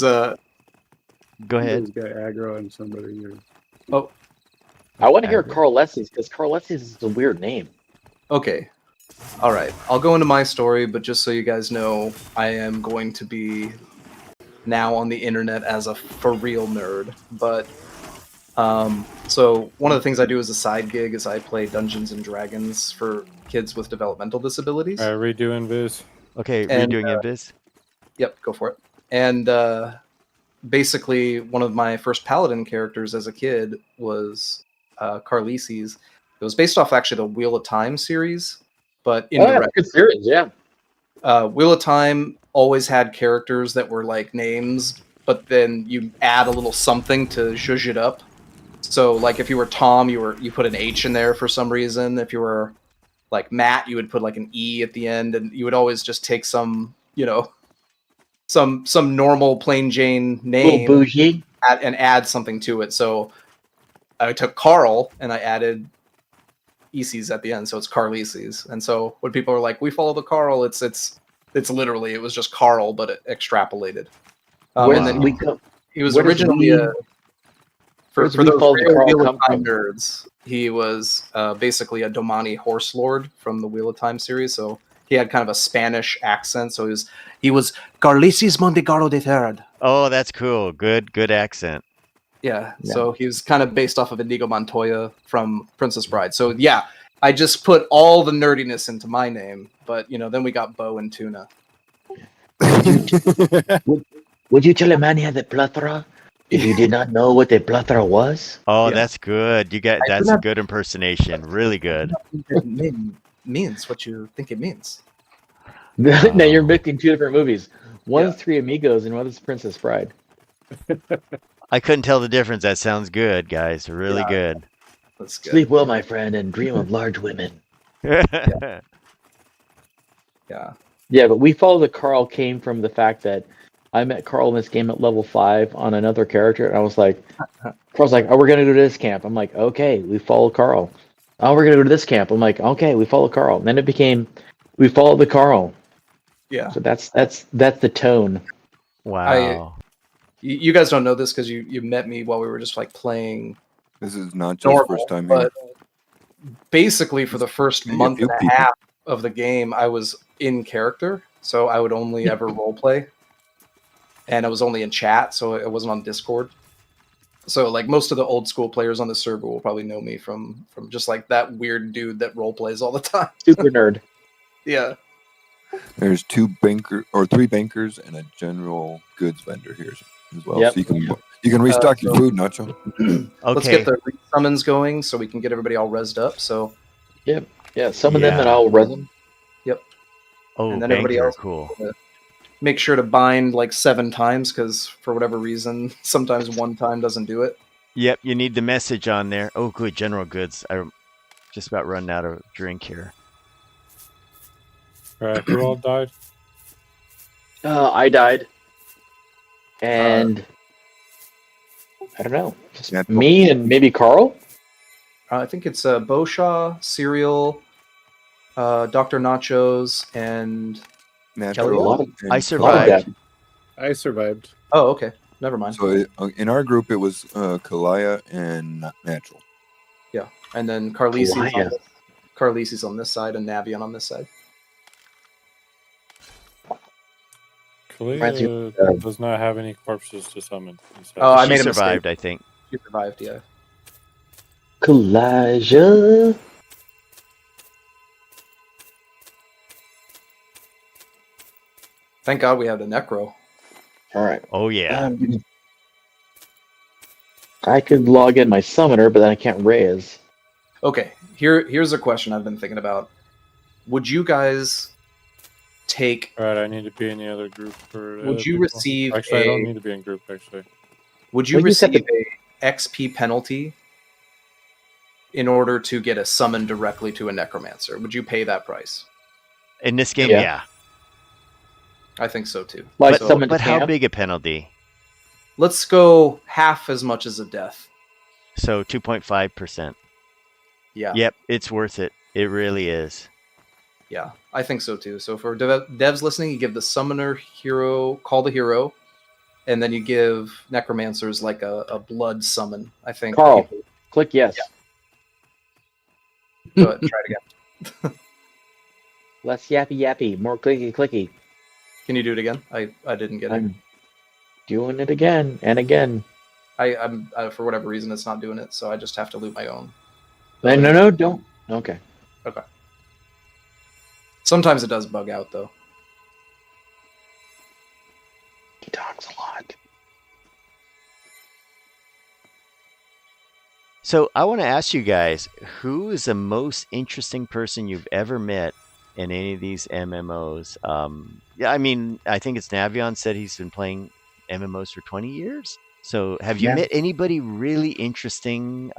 Go ahead. This guy aggro on somebody. Oh, I want to hear Carl Leslie's because Carl Leslie's is a weird name. okay. All right. I'll go into my story, but just so you guys know, I am going to be now on the internet as a for real nerd. But so one of the things I do as a side gig is I play Dungeons and Dragons for kids with developmental disabilities. Redo Invis. Okay, And, redoing Invis. Yep, go for it. And basically, one of my first Paladin characters as a kid was Carlesi's. It was based off actually the Wheel of Time series, but indirect. Good series, yeah. Wheel of Time always had characters that were like names, but then you add a little something to zhuzh it up. So, like if you were Tom, you put an H in there for some reason. If you were like Matt, you would put like an E at the end, and you would always just take some, some normal plain Jane name, bougie, and add something to it. So I took Carl and I added Eses at the end, so it's Carlesi's. And so when people are like, "We follow the Carl," it's literally it was just Carl, but it extrapolated. And then he was originally for those Wheel of Time nerds. He was basically a Domani horse lord from the Wheel of Time series. So he had kind of a Spanish accent. So he was Carlesi's Montegaro III. Oh, that's cool. Good accent. Yeah, so he was kind of based off of Inigo Montoya from Princess Bride. So yeah, I just put all the nerdiness into my name, but then we got Bo and Tuna. Would you tell a man he had a plethora if you did not know what a plethora was? Oh, that's good. That's a good impersonation. Really good. It means what you think it means. Now you're mixing two different movies. One's Three Amigos and one's Princess Bride. I couldn't tell the difference. That sounds good, guys. Really good. That's good. Sleep well, my friend, and dream of large women. Yeah. Yeah, but we follow the Carl came from the fact that I met Carl in this game at level 5 on another character, and I was like, Carl's like, "Oh, we're gonna go to this camp." I'm like, "Okay, we follow Carl." "Oh, we're gonna go to this camp." I'm like, "Okay, we follow Carl." And then it became, we follow the Carl. Yeah. So that's the tone. Wow. You guys don't know this because you met me while we were just like playing. This is not just normal, first time but basically for the first Maybe a month few and a people. half of the game, I was in character, so I would only ever roleplay, and I was only in chat, so it wasn't on Discord. So like most of the old school players on the server will probably know me from just like that weird dude that roleplays all the time. Super nerd. Yeah. There's 3 bankers and a general goods vendor here as well. Yep. So you can restock your so- food, Nacho. Let's Okay. get the summons going so we can get everybody all rezzed up. So Yep. Yeah. Some of them that Yeah. I'll res them. Oh, and then everybody banker, else- cool. make sure to bind like 7 times because for whatever reason, sometimes 1 time doesn't do it. Yep, you need the message on there. Oh, good. General goods. I'm just about running out of drink here. All right, who all died? I died, and I don't know, just Yeah, me and maybe Carl. I think it's Boshaw, Cereal, Dr. Nachos, and Natural. A lot of- and- I A lot of survived. that. I survived. oh, okay, never mind. So in our group, it was Kalaya and Natural. Yeah, and then Carlisi's Kalaya. Carlisi's on this side and Navion on this side. Francie, Kalia does not have any corpses to summon. he said. Oh, I She made a mistake. survived, I think. She survived, yeah. Kalijah. Thank God we have the Necro. All right. Oh, yeah. I could log in my summoner, but then I can't raise. Okay, here's a question I've been thinking about. Would you guys take? All right, I need to be in the other group for. the Would other you people. receive Actually, I don't a- need to be in group. Actually, Would you Well, you said receive a XP penalty in order to get a summon directly to a necromancer? Would you pay that price? In this game, Yeah. yeah. I think so too. Like So, summon But to how camp? big a penalty? let's go half as much as a death. So 2.5%. Yeah, Yep, it's worth it. It really is. yeah, I think so too. So for devs listening, you give the summoner hero, call the hero, and then you give necromancers like a blood summon. I think. Carl, click yes. Go ahead, try it again. Less yappy yappy, more clicky clicky. Can you do it again? I didn't get it. I'm doing it again and again. I'm for whatever reason it's not doing it, so I just have to loot my own. No, don't. Okay. Sometimes it does bug out though. He talks a lot. So I want to ask you guys, who is the most interesting person you've ever met in any of these MMOs? Yeah, I mean, I think it's Navion said he's been playing MMOs for 20 years. So have you Yeah. met anybody really interesting,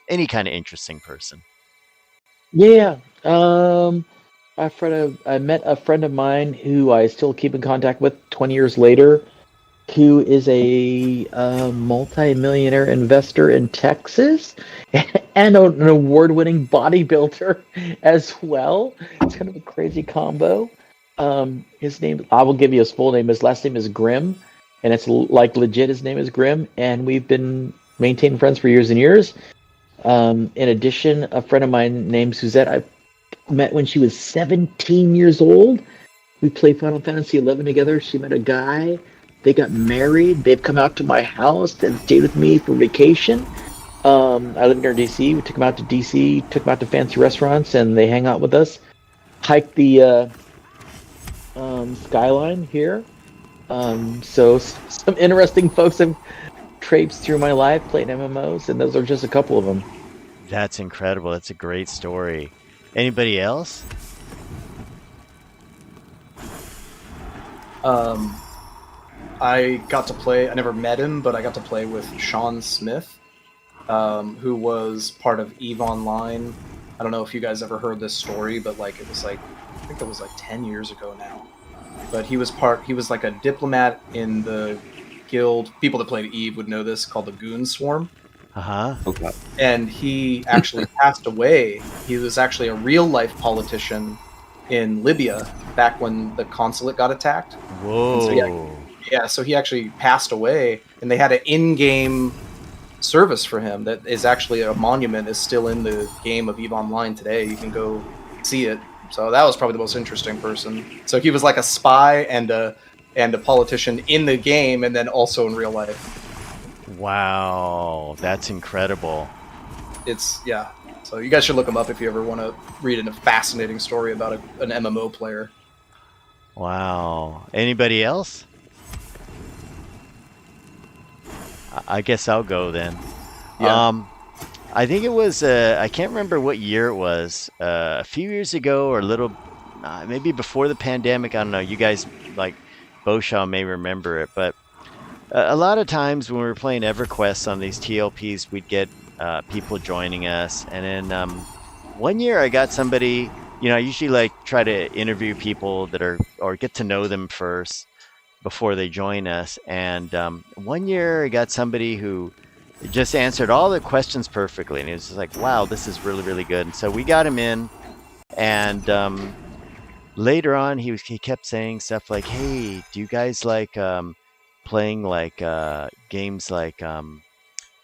any kind of interesting person? Yeah. I met a friend of mine who I still keep in contact with 20 years later, who is a multi-millionaire investor in Texas and an award-winning bodybuilder as well. It's kind of a crazy combo. His name, I will give you his full name. His last name is Grimm, and it's like legit. His name is Grimm, and we've been maintaining friends for years and years. In addition, a friend of mine named Suzette, I met when she was 17 years old. We played Final Fantasy 11 together. She met a guy. They got married. They've come out to my house and stayed with me for vacation. I live near DC. We took them out to DC, took them out to fancy restaurants, and they hang out with us. Hiked the skyline here. So some interesting folks have traipsed through my life playing MMOs, and those are just a couple of them. That's incredible. That's a great story. Anybody else? I got to play. I never met him, but I got to play with Sean Smith, who was part of EVE Online. I don't know if you guys ever heard this story, but like it was like I think it was like 10 years ago now. But he was like a diplomat in the guild. People that played EVE would know this, called the Goon Swarm. Uh-huh. Okay. And he actually passed away. He was actually a real life politician in Libya back when the consulate got attacked. Whoa. So, yeah, so he actually passed away, and they had an in-game service for him that is actually a monument is still in the game of EVE Online today. You can go see it. So that was probably the most interesting person. So he was like a spy and a politician in the game, and then also in real life. Wow, that's incredible. Yeah. So you guys should look him up if you ever want to read a fascinating story about an MMO player. Wow. Anybody else? I guess I'll go then. Yeah. I think it was, I can't remember what year it was, a few years ago or a little, maybe before the pandemic. I don't know. You guys, like Boshaw, may remember it. But a lot of times when we were playing EverQuest on these TLPs, we'd get people joining us. And then one year I got somebody, I usually like try to interview people that are, or get to know them first before they join us. And one year I got somebody who just answered all the questions perfectly, and he was just like, wow, this is really, really good. And so we got him in, and later on he kept saying stuff like, hey, do you guys like playing like games like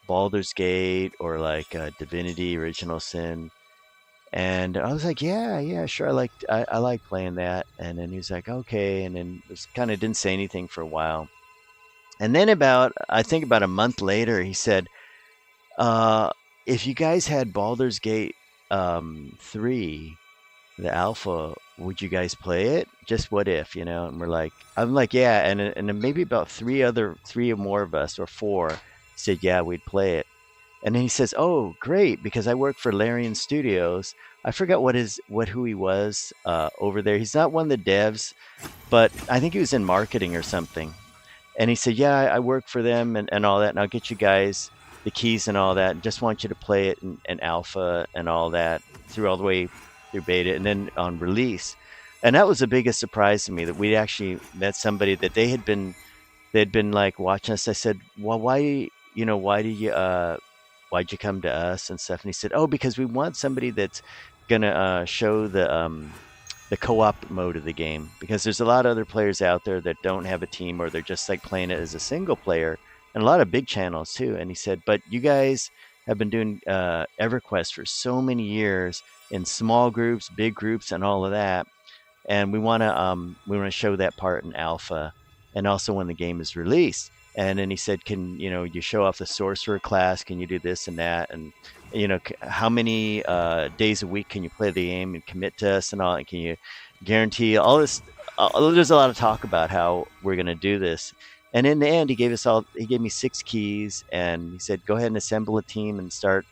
Baldur's Gate or like Divinity Original Sin? And I was like, yeah, sure. I like playing that. And then he was like, okay. And then just kind of didn't say anything for a while. And then I think about a month later, he said, if you guys had Baldur's Gate 3, the alpha, would you guys play it? Just what if, And I'm like, yeah. And then maybe about three or more of us, or 4, said, yeah, we'd play it. And then he says, oh, great, because I work for Larian Studios. I forgot who he was over there. He's not one of the devs, but I think he was in marketing or something. And he said, yeah, I work for them and all that, and I'll get you guys the keys and all that, and just want you to play it in alpha and all that all the way through beta and then on release. And that was the biggest surprise to me, that we actually met somebody that they'd been like watching us. I said, well, why'd you come to us and stuff? And he said, oh, because we want somebody that's gonna show the co-op mode of the game, because there's a lot of other players out there that don't have a team, or they're just like playing it as a single player, and a lot of big channels too. And he said, but you guys have been doing EverQuest for so many years in small groups, big groups, and all of that, and we want to show that part in alpha, and also when the game is released. And then he said, can you show off the sorcerer class? Can you do this and that? And how many days a week can you play the game and commit to us and all? And can you guarantee all this? There's a lot of talk about how we're going to do this. And in the end, he gave me 6 keys, and he said, go ahead and assemble a team and start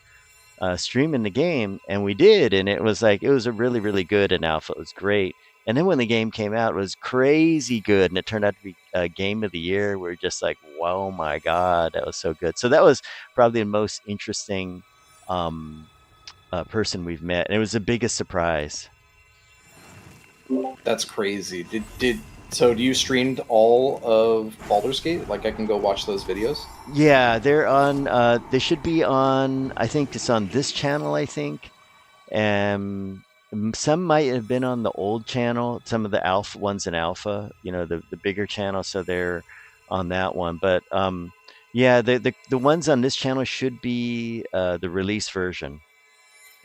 streaming the game. And we did. And it was a really, really good in alpha. It was great. And then when the game came out, it was crazy good, and it turned out to be a game of the year. We're just like, wow, my God, that was so good. So that was probably the most interesting person we've met, and it was the biggest surprise. That's crazy. So do you streamed all of Baldur's Gate? Like, I can go watch those videos? Yeah, they're on. They should be on. I think it's on this channel. I think. Some might have been on the old channel, some of the alpha ones in alpha, the bigger channel, so they're on that one. But yeah, the ones on this channel should be the release version.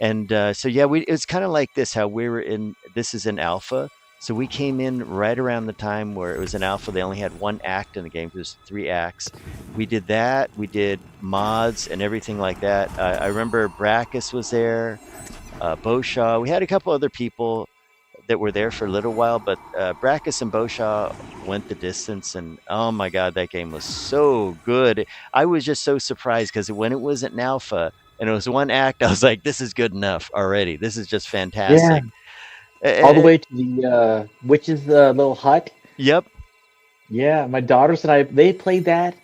And so yeah, it's kind of like this, how this is in alpha. So we came in right around the time where it was in alpha. They only had 1 act in the game. There's 3 acts. We did that. We did mods and everything like that. I remember Brackus was there. Boshaw. We had a couple other people that were there for a little while, but Brackus and Boshaw went the distance, and oh my God, that game was so good. I was just so surprised, because when it was in alpha and it was 1 act, I was like, this is good enough already. This is just fantastic. Yeah. All the way to the witch's little hut. Yep. Yeah, my daughters and they played that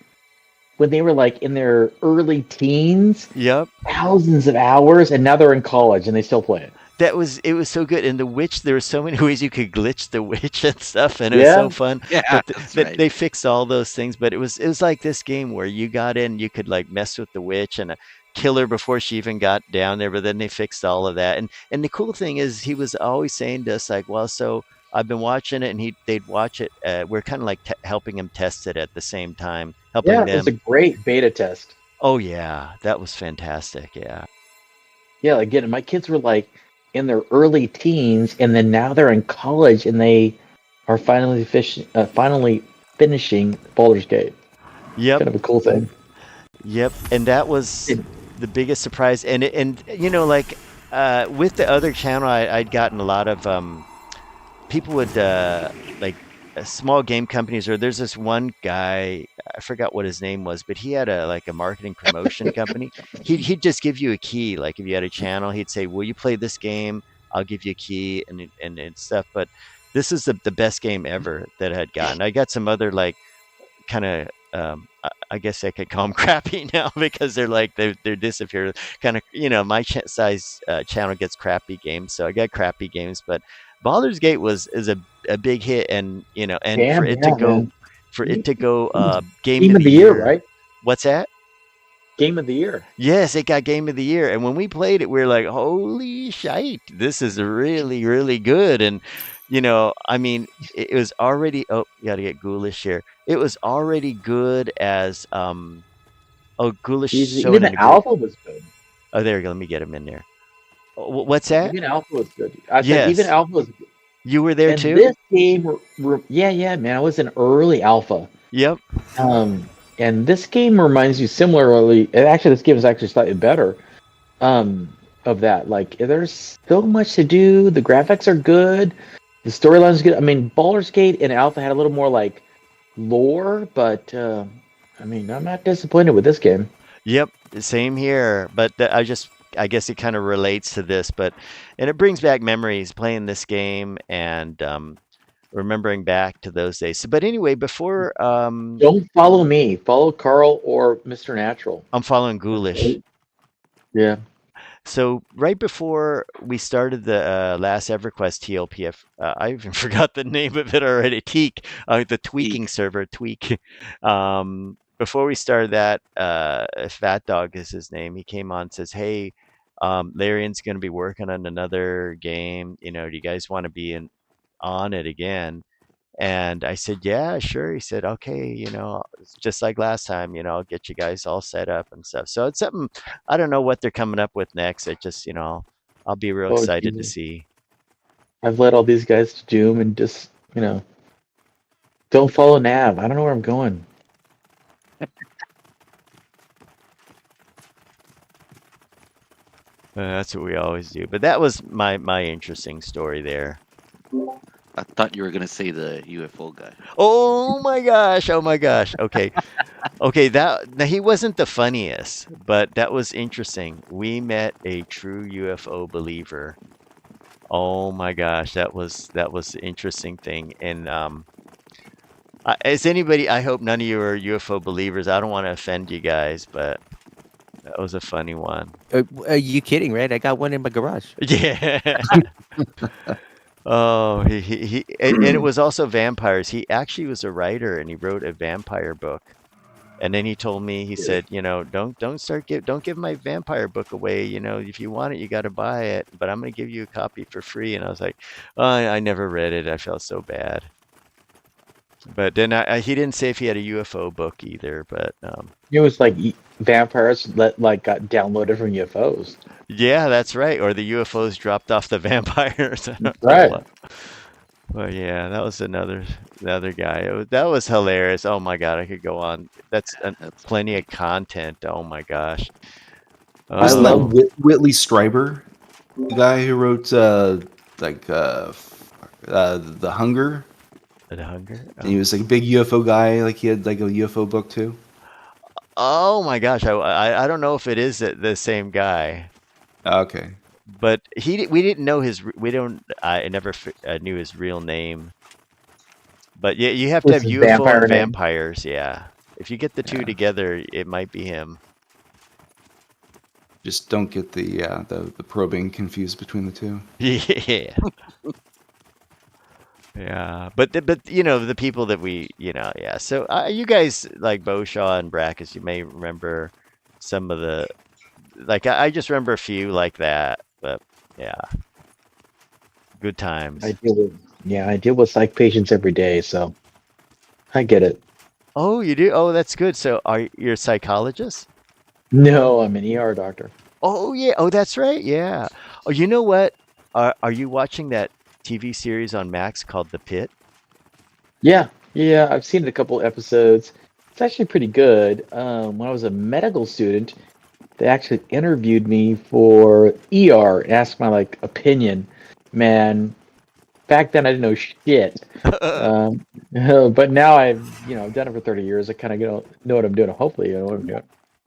when they were like in their early teens. Yep. Thousands of hours, and now they're in college and they still play it. It was so good. And the witch, there were so many ways you could glitch the witch and stuff, and it was so fun. Yeah, they fixed all those things, but it was like this game where you got in, you could like mess with the witch and kill her before she even got down there, but then they fixed all of that. And the cool thing is, he was always saying to us like, well, so I've been watching it, and they'd watch it. We're kind of like helping him test it at the same time, helping them. It was a great beta test. Oh yeah, that was fantastic. Yeah. Yeah, again, my kids were like in their early teens, and then now they're in college, and they are finally finishing Baldur's Gate. Yep. Kind of a cool thing. Yep. And that was the biggest surprise. And like with the other channel, I'd gotten a lot of people would like small game companies, or there's this one guy, I forgot what his name was, but he had a marketing promotion company. He'd just give you a key. Like if you had a channel, he'd say, will you play this game? I'll give you a key and stuff. But this is the best game ever that I had gotten. I got some other like kind of I guess I could call them crappy now because they're disappeared. Kind of, my size channel gets crappy games, so I got crappy games. But Baldur's Gate is a big hit, and Damn, for it yeah, to go man. game of the year, year, right? What's that? Game of the year. Yes, it got game of the year, and when we played it, we were like, "Holy shite, this is really, really good!" And I mean, it was already. Oh, you got to get Ghoulish here. It was already good as Ghoulish. Even the alpha was good. Oh, there you go. Let me get him in there. What's that? Even alpha was good. I said Yes. even alpha was good. You were there And too? this game, yeah, man, I was in early alpha. Yep. And this game reminds you similarly. And actually, this game is actually slightly better. Of that, like, there's so much to do. The graphics are good. The storyline is good. I mean, Baldur's Gate and alpha had a little more like lore, but I mean, I'm not disappointed with this game. Yep, same here. But I guess it kind of relates to this, and it brings back memories playing this game and remembering back to those days. But anyway, before Don't follow me. Follow Carl or Mr. Natural. I'm following Ghoulish. Yeah. So right before we started the last EverQuest TLPF, I even forgot the name of it already. The tweaking server, Tweak. Before we started that, Fat Dog is his name. He came on and says, "Hey, Larian's going to be working on another game. Do you guys want to be on it again?" And I said, "Yeah, sure." He said, "Okay, just like last time, I'll get you guys all set up and stuff." So it's something, I don't know what they're coming up with next. It just, I'll be real excited to see. I've led all these guys to doom and just, don't follow Nav. I don't know where I'm going. That's what we always do. But that was my interesting story there. I thought you were gonna say the UFO guy. Oh my gosh! Oh my gosh! Okay, okay. Now he wasn't the funniest, but that was interesting. We met a true UFO believer. Oh my gosh, that was the interesting thing. And as anybody, I hope none of you are UFO believers. I don't want to offend you guys, but that was a funny one. Are you kidding, right? I got one in my garage. Yeah. Oh, and it was also vampires. He actually was a writer, and he wrote a vampire book. And then he told me, he said, don't give my vampire book away. If you want it, you got to buy it. But I'm going to give you a copy for free. And I was like, oh, I never read it. I felt so bad. But then he didn't say if he had a UFO book either. But it was like vampires got downloaded from UFOs. Yeah, that's right. Or the UFOs dropped off the vampires. Right. Well, yeah, that was another guy. That was hilarious. Oh my God, I could go on. That's plenty of content. Oh my gosh. Wasn't that Whitley Strieber, the guy who wrote The Hunger? The Hunger? Oh. And he was like a big UFO guy. Like he had like a UFO book too. Oh my gosh, I don't know if it is the same guy. Okay. But we didn't know I never knew his real name. But yeah, you have to have UFO and vampires. Yeah, if you get the two together, it might be him. Just don't get the probing confused between the two. Yeah. Yeah, but the people that we yeah. So you guys like Boshaw and Brackus, you may remember some of the I just remember a few like that. But yeah, good times. I deal with psych patients every day, so I get it. Oh, you do? Oh, that's good. So you're a psychologist? No, I'm an ER doctor. Oh yeah. Oh, that's right. Yeah. Oh, you know what? Are you watching that TV series on Max called The Pit? Yeah, yeah, I've seen it a couple episodes. It's actually pretty good. When I was a medical student, they actually interviewed me for ER and asked my like opinion. Man, back then I didn't know shit. Um, but now I've done it for 30 years. I kind of know what I'm doing. Hopefully, you know what I'm doing.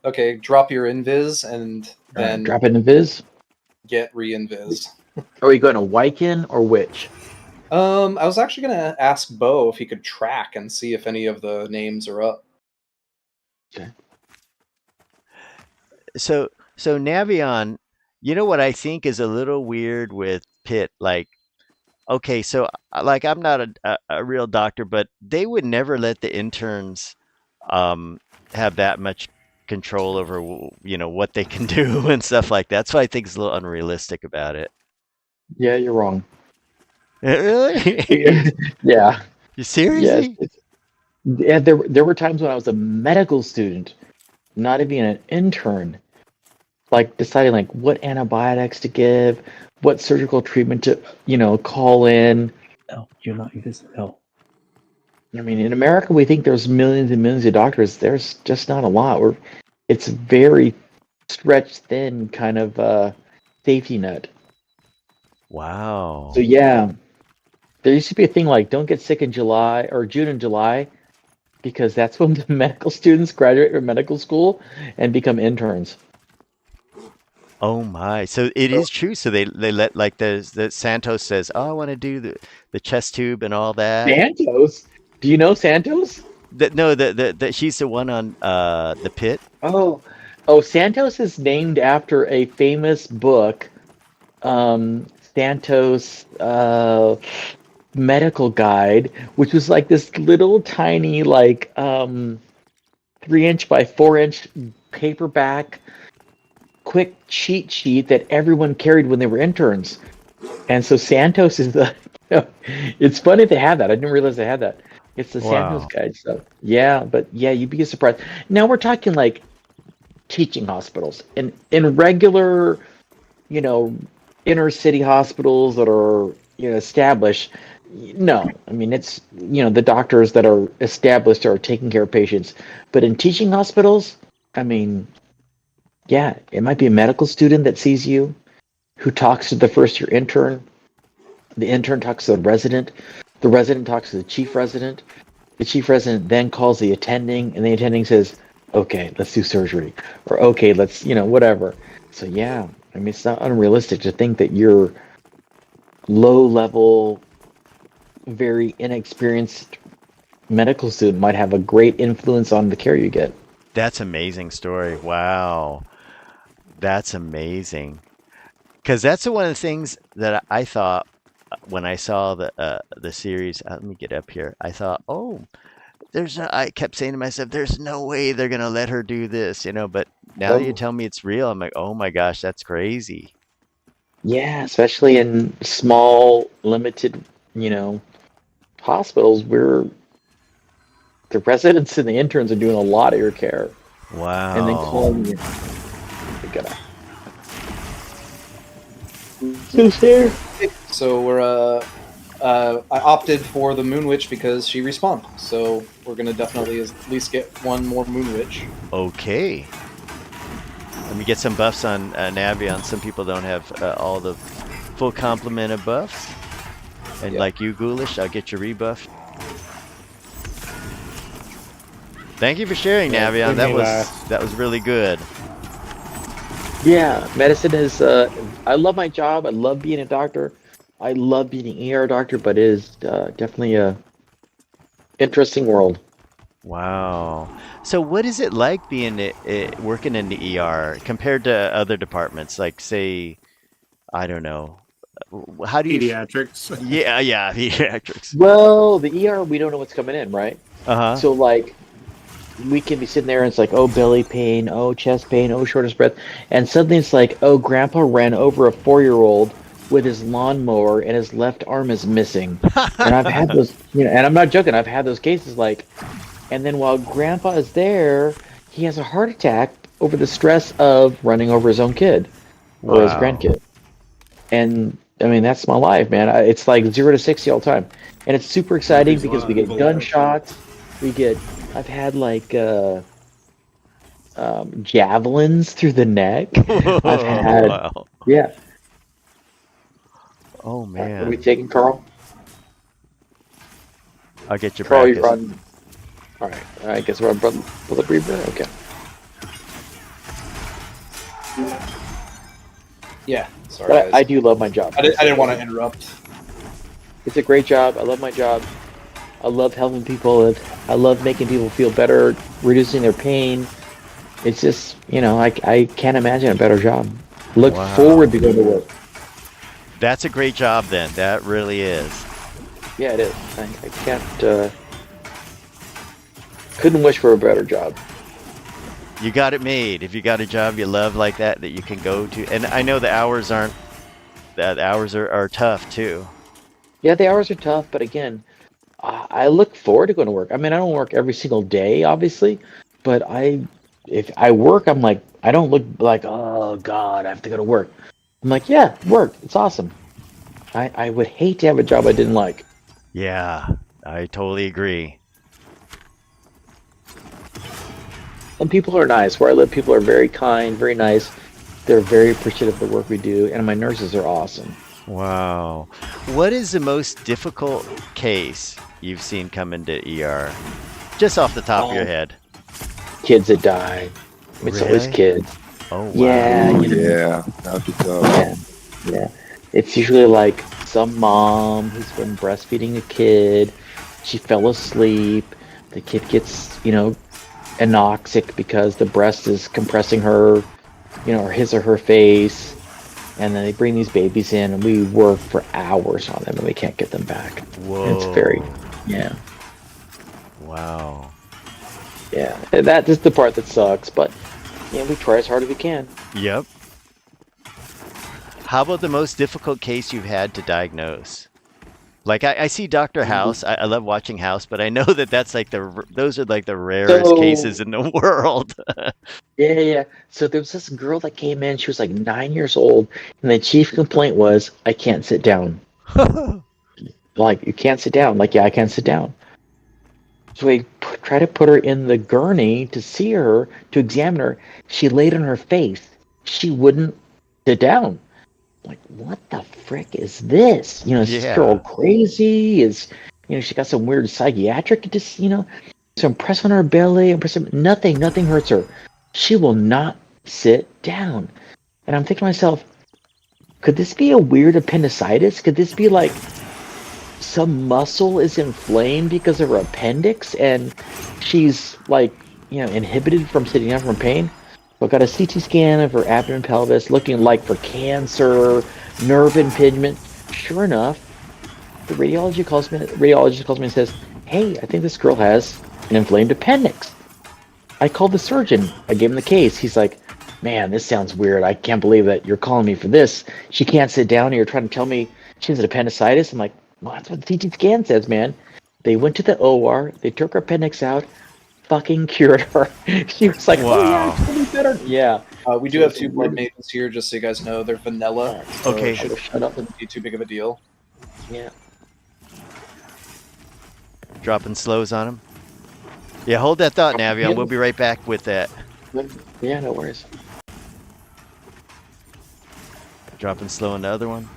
Okay, drop your invis and then Drop it in Viz. get re-invis. Are you going to Wyken or which? I was actually gonna ask Bo if he could track and see if any of the names are up. So Navion, you know what I think is a little weird with Pitt? Like, okay, so like I'm not a real doctor, but they would never let the interns um, have that much control over what they can do and stuff like that. So I think it's a little unrealistic about it. Yeah, you're wrong. Really? Yeah, You yes. seriously? Yeah, there were times when I was a medical student, not even an intern, like deciding like what antibiotics to give, what surgical treatment to, call in. No, you're not invisible. No. I mean, in America, we think there's millions and millions of doctors. There's just not a lot. It's a very stretched thin kind of safety net. Wow. So yeah, there used to be a thing like don't get sick in July or June and July because that's when the medical students graduate from medical school and become interns. Oh my. So it is true. So they let like the Santos says, "Oh, I want to do the chest tube and all that." Santos? Do you know Santos? No, the she's the one on the Pit. Oh, Santos is named after a famous book, Santos Medical Guide, which was like this little tiny, like 3-inch by 4-inch paperback quick cheat sheet that everyone carried when they were interns. And so Santos is the. It's funny they have that. I didn't realize they had that. It's the Santos Wow. Guide stuff. Yeah, but yeah, you'd be surprised. Now we're talking like teaching hospitals in regular, you know, inner city hospitals that are established. No, I mean it's the doctors that are established are taking care of patients, but in teaching hospitals, I mean, yeah, it might be a medical student that sees you, who talks to the first year intern. The intern talks to the resident talks to the chief resident. The chief resident then calls the attending, and the attending says, "Okay, let's do surgery," or "Okay, let's whatever." So yeah, I mean it's not unrealistic to think that your low level, very inexperienced medical student might have a great influence on the care you get. That's amazing story. Wow. That's amazing. Because that's one of the things that I thought when I saw the series. Let me get up here. I thought, oh, I kept saying to myself, there's no way they're gonna let her do this, But now that you Oh. tell me it's real, I'm like, oh my gosh, that's crazy. Yeah, especially in small, limited, hospitals where the residents and the interns are doing a lot of your care, and then Wow. calling you. You gotta. Who's there? So we're I opted for the Moon Witch because she respawned. So we're gonna definitely at least get one more Moon Witch. Okay. Let me get some buffs on Navion. Some people don't have all the full complement of buffs. And Yeah. like you, Ghoulish, I'll get your rebuff. Thank you for sharing, Yeah, Navion. leave That me was last. that was really good. Yeah, medicine is. I love my job. I love being a doctor. I love being an ER doctor, but it is definitely a interesting world. Wow. So what is it like being working in the ER compared to other departments? Like, say, I don't know. How do you? Pediatrics. Yeah, pediatrics. Well, the ER, we don't know what's coming in, right? Uh-huh. So like, we can be sitting there and it's like, oh, belly pain, oh, chest pain, oh, shortness of breath, and suddenly it's like, oh, grandpa ran over a 4-year-old with his lawnmower and his left arm is missing. And I've had those, and I'm not joking, I've had those cases like, and then while grandpa is there, he has a heart attack over the stress of running over his own kid or his Wow. grandkid. And I mean, that's my life, man. It's like 0 to 60 all the time, and it's super exciting because we get gunshots. I've had like javelins through the neck. I've had, Wow. yeah. Oh Are we man. taking Carl? I'll get your Carl, you're brackets. on. All right. I guess we're on Bullet Reaper. Okay. Yeah. Sorry, But guys. I do love my job. I didn't want to interrupt. It's a great job. I love my job. I love helping people. I love making people feel better, reducing their pain. It's just, I can't imagine a better job. Look Wow. forward to going to work. That's a great job then. That really is. Yeah, it is. I can't, couldn't wish for a better job. You got it made. If you got a job you love like that you can go to. And I know the hours aren't, the hours are tough too. Yeah, the hours are tough, but again, I look forward to going to work. I mean, I don't work every single day, obviously, but if I work, I'm like, I don't look like, oh God, I have to go to work. I'm like, yeah, work. It's awesome. I would hate to have a job I didn't like. Yeah, I totally agree. And people are nice. Where I live, people are very kind, very nice. They're very appreciative of the work we do, and my nurses are awesome. Wow. What is the most difficult case you've seen come into ER? Just off the top of your head. Kids that die. It's always Really? kids. Oh, wow. Yeah, Oh, yeah. That'd be tough. Yeah, yeah. It's usually like some mom who's been breastfeeding a kid. She fell asleep. The kid gets, anoxic because the breast is compressing her, or his or her face. And then they bring these babies in, and we work for hours on them, and we can't get them back. Whoa. And it's very, yeah. Wow. Yeah, and that is the part that sucks, but we try as hard as we can. Yep. How about the most difficult case you've had to diagnose? Like I see Dr. House. I love watching House, but I know that's like those are like the rarest cases in the world. Yeah. So there was this girl that came in. She was like 9 years old, and the chief complaint was, "I can't sit down." Like, you can't sit down. Like, yeah, I can't sit down. So we try to put her in the gurney to see her, to examine her. She laid on her face. She wouldn't sit down. Like, what the frick is this? Is this girl crazy? She got some weird psychiatric, some press on her belly, nothing hurts her. She will not sit down. And I'm thinking to myself, could this be a weird appendicitis? Could this be like some muscle is inflamed because of her appendix and she's like, inhibited from sitting down from pain? So I got a CT scan of her abdomen, pelvis, looking like for cancer, nerve impingement. Sure enough, the radiologist calls me and says, "Hey, I think this girl has an inflamed appendix." I called the surgeon. I gave him the case. He's like, "Man, this sounds weird. I can't believe that you're calling me for this. She can't sit down and you're trying to tell me she has an appendicitis." I'm like, "Well, that's what the CT scan says, man." They went to the OR. They took her appendix out. Fucking cured her. She was like, "Oh yeah, it's gonna be better." Yeah. We do have two blood mages here, just so you guys know. They're vanilla. So Okay. it should shut up and be too big of a deal. Yeah. Dropping slows on him. Yeah, hold that thought, Navion. We'll be right back with that. Yeah, no worries. Dropping slow on the other one.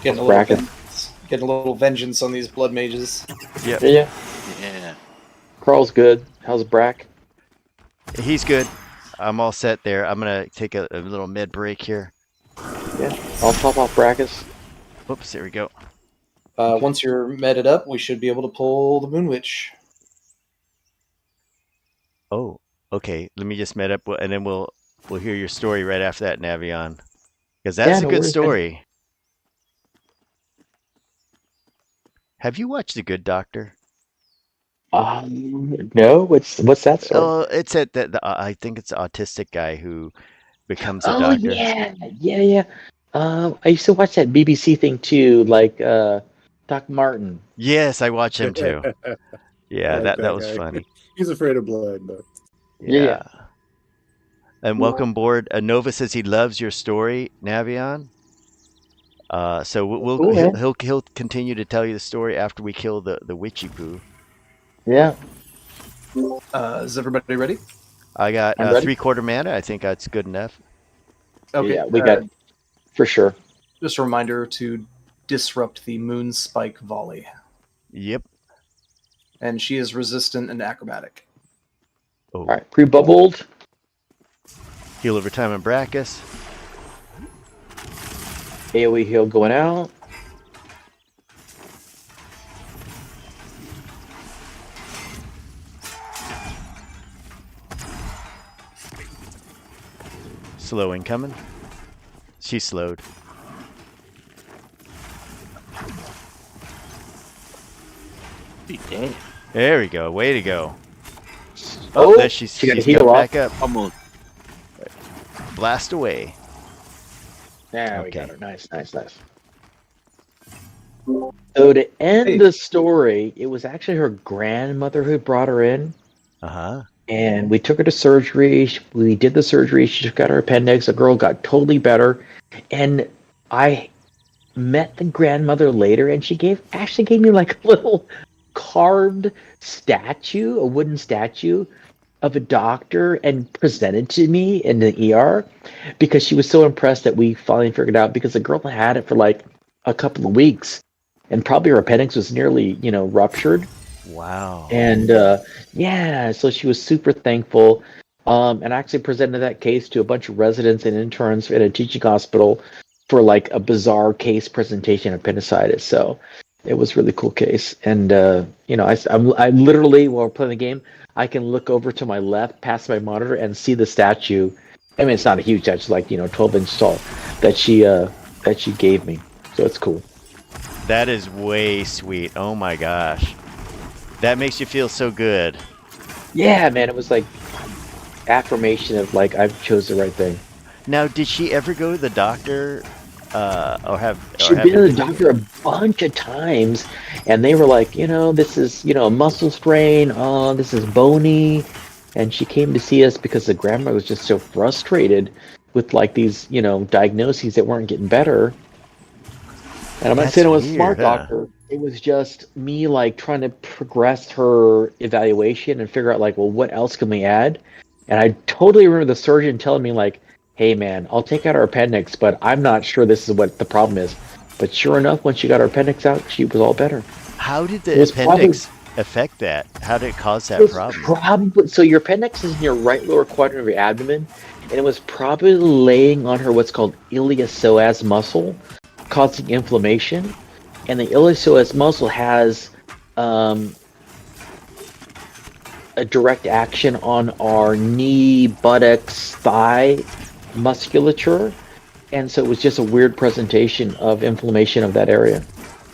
Getting a little vengeance on these blood mages. Yep. Yeah. Yeah. Carl's good. How's Brack? He's good. I'm all set there. I'm going to take a little mid break here. Yeah. I'll pop off Brackus. Oops, there we go. Once you're meted up, we should be able to pull the Moon Witch. Oh, okay. Let me just med up, and then we'll hear your story right after that, Navion, because that's a good story. Have you watched The Good Doctor? No, what's that story? Oh, it's I think it's the autistic guy who becomes a Oh doctor. yeah, yeah, yeah. I used to watch that BBC thing too, like Doc Martin. Yes, I watch him too. I Yeah, like that that was guy. funny. He's afraid of blood, but Yeah, Yeah. yeah. And welcome aboard. Nova says he loves your story, Navion. So Cool, man. he'll continue to tell you the story after we kill the witchy poo. Yeah, Is everybody ready? I got I'm ready. 3/4 mana. I think that's good enough. Okay. Yeah, we got for sure. Just a reminder to disrupt the Moon Spike volley. Yep. And she is resistant and acrobatic. Oh. All right, pre-bubbled. Heal over time and Brachus. AoE heal going out. Slow incoming. She slowed. Damn. There we go. Way to go. Oh, there she got she's to heal coming off. back up. Almost. Blast away. There we Okay. got her. Nice, nice, nice. So to end the story, it was actually her grandmother who brought her in, Uh-huh. and we took her to surgery. We did the surgery. She took out her appendix. The girl got totally better, and I met the grandmother later, and she actually gave me like a little carved statue, a wooden statue of a doctor, and presented to me in the ER because she was so impressed that we finally figured out, because the girl had it for like a couple of weeks and probably her appendix was nearly, ruptured. Wow. And yeah, so she was super thankful. And I actually presented that case to a bunch of residents and interns in a teaching hospital for like a bizarre case presentation of appendicitis. So it was a really cool case. And I literally, while we're playing the game, I can look over to my left past my monitor and see the statue. I mean, it's not a huge statue, it's like 12-inch tall, that she gave me. So it's cool. That is way sweet. Oh my gosh. That makes you feel so good. Yeah, man, it was like affirmation of like I've chose the right thing. Now, did she ever go to the doctor She'd been to the doctor a bunch of times, and they were like, this is, a muscle strain. Oh, this is bony. And she came to see us because the grandma was just so frustrated with like these, diagnoses that weren't getting better. And I'm not saying it was a smart doctor. It was just me like trying to progress her evaluation and figure out like, well, what else can we add? And I totally remember the surgeon telling me like, hey man, I'll take out her appendix, but I'm not sure this is what the problem is. But sure enough, when she got her appendix out, she was all better. How did the appendix affect that? How did it cause that problem? So your appendix is in your right lower quadrant of your abdomen, and it was probably laying on her what's called iliopsoas muscle, causing inflammation. And the iliopsoas muscle has a direct action on our knee, buttocks, thigh musculature, and so it was just a weird presentation of inflammation of that area.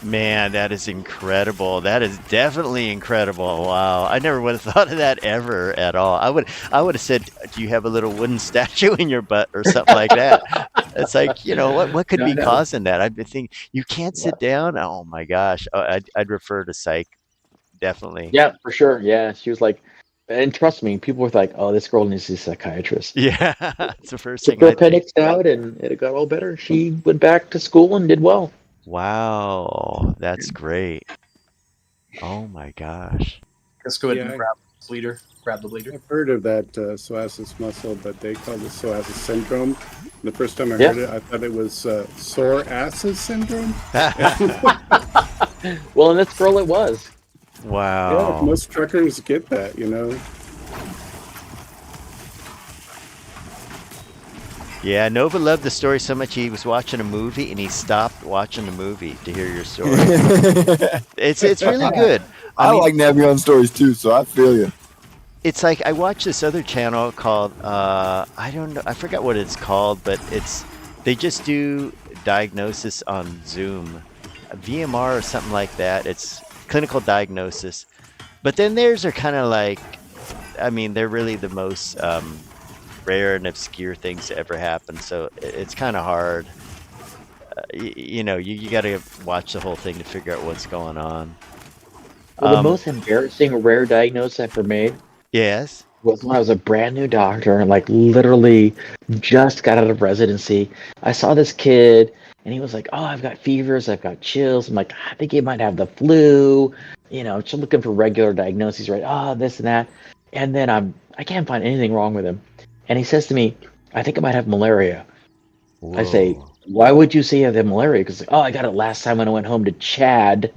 Man, that is incredible. That is definitely incredible. Wow, I never would have thought of that ever at all. I would have said, "Do you have a little wooden statue in your butt or something like that?" It's like, what could be causing that? I'd be thinking you can't sit down. Oh my gosh, I'd refer to psych, definitely. Yeah, for sure. Yeah, she was like, and trust me, people were like, "Oh, this girl needs to see a psychiatrist." Yeah, it's the first thing. Took her appendix out, and it got all better. She went back to school and did well. Wow, that's great. Oh my gosh. Let's go ahead and grab the bleeder. Grab the bleeder. I've heard of that psoas muscle, but they call it psoas syndrome. The first time I heard it, I thought it was sore asses syndrome. Well, in this girl, it was. Wow. Yeah, most truckers get that, Yeah, Nova loved the story so much he was watching a movie and he stopped watching the movie to hear your story. It's really good. I mean, like Navion stories too, so I feel you. It's like I watched this other channel called I don't know, I forgot what it's called, but they just do diagnosis on Zoom, VMR or something like that. It's clinical diagnosis, But then theirs are kind of like, I mean, they're really the most rare and obscure things to ever happen. So it's kind of hard. You know, you got to watch the whole thing to figure out what's going on. Well, the most embarrassing rare diagnosis I ever made Yes. was when I was a brand new doctor and like literally just got out of residency. I saw this kid and he was like, "Oh, I've got fevers, I've got chills." I'm like, "I think he might have the flu." You know, just looking for regular diagnoses, right? Oh, this and that. And then I can't find anything wrong with him. And he says to me, "I think I might have malaria." I say, Whoa. "Why would you say you have malaria?" Because oh, I got it last time when I went home to Chad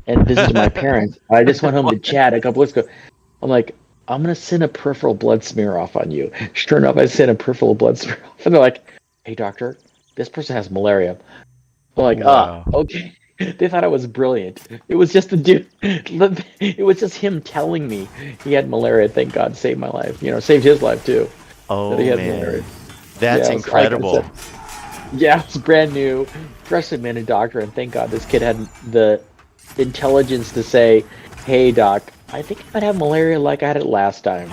and visited my parents. I just went home to Chad a couple weeks ago. I'm like, I'm gonna send a peripheral blood smear off on you. Sure enough, I sent a peripheral blood smear off, and they're like, "Hey, doctor, this person has malaria." I'm like, Wow. okay. They thought I was brilliant. It was just the dude. It was just him telling me he had malaria. Thank God, saved my life. You know, saved his life too. Oh That he had man, malaria. that's Yeah, incredible. like I said, yeah, it's brand new, freshly minted doctor, and thank God this kid had the intelligence to say, "Hey, doc, I think I might have malaria like I had it last time."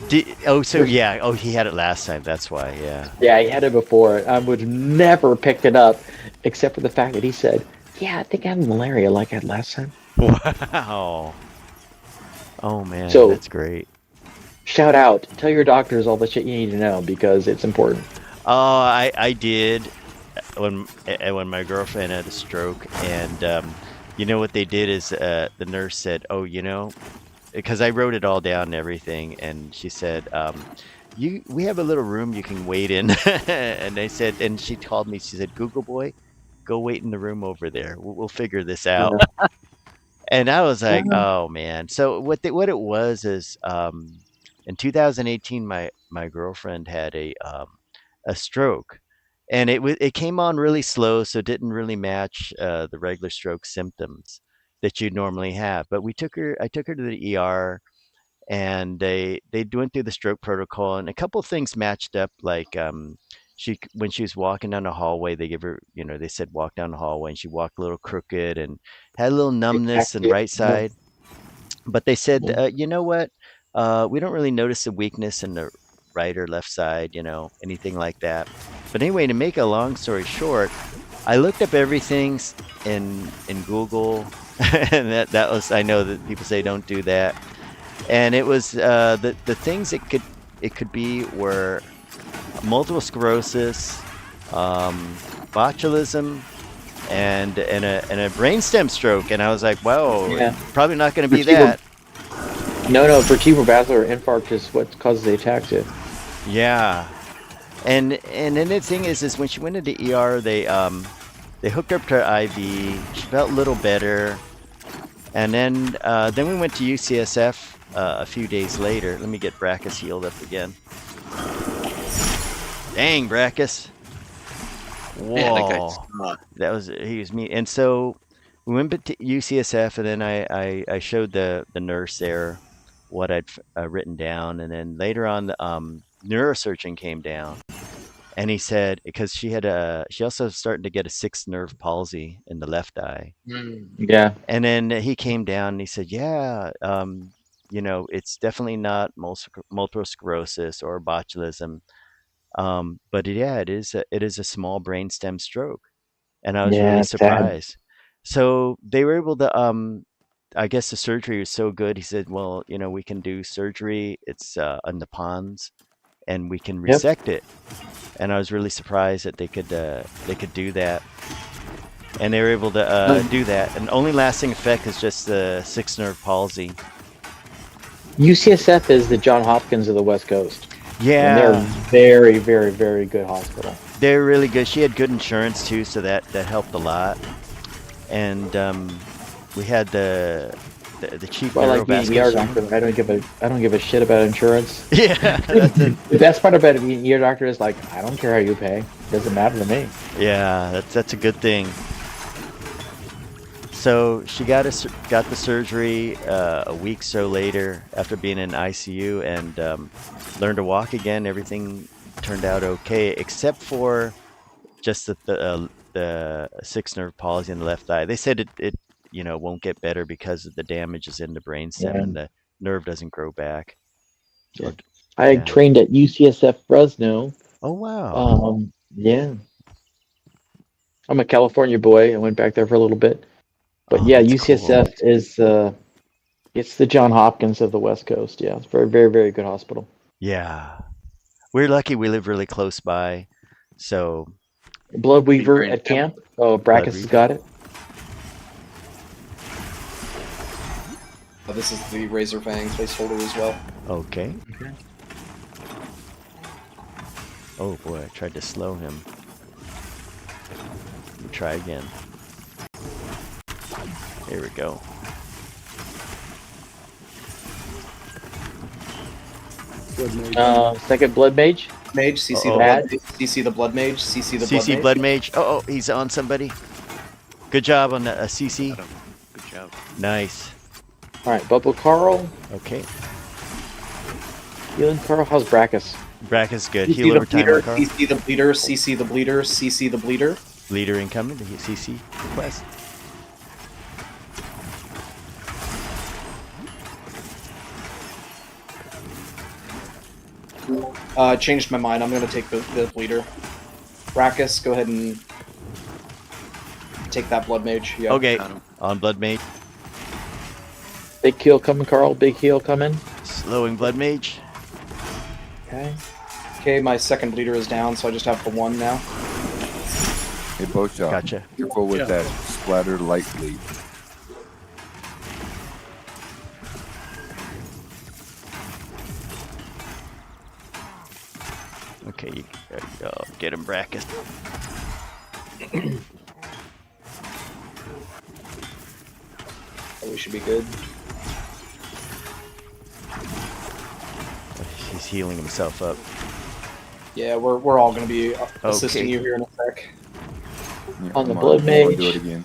So yeah. Oh, he had it last time. That's why. Yeah. Yeah, he had it before. I would have never picked it up, except for the fact that he said, "Yeah, I think I have malaria like I had last time." Wow. Oh man, So, that's great. shout out, tell your doctors all the shit you need to know because it's important. Oh, I did when my girlfriend had a stroke, and you know what they did is the nurse said, "Oh, you know," because I wrote it all down and everything, and she said, we have a little room you can wait in," and they said, and she called me. She said, "Google boy, go wait in the room over there. We'll figure this out." And I was like, "Oh man!" So what it was is, in 2018, my girlfriend had a stroke, and it came on really slow, so it didn't really match the regular stroke symptoms that you'd normally have. But I took her to the ER, and they went through the stroke protocol, and a couple of things matched up. Like when she was walking down the hallway, they give her, you know, they said walk down the hallway, and she walked a little crooked and had a little numbness in the right side. But they said, you know what? We don't really notice a weakness in the right or left side, you know, anything like that. But anyway, to make a long story short, I looked up everything in Google, and that was, I know that people say don't do that, and it was the things it could be were multiple sclerosis, botulism, and a brainstem stroke, and I was like, wow, probably not going to be that. No, vertebrovascular infarct is what causes the attacks. Yeah, and then the thing is when she went into ER, they hooked her up to her IV. She felt a little better, and then we went to UCSF a few days later. Let me get Brackus healed up again. Dang, Brackus! Whoa, Man, he was me. And so we went to UCSF, and then I showed the nurse there what I'd written down, and then later on the neurosurgeon came down, and he said, because she also starting to get a sixth nerve palsy in the left eye. Yeah. And then he came down and he said, yeah, you know, it's definitely not multiple sclerosis or botulism, but yeah, it is a small brainstem stroke. And I was really surprised. So they were able to I guess the surgery was so good. He said, well, you know, we can do surgery. It's on the pons, and we can resect it. And I was really surprised that they could do that. And they were able to do that. And only lasting effect is just the sixth nerve palsy. UCSF is the John Hopkins of the West Coast. Yeah. And they're very, very, very good hospital. They're really good. She had good insurance too, so that helped a lot. And we had the cheap neurovascular. Doctor, I don't give a shit about insurance. Yeah. The best part about being an ER doctor is like, I don't care how you pay. It doesn't matter to me. Yeah, that's a good thing. So she got the surgery a week so later after being in ICU, and learned to walk again. Everything turned out okay, except for just the sixth nerve palsy in the left eye. They said won't get better because of the damage is in the brainstem Yeah. and the nerve doesn't grow back. Yeah. So, I yeah. trained at UCSF Fresno. Oh wow. Yeah. I'm a California boy. I went back there for a little bit. But Oh, yeah, that's UCSF cool. is it's the John Hopkins of the West Coast. Yeah, it's very, very, very good hospital. Yeah. We're lucky we live really close by. So Blood Weaver great. at camp. Oh, Blood Brackus has Weaver. got it. This is the Razer Fang placeholder as well. Okay. Oh boy, I tried to slow him. Let me try again. Here we go. Blood Mage. Second Blood Mage. Mage, CC the Uh-oh. Blood Mage, CC the Blood Mage, CC the Blood CC Mage. Blood Mage. Oh, he's on somebody. Good job on the CC. Got him. Good job. Nice. All right, Bubble Carl. Okay. Healing Carl. How's Brackus? Brackus good. CC Heal the over time bleeder, on Carl. CC the bleeder, CC the bleeder, CC the bleeder. Leader incoming. The CC request. Changed my mind. I'm gonna take the bleeder. Brackus, go ahead and take that Blood Mage. Yeah. Okay. Got him. On Blood Mage. Big heal coming, Carl. Big heal coming. Slowing Blood Mage. Okay. Okay, my second bleeder is down, so I just have the one now. Hey, Boshop. Gotcha. Careful with Yeah. that splatter light bleed. Okay, there you go. Get him, Brackus. We should be good. He's healing himself up. Yeah, we're all gonna be assisting Okay. you here in a sec. Yeah, On the come Blood come on, Mage. do it again.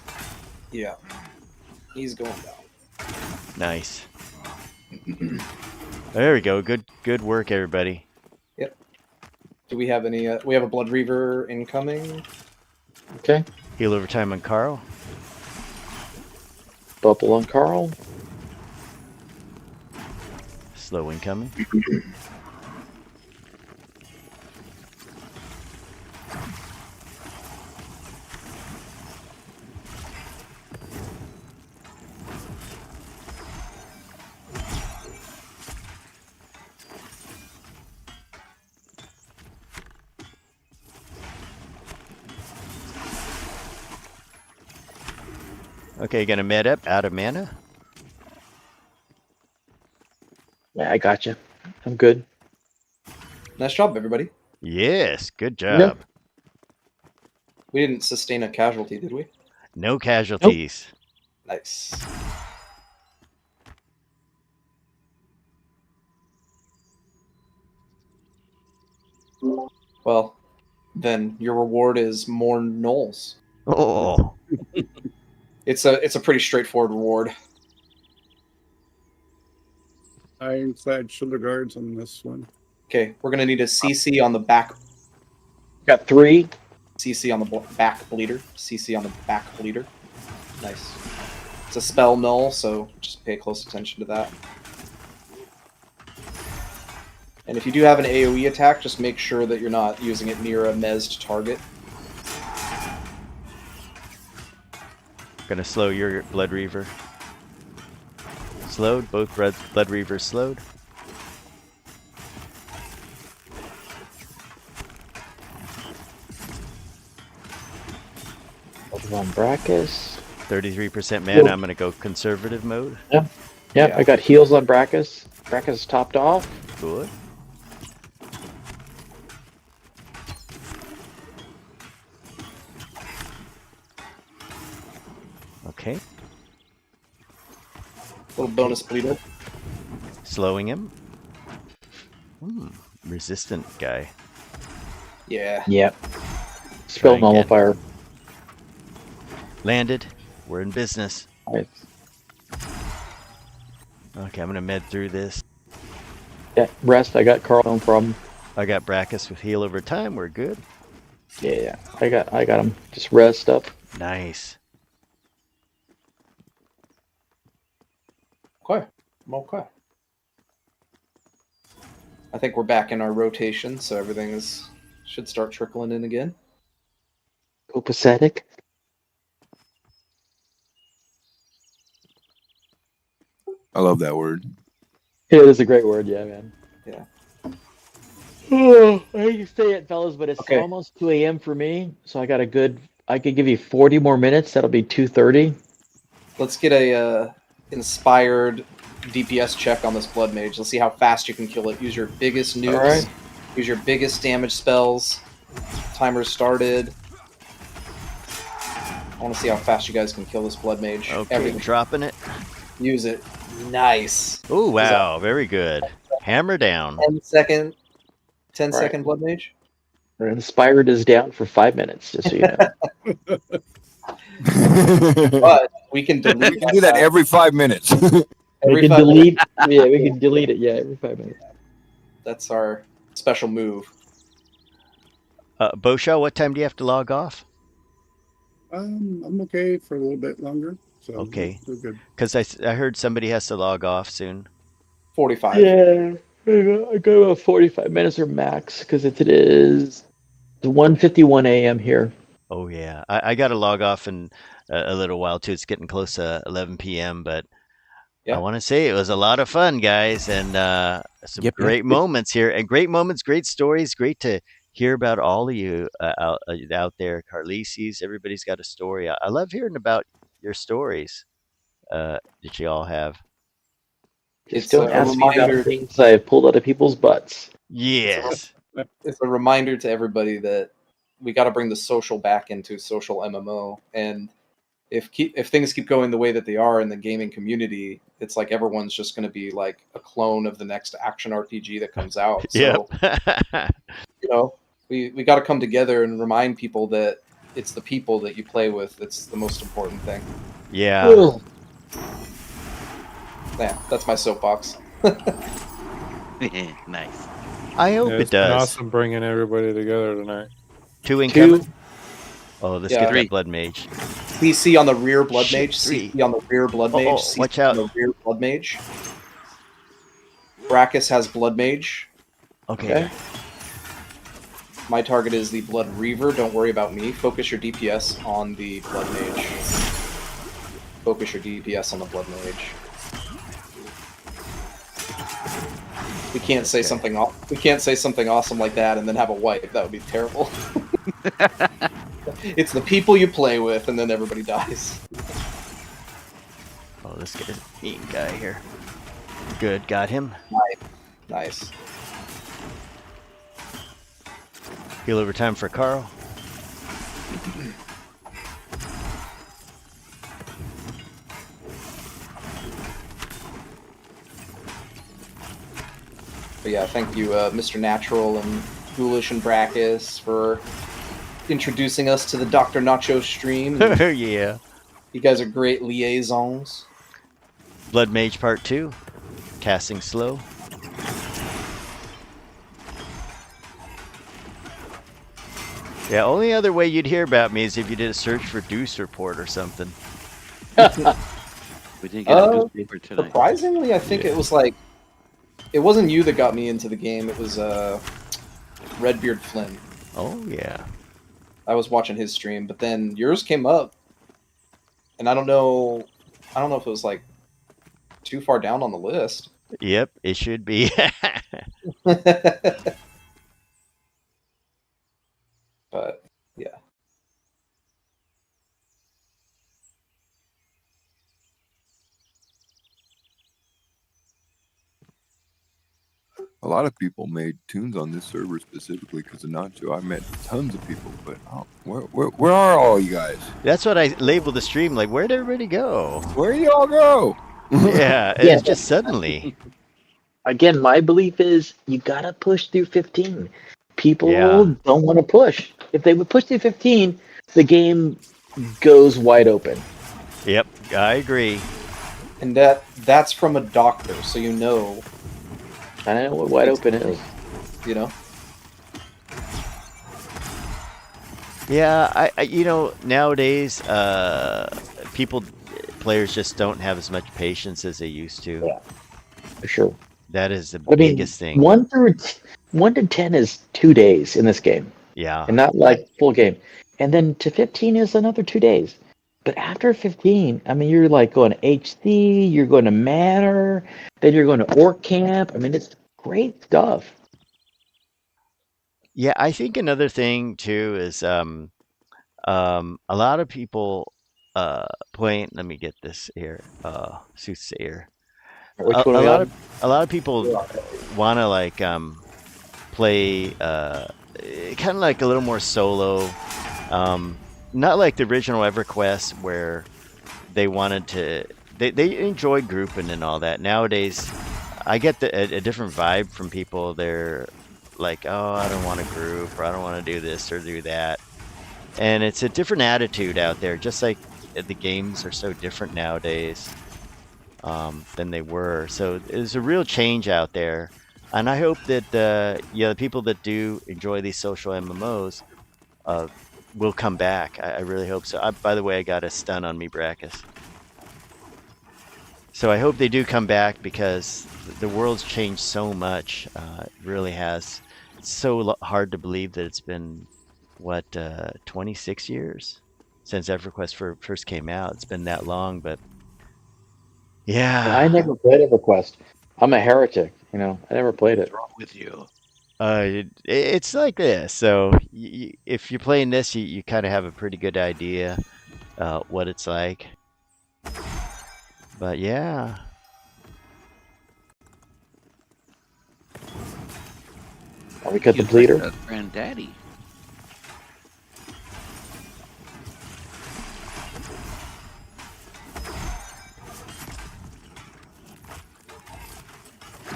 Yeah. He's going down. Nice. There we go. Good work, everybody. Do we have any? We have a Blood Reaver incoming. Okay. Heal over time on Carl. Bubble on Carl. Slow incoming. Okay, gonna med up out of mana. Yeah, I got you. I'm good. Nice job, everybody. Yes, good job. We didn't sustain a casualty, did we? No casualties. Nice. Well, then your reward is more gnolls. Oh, It's a pretty straightforward reward. Ironclad shoulder guards on this one. Okay, we're gonna need a CC on the back. Got 3. CC on the back bleeder. CC on the back bleeder. Nice. It's a spell null, so just pay close attention to that. And if you do have an AoE attack, just make sure that you're not using it near a mezzed target. gonna slow your Blood Reaver. Slowed. Both Blood Reavers slowed. Bubble on Brackus. 33% mana. I'm gonna go conservative mode. Yeah, Yeah. I got heals on Brackus. Brackus is topped off. Good. Okay. Little bonus bleeder. Slowing him. Resistant guy. Yeah. Yep. Spell Try again. nullifier. Landed. We're in business. Nice. Okay, I'm gonna med through this. Yeah, rest. I got Carl. No problem. I got Brackus with heal over time. We're good. Yeah, I got him. Just rest up. Nice. Okay. I'm okay. I think we're back in our rotation, so everything should start trickling in again. Copacetic. I love that word. It is a great word, yeah, man. Yeah. Oh, I hate to say it, fellas, but it's Okay. almost 2 a.m. for me, so I could give you 40 more minutes. That'll be 2:30. Let's get a inspired DPS check on this Blood Mage. Let's see how fast you can kill it. Use your biggest nukes. All right. Use your biggest damage spells. Timer started. I want to see how fast you guys can kill this Blood Mage. Okay, Everything. dropping it. Use it. Nice. Oh, wow. Very good. Hammer down. 10 Right. second Blood Mage. Our inspired is down for 5 minutes, just so you know. But we can delete We can do that every 5 minutes. We can delete. Yeah, we can delete it. Yeah, every 5 minutes. That's our special move. Bosha, what time do you have to log off? I'm okay for a little bit longer. So Okay. we're good. Because I heard somebody has to log off soon. 45. Yeah, I got about 45 minutes or max because it is 1:51 a.m. here. Oh, yeah. I got to log off in a little while, too. It's getting close to 11 p.m., but Yeah. I want to say it was a lot of fun, guys, and some Yep, great moments here. And great moments, great stories. Great to hear about all of you out there. Carlisi's, everybody's got a story. I love hearing about your stories that you all have. It's Just don't a ask me about reminder. things I have pulled out of people's butts. Yes. It's a reminder to everybody that we got to bring the social back into social MMO. And if things keep going the way that they are in the gaming community, it's like everyone's just going to be like a clone of the next action RPG that comes out. So, Yep. you know, we got to come together and remind people that it's the people that you play with that's the most important thing. Yeah. Ugh. Yeah, that's my soapbox. Nice. I hope Yeah, it it's been does. awesome bringing everybody together tonight. 2 incoming? Oh, let's Yeah. get Three. that Blood Mage. CC on the rear Blood Shit, Mage. 3. CC on the rear Blood Mage. Oh, CC watch out. on the rear Blood Mage. Brachus has Blood Mage. Okay. My target is the Blood Reaver. Don't worry about me. Focus your DPS on the Blood Mage. Focus your DPS on the Blood Mage. We can't say something. We can't say something awesome like that and then have a wipe. That would be terrible. It's the people you play with, and then everybody dies. Oh, this guy's a mean guy here. Good, got him. Nice. Heal over time for Carl. But yeah, thank you, Mr. Natural and Ghoulish and Brachus for introducing us to the Dr. Nacho stream. Yeah. You guys are great liaisons. Blood Mage Part 2. Casting slow. Yeah, only other way you'd hear about me is if you did a search for Deuce Report or something. We didn't get a newspaper tonight. Surprisingly, I think it was like, it wasn't you that got me into the game. It was Redbeard Flynn. Oh, yeah. I was watching his stream, but then yours came up, and I don't know if it was like too far down on the list. Yep, it should be. But yeah. A lot of people made tunes on this server specifically because of Nacho. I met tons of people, but where are all you guys? That's what I labeled the stream, like, where'd everybody go? Where do y'all go? Yeah, Yeah. it's just suddenly. Again, my belief is you gotta push through 15. People Yeah. don't want to push. If they would push through 15, the game goes wide open. Yep, I agree. And that's from a doctor, so you know, I don't know what wide open is. you know. Yeah, I nowadays, people, players just don't have as much patience as they used to. Yeah, for sure. That is the I mean, biggest thing. 1 to 10 is 2 days in this game, Yeah. and not like full game. And then to 15 is another 2 days. But after 15, I mean, you're like going to HC, you're going to Manor, then you're going to Orc Camp. I mean, it's great stuff. Yeah, I think another thing too is a lot of people playing. Let me get this here. Soothsayer. Which A one are we lot on? of people want to like play kind of like a little more solo. Not like the original EverQuest where they wanted to. They enjoy grouping and all that. Nowadays, I get a different vibe from people. They're like, oh, I don't want to group, or I don't want to do this or do that. And it's a different attitude out there, just like the games are so different nowadays than they were. So there's a real change out there. And I hope that the people that do enjoy these social MMOs will come back. I really hope so. By the way, I got a stun on me, Brackus. So I hope they do come back because the world's changed so much. It really has. It's so hard to believe that it's been, 26 years since EverQuest first came out. It's been that long, but yeah. I never played EverQuest. I'm a heretic, I never played it. What's wrong with you? It's like this. So if you're playing this, you kind of have a pretty good idea what it's like. But yeah. We cut the bleeder. Granddaddy.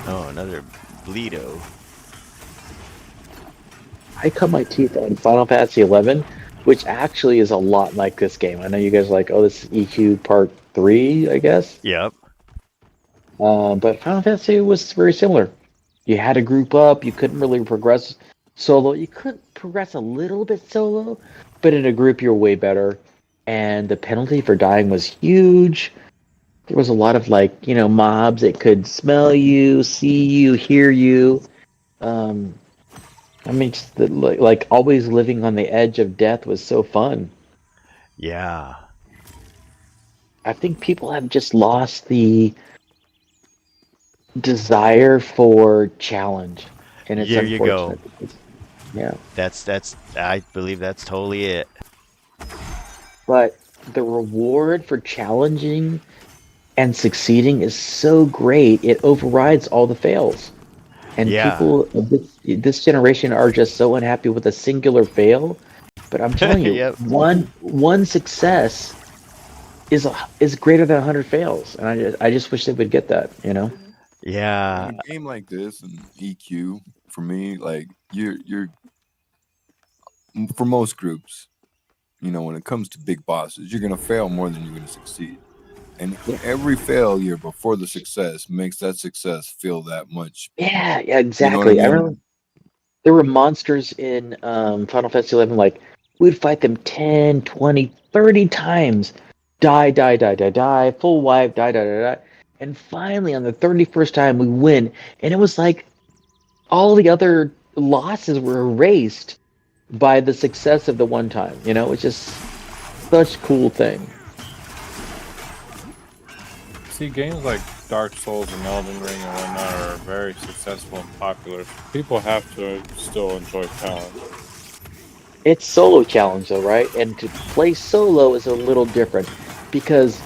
Oh, another Bleedo. I cut my teeth on Final Fantasy 11, which actually is a lot like this game. I know you guys are like, oh, this is EQ Part 3, I guess. Yep. But Final Fantasy was very similar. You had to group up. You couldn't really progress solo. You could progress a little bit solo, but in a group you're way better. And the penalty for dying was huge. There was a lot of mobs that could smell you, see you, hear you. Just like always living on the edge of death was so fun. Yeah. I think people have just lost the desire for challenge, and it's There you go. unfortunate. Yeah. That's I believe that's totally it. But the reward for challenging and succeeding is so great, it overrides all the fails. And people of this generation are just so unhappy with a singular fail. But I'm telling you, Yep. one success is greater than 100 fails, and I just wish they would get that. Yeah. In a game like this and EQ, for me, like you're for most groups, when it comes to big bosses, you're gonna fail more than you're gonna succeed. And every failure before the success makes that success feel that much. Yeah, exactly. I remember there were monsters in Final Fantasy 11, like, we'd fight them 10, 20, 30 times. Die, full wipe, die. And finally, on the 31st time, we win. And it was like all the other losses were erased by the success of the one time. It's just such a cool thing. See, games like Dark Souls and Elden Ring and whatnot are very successful and popular. People have to still enjoy challenge. It's solo challenge though, right? And to play solo is a little different because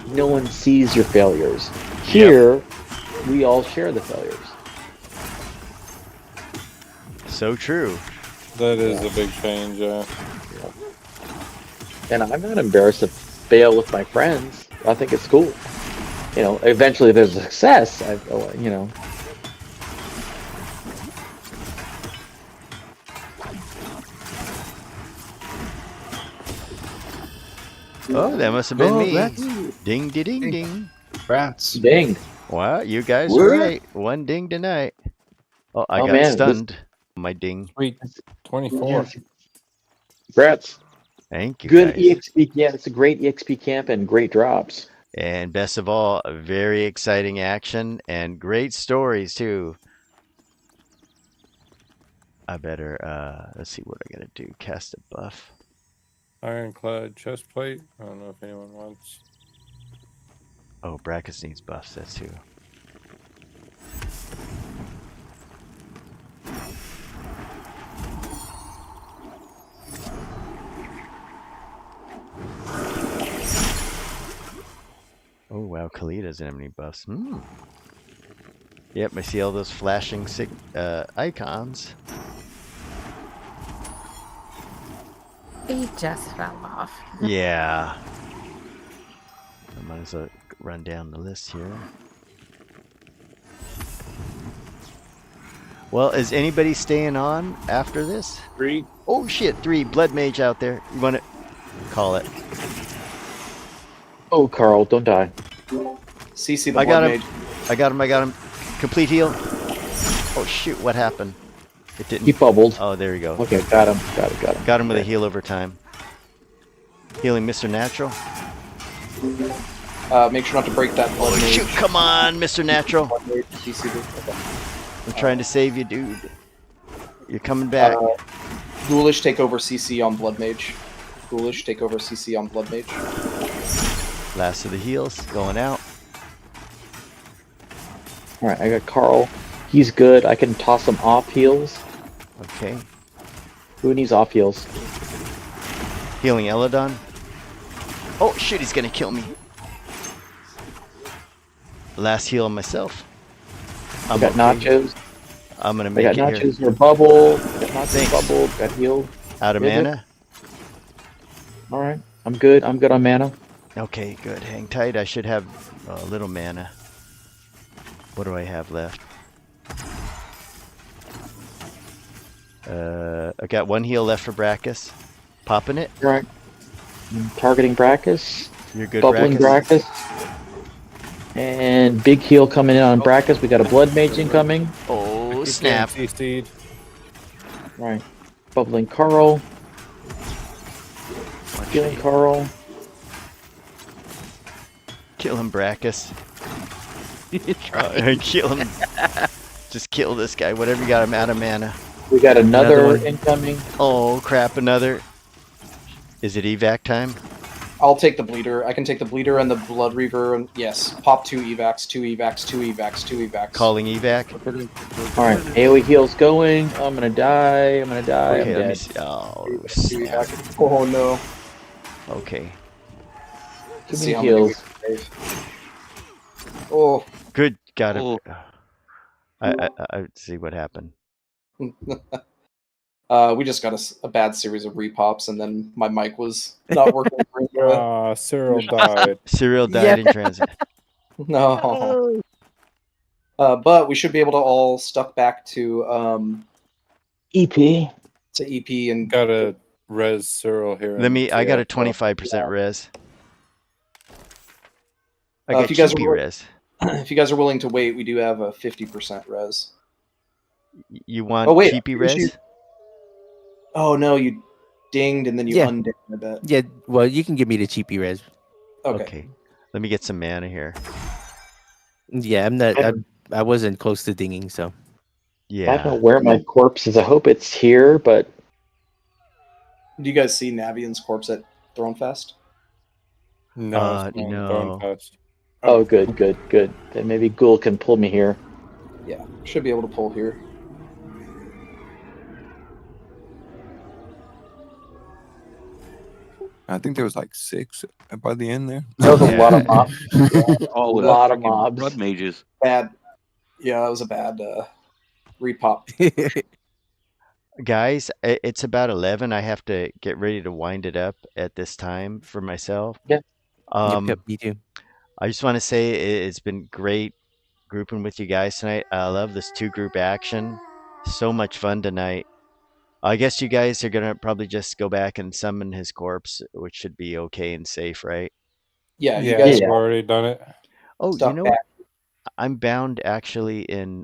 no one sees your failures. Here, we all share the failures. So true. That is a big change, And I'm not embarrassed to fail with my friends. I think it's cool. Eventually there's a success. Oh, that must have been me. That's Ding, ding, ding. rats. Ding. Wow, you guys are right. One ding tonight. Oh, I got stunned. My ding. Sweet. 24. Congrats. Thank you. Good guys. EXP. Yeah, it's a great EXP camp and great drops. And best of all, a very exciting action and great stories too. I better let's see what I gotta do. Cast a buff. Ironclad chest plate. I don't know if anyone wants. Oh, Brackus needs buffs, that's too. Oh wow, Khalid doesn't have any buffs. Yep, I see all those flashing icons. He just fell off. Yeah. I might as well run down the list here. Well, is anybody staying on after this? 3. Oh shit, 3 blood mage out there. You want to call it? Oh, Carl, don't die. CC the I got blood him. mage. I got him. Complete heal. Oh shoot, what happened? It didn't. He bubbled. Oh, there you go. Okay, got him. Got him. Got him with a heal over time. Healing Mr. Natural. Make sure not to break that blood Oh mage. shoot, come on, Mr. Natural. Blood mage, CC the- okay. I'm trying to save you, dude. You're coming back. Ghoulish, take over CC on blood mage. Ghoulish, take over CC on blood mage. Last of the heals going out. All right, I got Carl. He's good. I can toss him off heals. Okay. Who needs off heals? Healing Eladon. Oh shit, he's gonna kill me. Last heal on myself. I got nachos. I'm gonna I make got it nachos here. or bubble. Got nachos, Thanks. bubble. Got healed. Out of Is it? mana. All right, I'm good. I'm good on mana. Okay, good. Hang tight. I should have a little mana. What do I have left? I got 1 heal left for Brackus. Popping it. All right. I'm targeting Brackus. You're good, Bubbling Brackus. And big heal coming in on Brackus. We got a blood mage incoming. Oh snap! CC'd. Right. Bubbling Carl. Healing Carl. Kill him, Brackus. Kill him. Just kill this guy. Whatever you got him out of mana. We got another one. incoming. Oh crap! Another. Is it evac time? I'll take the bleeder. I can take the bleeder and the blood reaver. And yes, pop 2 evacs, 2 evacs, 2 evacs, 2 evacs. Calling evac. All right. AoE heal's going. I'm gonna die. I'm gonna die. Okay, I'm let me dead. see. Oh, 2 snap. evacs. Oh no. Okay. Too See many how many we heals. can save. Oh. Good. Got it. Oh. I see what happened. We just got a bad series of repops, and then my mic was not working. Cyril died. Serial died in transit. No. But we should be able to all stuck back to EP. EP and Got a res Cyril here. Let me. I got a TL. 25% res. I if got you guys cheapy are- res. if you guys are willing to wait, we do have a 50% res. You want Oh, wait, cheapy didn't res? you- Oh no, you dinged and then you Yeah. undinged a bit. Yeah, well, you can give me the cheapy res. Okay. Let me get some mana here. Yeah, I'm not. I wasn't close to dinging, so. I Yeah. don't know where my corpse is. I hope it's here, but Do you guys see Navian's corpse at Thronefest? No, it's not no. Thronefest. oh, good. Then maybe Ghoul can pull me here. Yeah, should be able to pull here. I think there was like 6 by the end there. That was a lot of mobs. All A with lot of freaking mobs. blood mages. Bad. Yeah, that was a bad repop. Guys, it's about 11. I have to get ready to wind it up at this time for myself. Yeah. Yep, me too. I just want to say it's been great grouping with you guys tonight. I love this 2-group action. So much fun tonight. I guess you guys are gonna probably just go back and summon his corpse, which should be okay and safe, right? Yeah, you Yeah, guys we've already done it. Oh, stuck you know back. what? I'm bound actually in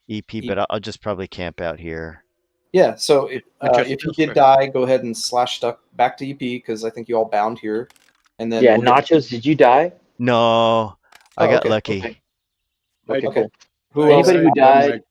EP, but I'll just probably camp out here. Yeah, so if Just you feels did right. die, go ahead and slash stuck back to EP because I think you all bound here. And then Yeah, we'll get- Nachos, did you die? No, I Oh, got okay. lucky. Okay. I- Okay, cool. Who else? Anybody who died,